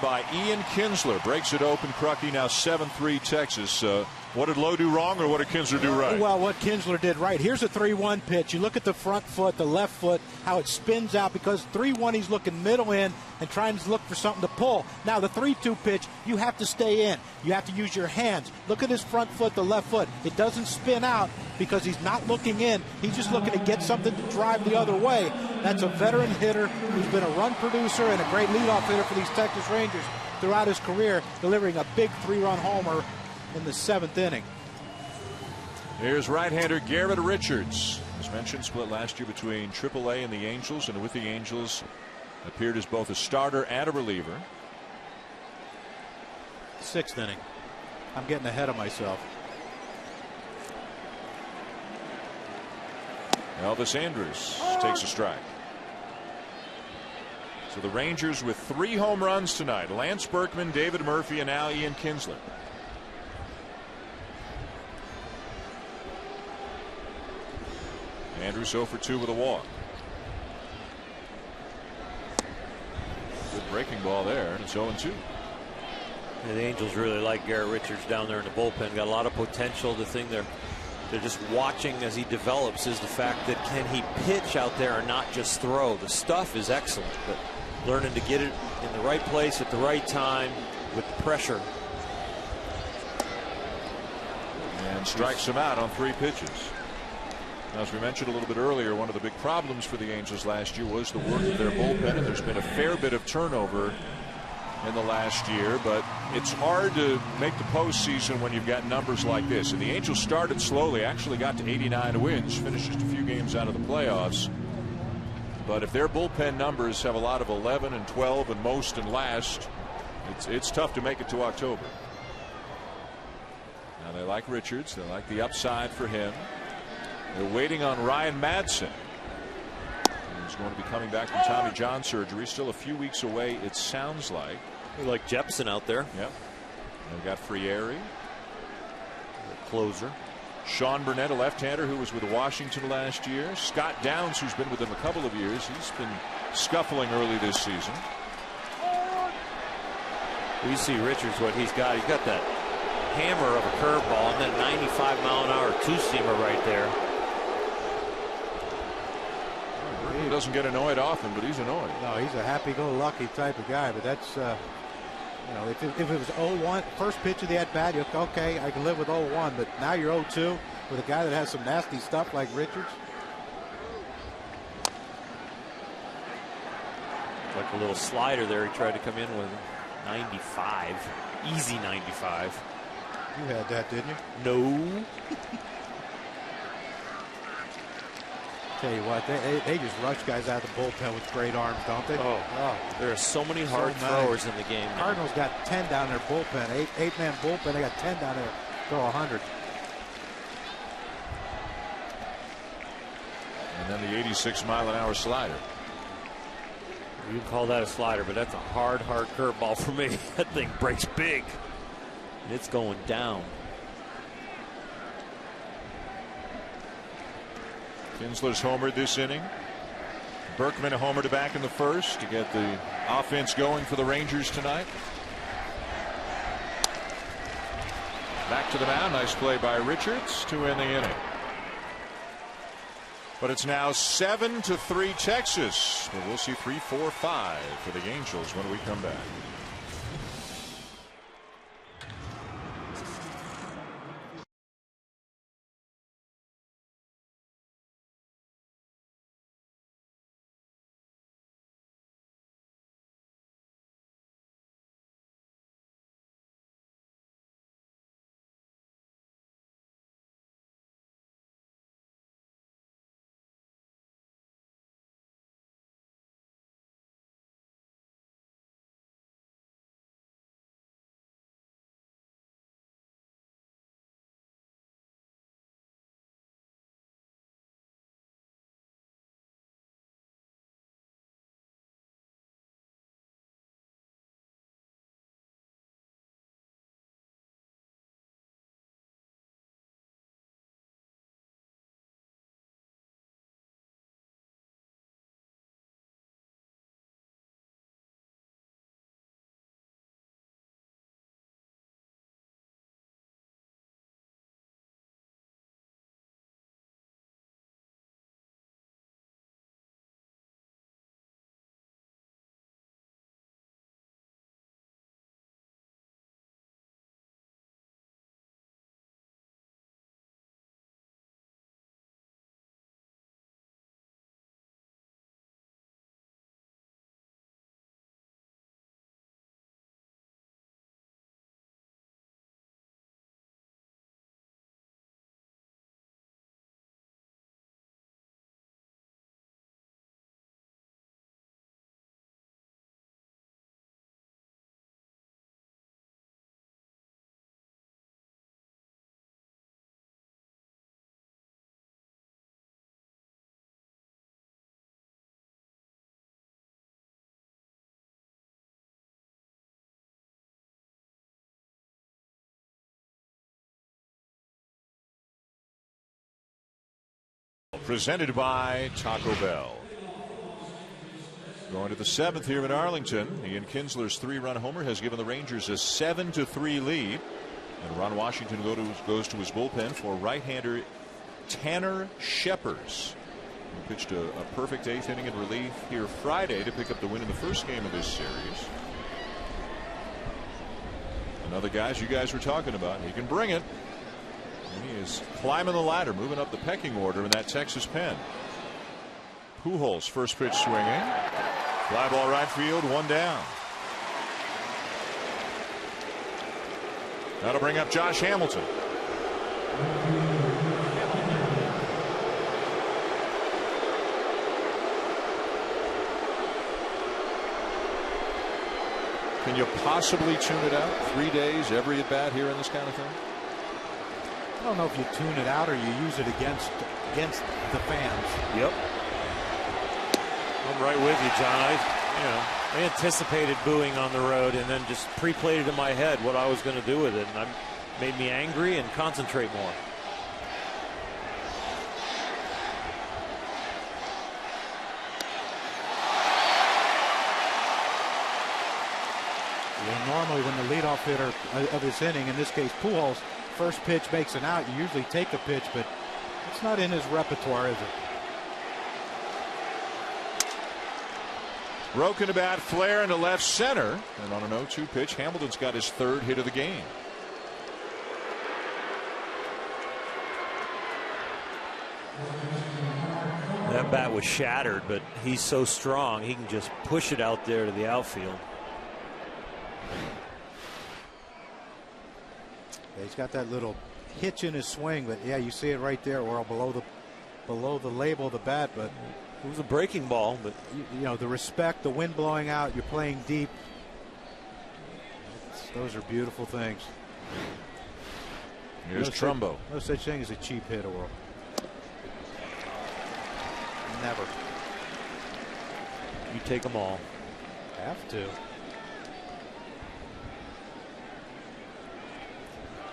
By Ian Kinsler breaks it open. Crucky now 7-3 Texas. What did Lowe do wrong, or what did Kinsler do right? Well, what Kinsler did right. Here's a 3-1 pitch. You look at the front foot, the left foot, how it spins out, because 3-1 he's looking middle in and trying to look for something to pull. Now the 3-2 pitch, you have to stay in. You have to use your hands. Look at his front foot, the left foot. It doesn't spin out because he's not looking in. He's just looking to get something to drive the other way. That's a veteran hitter who's been a run producer and a great leadoff hitter for these Texas Rangers throughout his career, delivering a big 3-run homer in the 7th inning. Here's right-hander Garrett Richards. As mentioned, split last year between AAA and the Angels, and with the Angels appeared as both a starter and a reliever. 6th inning. I'm getting ahead of myself. Elvis Andrus takes a strike. So the Rangers with 3 home runs tonight. Lance Berkman, David Murphy, and now Ian Kinsler. Andrus 0 for 2 with a walk. Good breaking ball there. It's 0-2. Yeah, the Angels really like Garrett Richards down there in the bullpen. Got a lot of potential. The thing they're just watching as he develops is the fact that can he pitch out there and not just throw. The stuff is excellent, but learning to get it in the right place at the right time with the pressure. And strikes him out on 3 pitches. Now, as we mentioned a little bit earlier, one of the big problems for the Angels last year was the work of their bullpen, and there's been a fair bit of turnover in the last year, but it's hard to make the postseason when you've got numbers like this. And the Angels started slowly, actually got to 89 wins, finished just a few games out of the playoffs. But if their bullpen numbers have a lot of 11 and 12 and most and last, it's tough to make it to October. Now they like Richards, they like the upside for him. They're waiting on Ryan Madsen. He's going to be coming back from Tommy John surgery, still a few weeks away, it sounds like. We like Jepson out there. Yep. They've got Frieri, the closer. Sean Burnett, a left-hander who was with Washington last year. Scott Downs, who's been with them a couple of years. He's been scuffling early this season. You see Richards, what he's got. He's got that hammer of a curveball and then 95-mile-an-hour two-seamer right there. He doesn't get annoyed often, but he's annoyed. No, he's a happy-go-lucky type of guy, but that's, you know, if it was 0-1, first pitch of the at-bat, you're okay, I can live with 0-1, but now you're 0-2 with a guy that has some nasty stuff like Richards. Like a little slider there. He tried to come in with 95. Easy 95. You had that, didn't you? No. Tell you what, they just rush guys out of the bullpen with great arms, don't they? Oh. There are so many hard throwers in the game now. Cardinals got 10 down their bullpen, eight-man bullpen. They got 10 down there. Throw 100. And then the 86-mile-an-hour slider. You can call that a slider, but that's a hard curveball for me. That thing breaks big. It's going down. Kinsler's homered this inning. Berkman a homer to back in the first to get the offense going for the Rangers tonight. Back to the mound. Nice play by Richards to end the inning. But it's now 7-3 Texas. But we'll see 3-4-5 for the Angels when we come back. Presented by Taco Bell. Going to the 7th here in Arlington. Ian Kinsler's 3-run homer has given the Rangers a 7-3 lead. And Ron Washington goes to his bullpen for right-hander Tanner Scheppers, who pitched a perfect 8th inning in relief here Friday to pick up the win in the first game of this series. Another guy, as you guys were talking about, he can bring it. And he is climbing the ladder, moving up the pecking order in that Texas pen. Pujols, first pitch swinging. Fly ball right field, 1 down. That'll bring up Josh Hamilton. Can you possibly tune it out? 3 days, every at bat here in this kind of thing? I don't know if you tune it out or you use it against the fans. Yep. I'm right with you, John. I anticipated booing on the road and then just pre-played it in my head what I was going to do with it, and made me angry and concentrate more. Normally when the leadoff hitter of this inning, in this case Pujols, first pitch makes an out, you usually take the pitch, but it's not in his repertoire, is it? Broken to bat, flare into left center, and on an 0-2 pitch, Hamilton's got his 3rd hit of the game. That bat was shattered, but he's so strong he can just push it out there to the outfield. Yeah, he's got that little hitch in his swing, but yeah, you see it right there, or below the label of the bat. But it was a breaking ball. But you know, the respect, the wind blowing out, you're playing deep. Those are beautiful things. Here's Trumbo. No such thing as a cheap hit, or never. You take them all. Have to.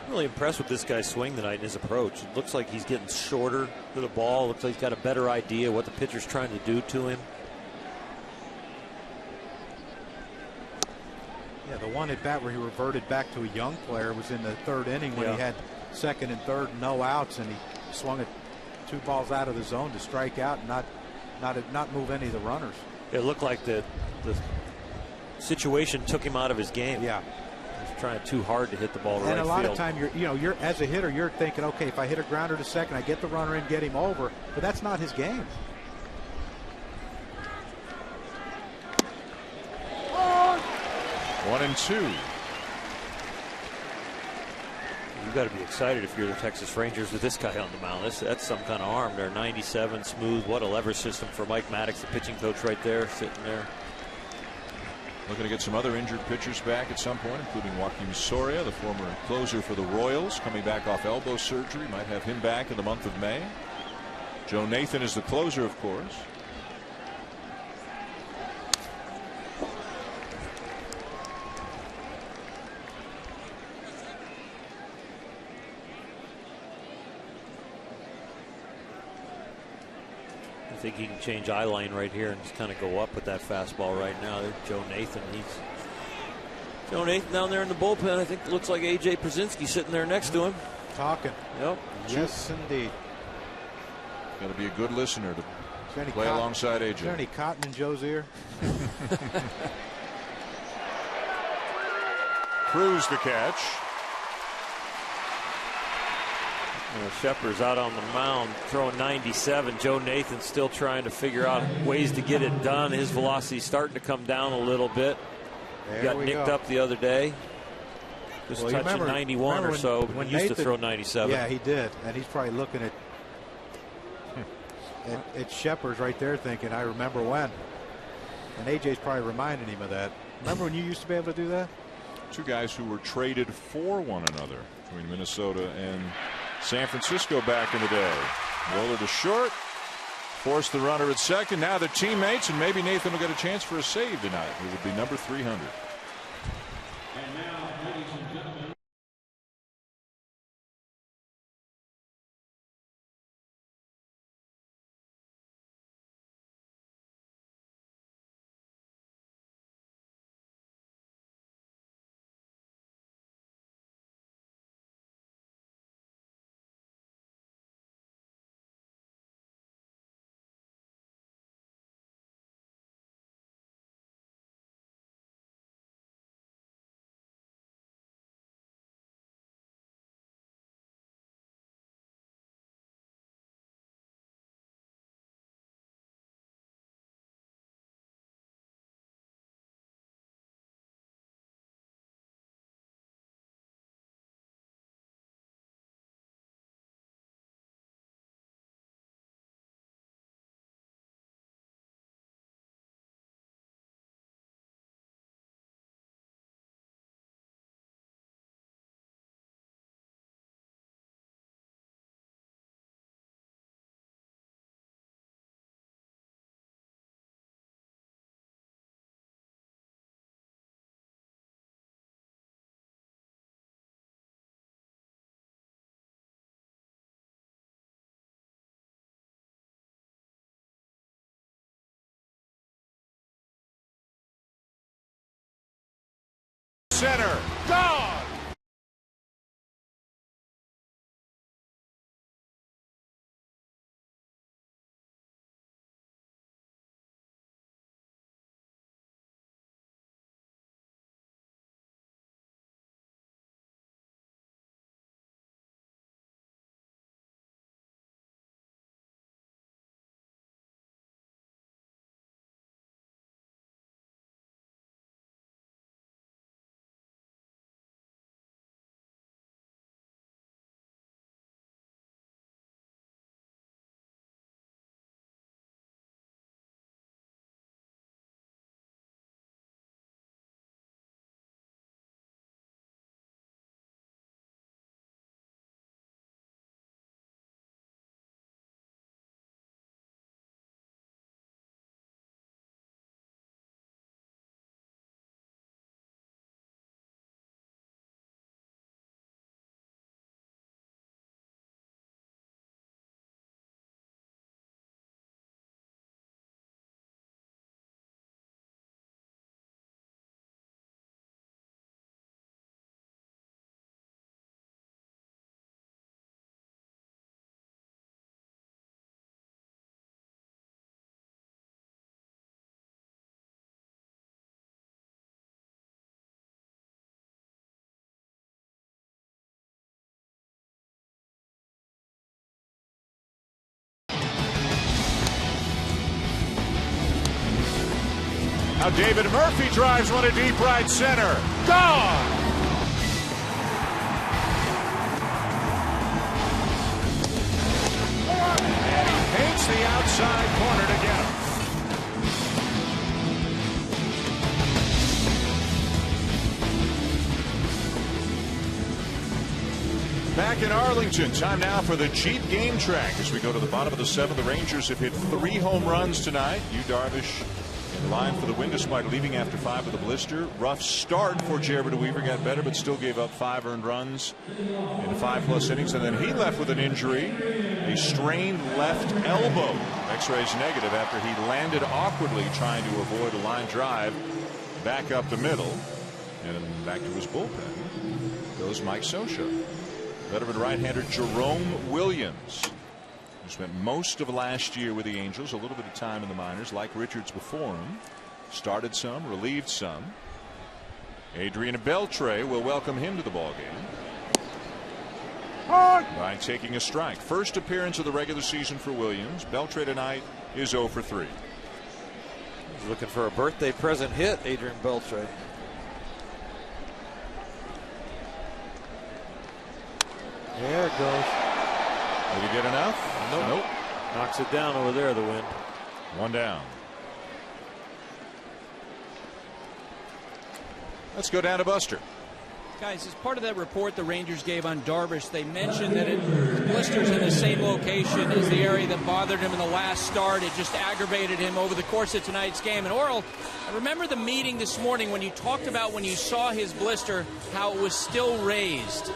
I'm really impressed with this guy's swing tonight and his approach. It looks like he's getting shorter to the ball. Looks like he's got a better idea what the pitcher's trying to do to him. Yeah, the one at bat where he reverted back to a young player was in the 3rd inning when he had 2nd and 3rd, no outs, and he swung it 2 balls out of the zone to strike out and not move any of the runners. It looked like the situation took him out of his game. Yeah. Trying too hard to hit the ball right field. And a lot of time you're as a hitter, you're thinking, okay, if I hit a grounder to second, I get the runner in, get him over, but that's not his game. One and 2. You've got to be excited if you're the Texas Rangers with this guy on the mound. That's some kind of arm there. 97 smooth. What a lever system for Mike Maddox, the pitching coach right there, sitting there. Looking to get some other injured pitchers back at some point, including Joaquin Soria, the former closer for the Royals, coming back off elbow surgery. Might have him back in the month of May. Joe Nathan is the closer, of course. I think he can change eye line right here and just kind of go up with that fastball right now. There's Joe Nathan. Joe Nathan down there in the bullpen. I think it looks like A.J. Przinsky sitting there next to him. Talking. Yep. Yes, indeed. Got to be a good listener to play alongside A.J. Is there any cotton in Joe's ear? Cruz the catch. Scheppers out on the mound throwing 97. Joe Nathan still trying to figure out ways to get it done. His velocity starting to come down a little bit. He got nicked up the other day. Just touching 91 or so. When he used to throw 97. Yeah, he did. And he's probably looking at Scheppers right there thinking, I remember when. And AJ's probably reminding him of that. Remember when you used to be able to do that? 2 guys who were traded for one another between Minnesota and San Francisco back in the day. Roller to short, force the runner at second. Now they're teammates, and maybe Nathan will get a chance for a save tonight. It would be number 300. center. Gone! Now David Murphy drives one to deep right center. Gone! And he paints the outside corner to get him. Back in Arlington, time now for the Jeep Game Track. As we go to the bottom of the seventh, the Rangers have hit 3 home runs tonight. Yu Darvish in line for the win despite leaving after 5 with a blister. Rough start for Jared Weaver, got better but still gave up 5 earned runs in 5+ innings, and then he left with an injury, a strained left elbow. X-rays negative after he landed awkwardly trying to avoid a line drive back up the middle. And back to his bullpen goes Mike Scioscia. Veteran right-hander Jerome Williams, who spent most of last year with the Angels, a little bit of time in the minors, like Richards before him. Started some, relieved some. Adrian Beltre will welcome him to the ballgame by taking a strike. First appearance of the regular season for Williams. Beltre tonight is 0 for 3. He's looking for a birthday present hit, Adrian Beltre. There it goes. Did he get enough? Nope. Knocks it down over there, the wind. 1 down. Let's go down to Buster. Guys, as part of that report the Rangers gave on Darvish, they mentioned that blisters in the same location as the area that bothered him in the last start. It just aggravated him over the course of tonight's game. And Orel, I remember the meeting this morning when you talked about when you saw his blister, how it was still raised.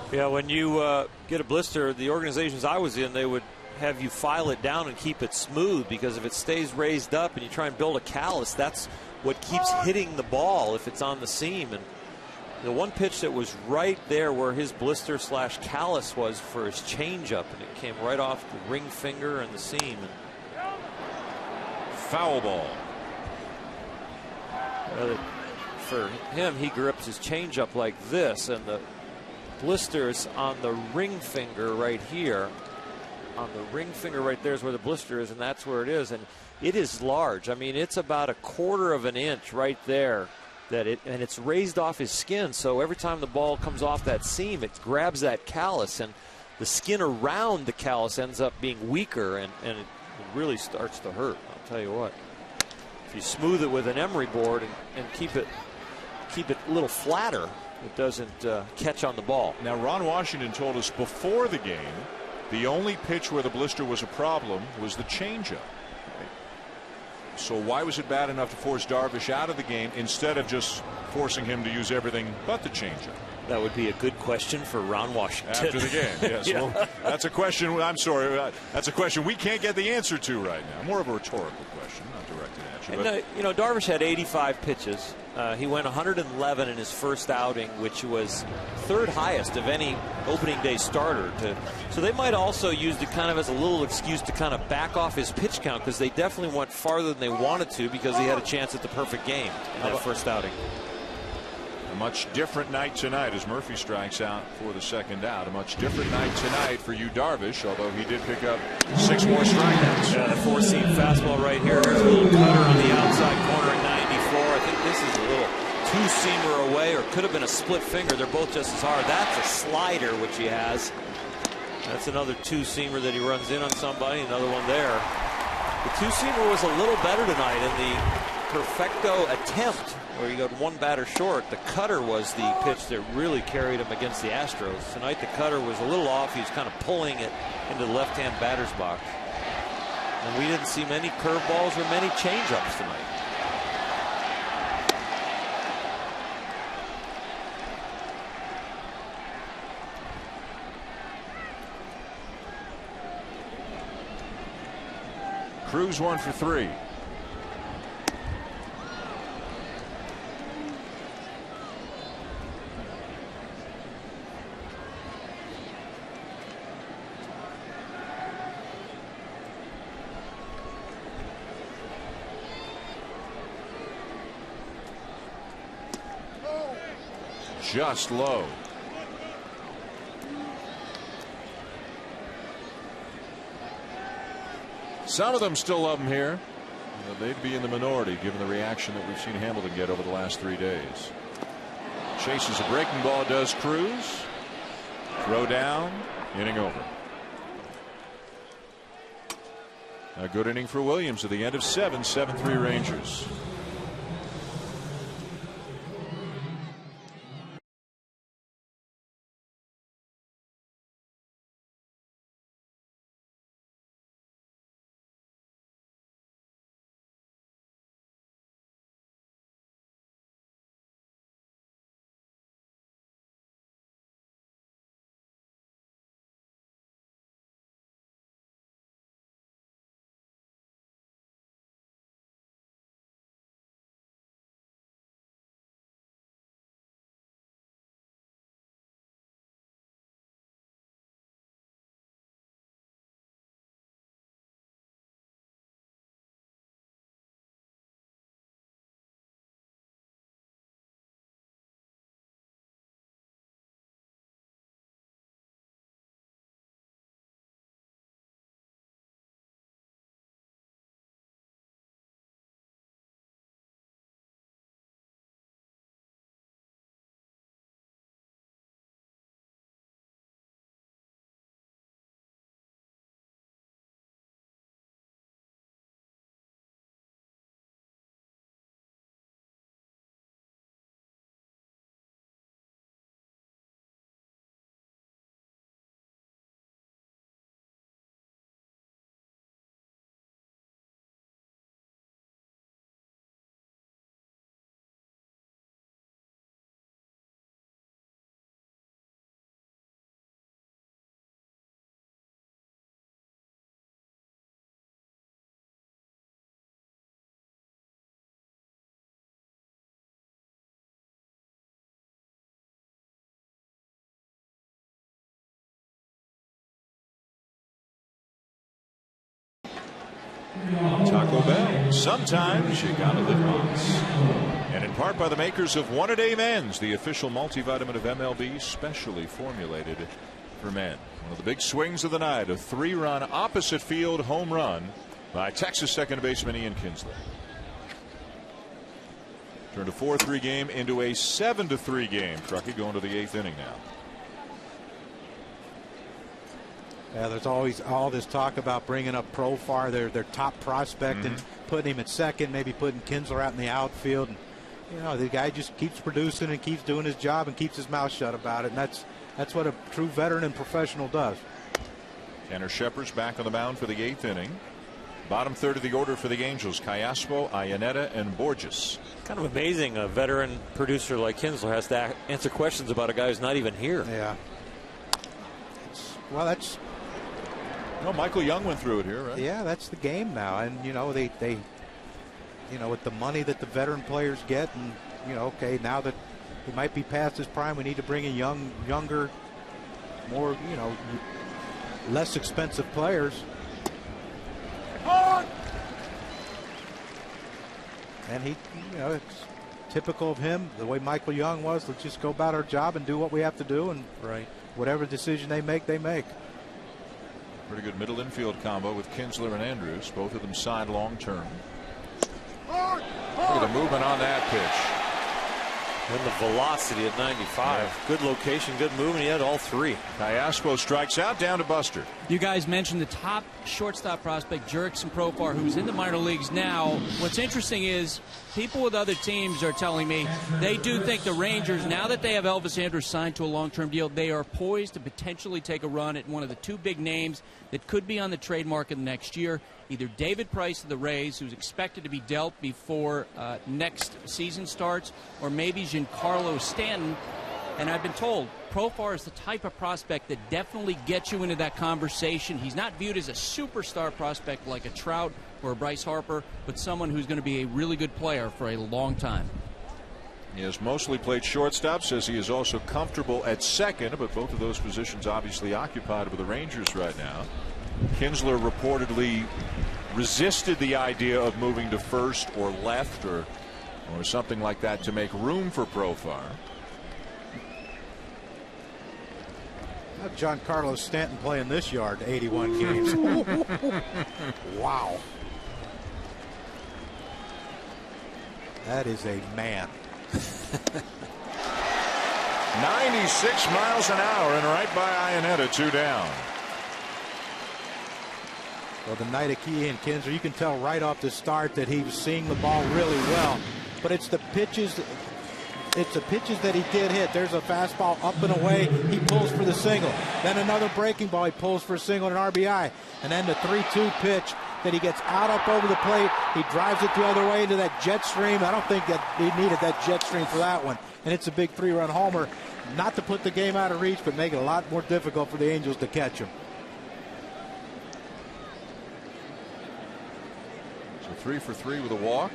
Yeah, when you get a blister, the organizations I was in, they would have you file it down and keep it smooth, because if it stays raised up and you try and build a callus, that's what keeps hitting the ball if it's on the seam. And the one pitch that was right there where his blister / callus was for his changeup, and it came right off the ring finger and the seam. Foul ball. For him, he grips his changeup like this, and the blisters on the ring finger right here. On the ring finger right there is where the blister is, and that's where it is. And it is large. I mean, it's about 1/4 of an inch right there. And it's raised off his skin, so every time the ball comes off that seam, it grabs that callus, and the skin around the callus ends up being weaker, and it really starts to hurt. I'll tell you what. If you smooth it with an emery board and keep it a little flatter, it doesn't catch on the ball. Now, Ron Washington told us before the game the only pitch where the blister was a problem was the changeup. So why was it bad enough to force Darvish out of the game instead of just forcing him to use everything but the changeup? That would be a good question for Ron Washington. After the game, yes. Yeah. Well, that's a question, I'm sorry, that's a question we can't get the answer to right now. More of a rhetorical question, not directed at you. And, you know, Darvish had 85 pitches. He went 111 in his first outing, which was third highest of any opening day starter. So they might also use it kind of as a little excuse to kind of back off his pitch count, because they definitely went farther than they wanted to because he had a chance at the perfect game in that first outing. A much different night tonight as Murphy strikes out for the second out. A much different night tonight for you, Darvish, although he did pick up 6 more strikeouts. Yeah, the 4-seam fastball right here. There's a little cutter on the outside corner at 94. I think this is a little two-seamer away, or could have been a split finger. They're both just as hard. That's a slider, which he has. That's another two-seamer that he runs in on somebody. Another one there. The two-seamer was a little better tonight in the perfecto attempt, where he got one batter short. The cutter was the pitch that really carried him against the Astros. Tonight the cutter was a little off. He was kind of pulling it into the left-hand batter's box. And we didn't see many curveballs or many changeups tonight. Cruz 1 for 3. Just low. Some of them still love him here. They'd be in the minority given the reaction that we've seen Hamilton get over the last 3 days. Chases a breaking ball, does Cruz. Throw down, inning over. A good inning for Williams at the end of 7, 7-3 Rangers. Taco Bell. Sometimes you gotta live Moss. And in part by the makers of One A Day Men's, the official multivitamin of MLB, specially formulated for men. One of the big swings of the night, a 3-run opposite field home run by Texas second baseman Ian Kinsler. Turned a 4-3 game into a 7-3 game. Truckee going to the 8th inning now. Yeah, there's always all this talk about bringing up Profar, their top prospect, and putting him at second, maybe putting Kinsler out in the outfield. And, you know, the guy just keeps producing and keeps doing his job and keeps his mouth shut about it. And that's what a true veteran and professional does. Tanner Shepard's back on the mound for the 8th inning. Bottom third of the order for the Angels: Callaspo, Iannetta, and Borges. Kind of amazing a veteran producer like Kinsler has to answer questions about a guy who's not even here. Yeah. Well, that's. No, Michael Young went through it here, right? Yeah, that's the game now, and they with the money that the veteran players get, and okay, now that he might be past his prime, we need to bring in younger, more less expensive players. And he, it's typical of him, the way Michael Young was. Let's just go about our job and do what we have to do, and whatever decision they make, they make. Pretty good middle infield combo with Kinsler and Andrews. Both of them signed long term. Look at the movement on that pitch. And the velocity at 95. Yeah. Good location, good movement. He had all three. Callaspo strikes out, down to Buster. You guys mentioned the top shortstop prospect, Jurickson Profar, who's in the minor leagues now. What's interesting is people with other teams are telling me they do think the Rangers, now that they have Elvis Andrus signed to a long-term deal, they are poised to potentially take a run at one of the two big names that could be on the trade market next year. Either David Price of the Rays, who's expected to be dealt before next season starts, or maybe Giancarlo Stanton. And I've been told Profar is the type of prospect that definitely gets you into that conversation. He's not viewed as a superstar prospect like a Trout or a Bryce Harper, but someone who's going to be a really good player for a long time. He has mostly played shortstop, says he is also comfortable at second, but both of those positions obviously occupied by the Rangers right now. Kinsler reportedly resisted the idea of moving to first or left or something like that to make room for Profar. Giancarlo Stanton playing this yard 81 games. Wow. That is a man. 96 miles an hour and right by Iannetta, 2 down. Well, the night of Ian Kinsler, you can tell right off the start that he was seeing the ball really well. But it's the pitches. It's the pitches that he did hit. There's a fastball up and away. He pulls for the single. Then another breaking ball. He pulls for a single and an RBI. And then the 3-2 pitch that he gets out up over the plate. He drives it the other way into that jet stream. I don't think that he needed that jet stream for that one. And it's a big 3-run homer. Not to put the game out of reach, but make it a lot more difficult for the Angels to catch him. So 3 for 3 with a walk.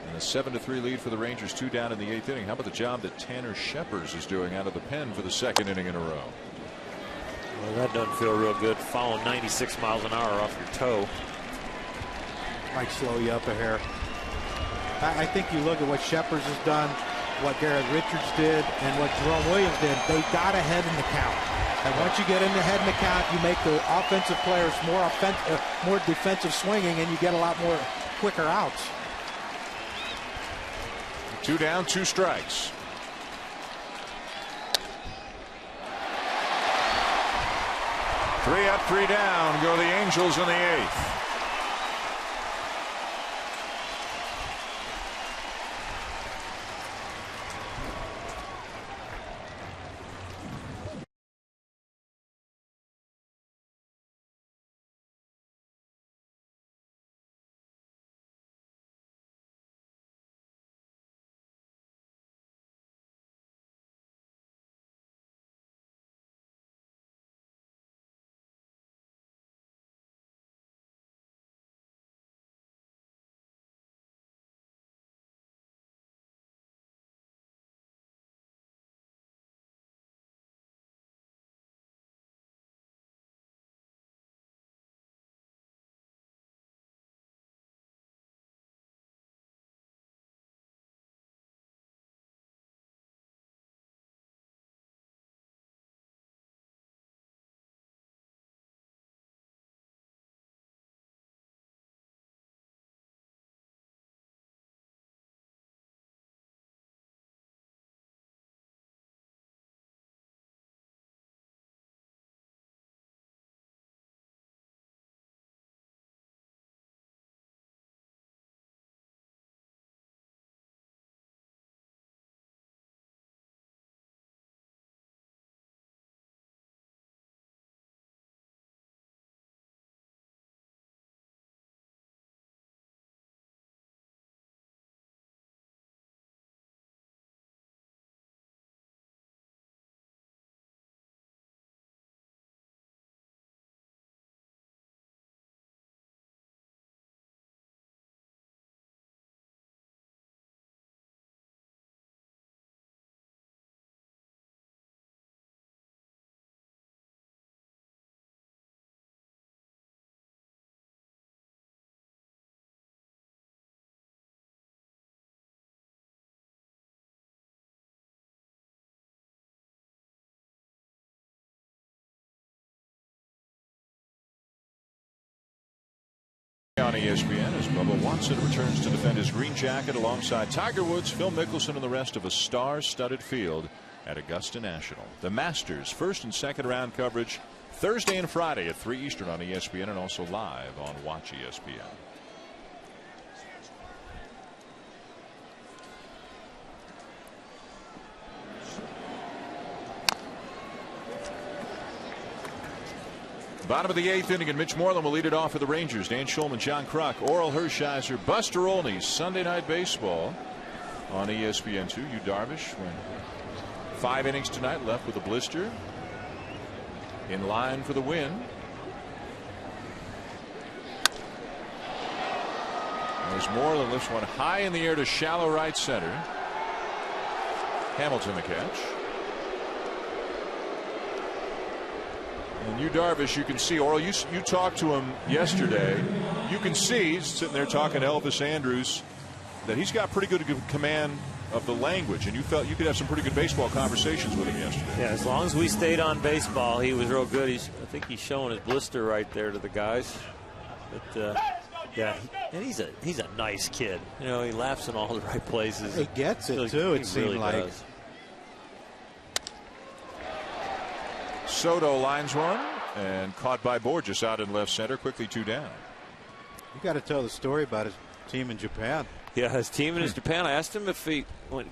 And a 7-3 lead for the Rangers, 2 down in the 8th inning. How about the job that Tanner Scheppers is doing out of the pen for the 2nd inning in a row? Well, that doesn't feel real good. Following 96 miles an hour off your toe. Might slow you up a hair. I think you look at what Scheppers has done, what Garrett Richards did, and what Jerome Williams did. They got ahead in the count. And once you get in the head in the count, you make the offensive players more defensive swinging, and you get a lot more quicker outs. 2 down, 2 strikes. Three up, 3 down. Go the Angels in the 8th. on ESPN as Bubba Watson returns to defend his green jacket alongside Tiger Woods, Phil Mickelson, and the rest of a star-studded field at Augusta National. The Masters first and second round coverage Thursday and Friday at 3 Eastern on ESPN and also live on Watch ESPN. Bottom of the 8th inning, and Mitch Moreland will lead it off for the Rangers. Dan Schulman, John Kruk, Oral Hershiser, Buster Olney. Sunday Night Baseball on ESPN2. Yu Darvish went 5 innings tonight, left with a blister. In line for the win. As Moreland lifts one high in the air to shallow right center. Hamilton the catch. And Yu Darvish, you can see, Oral, you talked to him yesterday. You can see, he's sitting there talking to Elvis Andrus, that he's got pretty good command of the language, and you felt you could have some pretty good baseball conversations with him yesterday. Yeah, as long as we stayed on baseball, he was real good. I think he's showing his blister right there to the guys. But yeah, and he's a nice kid. You know, he laughs in all the right places. He gets it too. It seemed really like. Does. Soto lines one and caught by Borges out in left center. Quickly 2 down. You got to tell the story about his team in Japan. Yeah, his team in Japan. I asked him if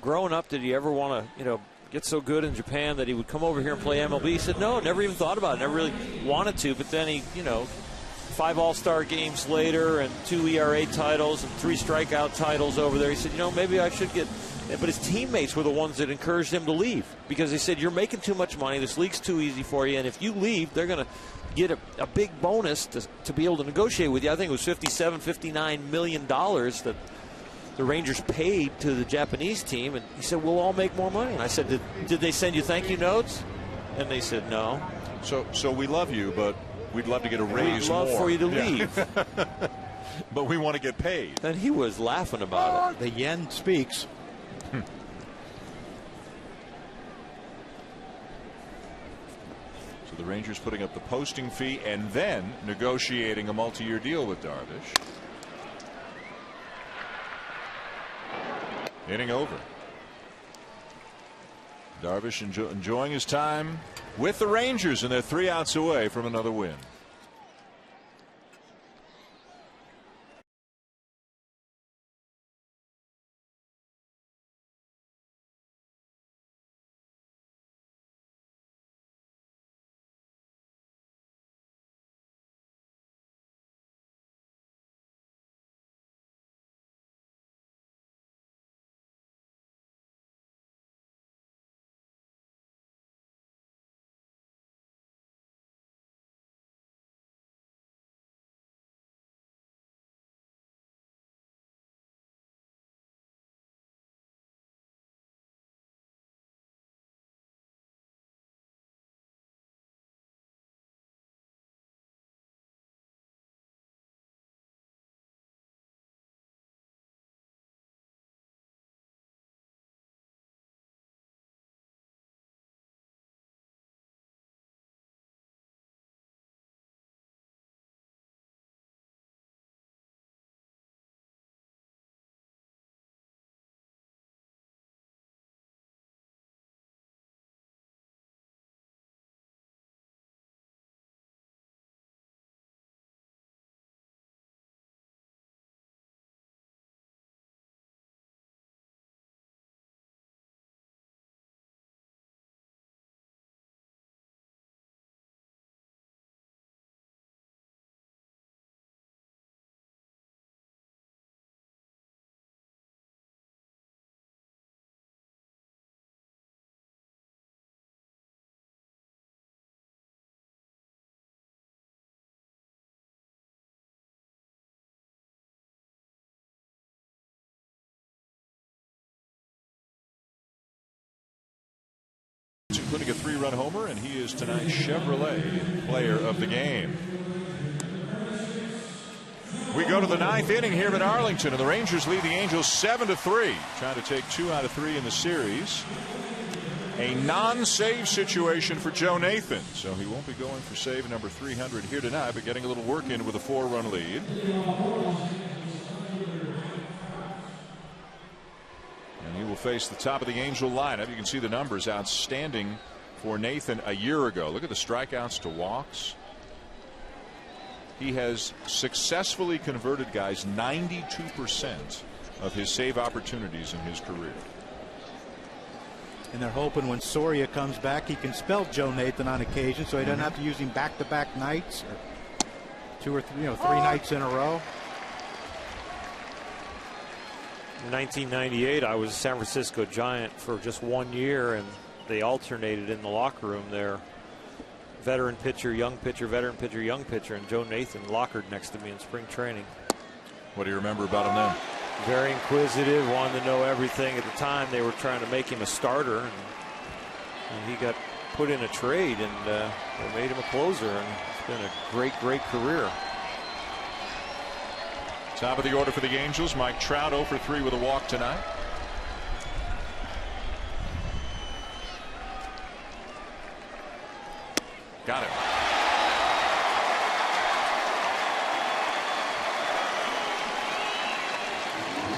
growing up, did he ever want to, get so good in Japan that he would come over here and play MLB? He said no, never even thought about it, never really wanted to. But then he, 5 All-Star games later and 2 ERA titles and 3 strikeout titles over there. He said, maybe I should get. But his teammates were the ones that encouraged him to leave because they said, you're making too much money. This league's too easy for you. And if you leave, they're going to get a big bonus to be able to negotiate with you. I think it was $59 million that the Rangers paid to the Japanese team. And he said, we'll all make more money. And I said, did they send you thank you notes? And they said, no. So we love you, but we'd love to get a raise. We'd love for you to leave. But we want to get paid. And he was laughing about it. The yen speaks. So the Rangers putting up the posting fee and then negotiating a multi-year deal with Darvish. Inning over. Darvish enjoying his time with the Rangers, and they're 3 outs away from another win. Including a 3-run homer, and he is tonight's Chevrolet Player of the Game. We go to the 9th inning here at Arlington, and the Rangers lead the Angels 7-3, trying to take 2 out of 3 in the series. A non-save situation for Joe Nathan, so he won't be going for save number 300 here tonight, but getting a little work in with a 4-run lead. And he will face the top of the Angel lineup. You can see the numbers outstanding for Nathan a year ago. Look at the strikeouts to walks. He has successfully converted, guys, 92% of his save opportunities in his career. And they're hoping when Soria comes back, he can spell Joe Nathan on occasion, so he doesn't have to use him back-to-back nights, or 2 or 3, three nights in a row. In 1998, I was a San Francisco Giant for just 1 year, and they alternated in the locker room there. Veteran pitcher, young pitcher, veteran pitcher, young pitcher, and Joe Nathan lockered next to me in spring training. What do you remember about him then? Very inquisitive, wanted to know everything. At the time, they were trying to make him a starter, and he got put in a trade, and they made him a closer, and it's been a great career. Top of the order for the Angels, Mike Trout 0 for 3 with a walk tonight. Got it.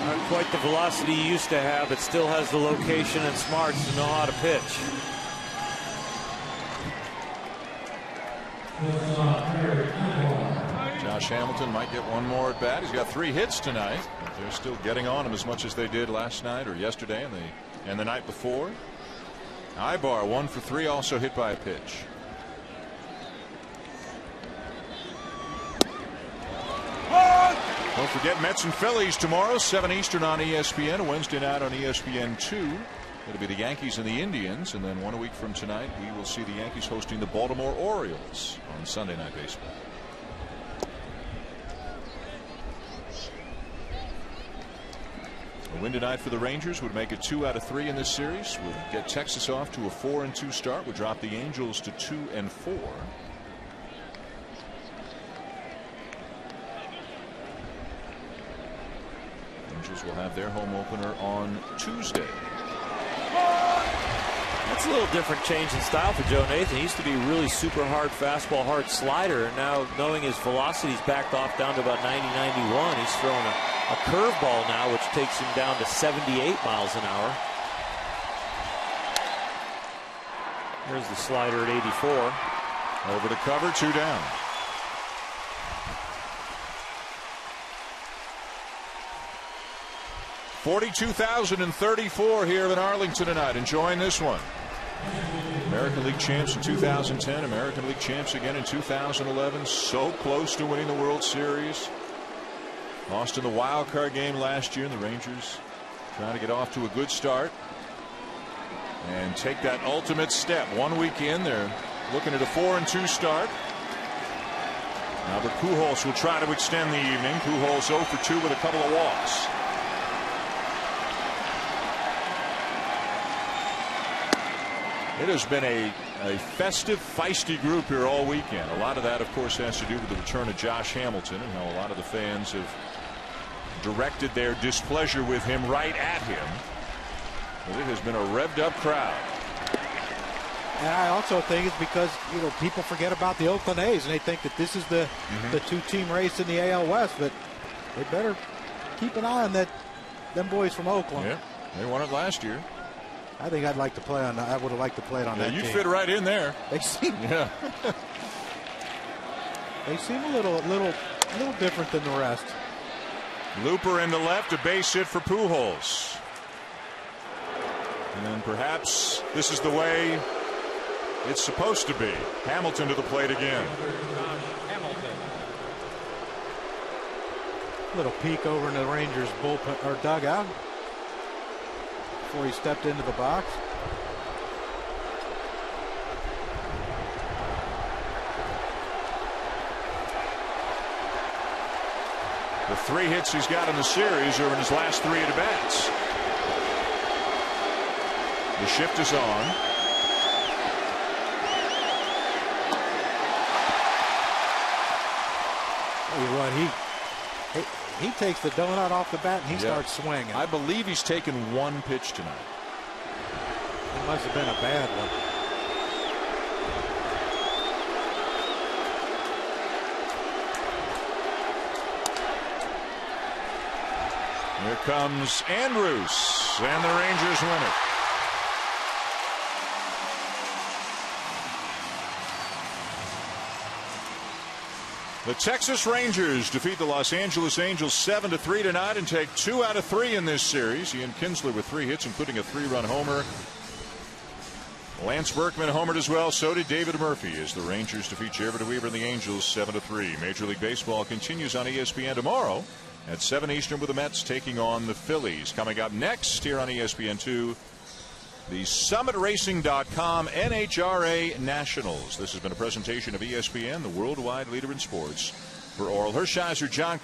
Not quite the velocity he used to have, but still has the location and smarts to know how to pitch. Josh Hamilton might get one more at bat. He's got 3 hits tonight. They're still getting on him as much as they did last night or yesterday and the night before. Ibar 1 for 3, also hit by a pitch. Don't forget Mets and Phillies tomorrow, 7 Eastern on ESPN. Wednesday night on ESPN2. It'll be the Yankees and the Indians. And then 1 week from tonight, we will see the Yankees hosting the Baltimore Orioles on Sunday Night Baseball. A win tonight for the Rangers would make it 2 out of 3 in this series. Would get Texas off to a 4-2 start. Would drop the Angels to 2-4. Angels will have their home opener on Tuesday. That's a little different change in style for Joe Nathan. He used to be really super hard fastball, hard slider, and now knowing his velocity's backed off down to about 90, 91, he's throwing a curveball now, which takes him down to 78 miles an hour. Here's the slider at 84. Over to cover, 2 down. $42,034 here in Arlington tonight. Enjoying this one. American League champs in 2010, American League champs again in 2011. So close to winning the World Series. Lost in the wild card game last year, and the Rangers trying to get off to a good start and take that ultimate step. 1 week in, they're looking at a 4-2 start. Albert Pujols will try to extend the evening. Pujols 0 for 2 with a couple of walks. It has been a festive, feisty group here all weekend. A lot of that, of course, has to do with the return of Josh Hamilton and how a lot of the fans have directed their displeasure with him right at him. But it has been a revved up crowd. And I also think it's because, people forget about the Oakland A's and they think that this is the 2-team race in the AL West, but they better keep an eye on them boys from Oakland. Yeah, they won it last year. I think I would have liked to play on that you'd team. fit right in there. They seem they seem a little different than the rest. Looper in the left, a base hit for Pujols. And perhaps this is the way it's supposed to be. Hamilton to the plate again. Little peek over in the Rangers bullpen or dugout before he stepped into the box. The 3 hits he's got in the series are in his last 3 at-bats. The shift is on. Tell you what, he takes the donut off the bat and he starts swinging. I believe he's taken 1 pitch tonight. It must have been a bad one. Here comes Andrews, and the Rangers win it. The Texas Rangers defeat the Los Angeles Angels 7-3 tonight and take 2 out of 3 in this series. Ian Kinsler with 3 hits, including a 3-run homer. Lance Berkman homered as well. So did David Murphy as the Rangers defeat Everett Weaver and the Angels 7-3. Major League Baseball continues on ESPN tomorrow at 7 Eastern with the Mets taking on the Phillies. Coming up next here on ESPN2, the SummitRacing.com NHRA Nationals. This has been a presentation of ESPN, the worldwide leader in sports. For Oral Hershiser, John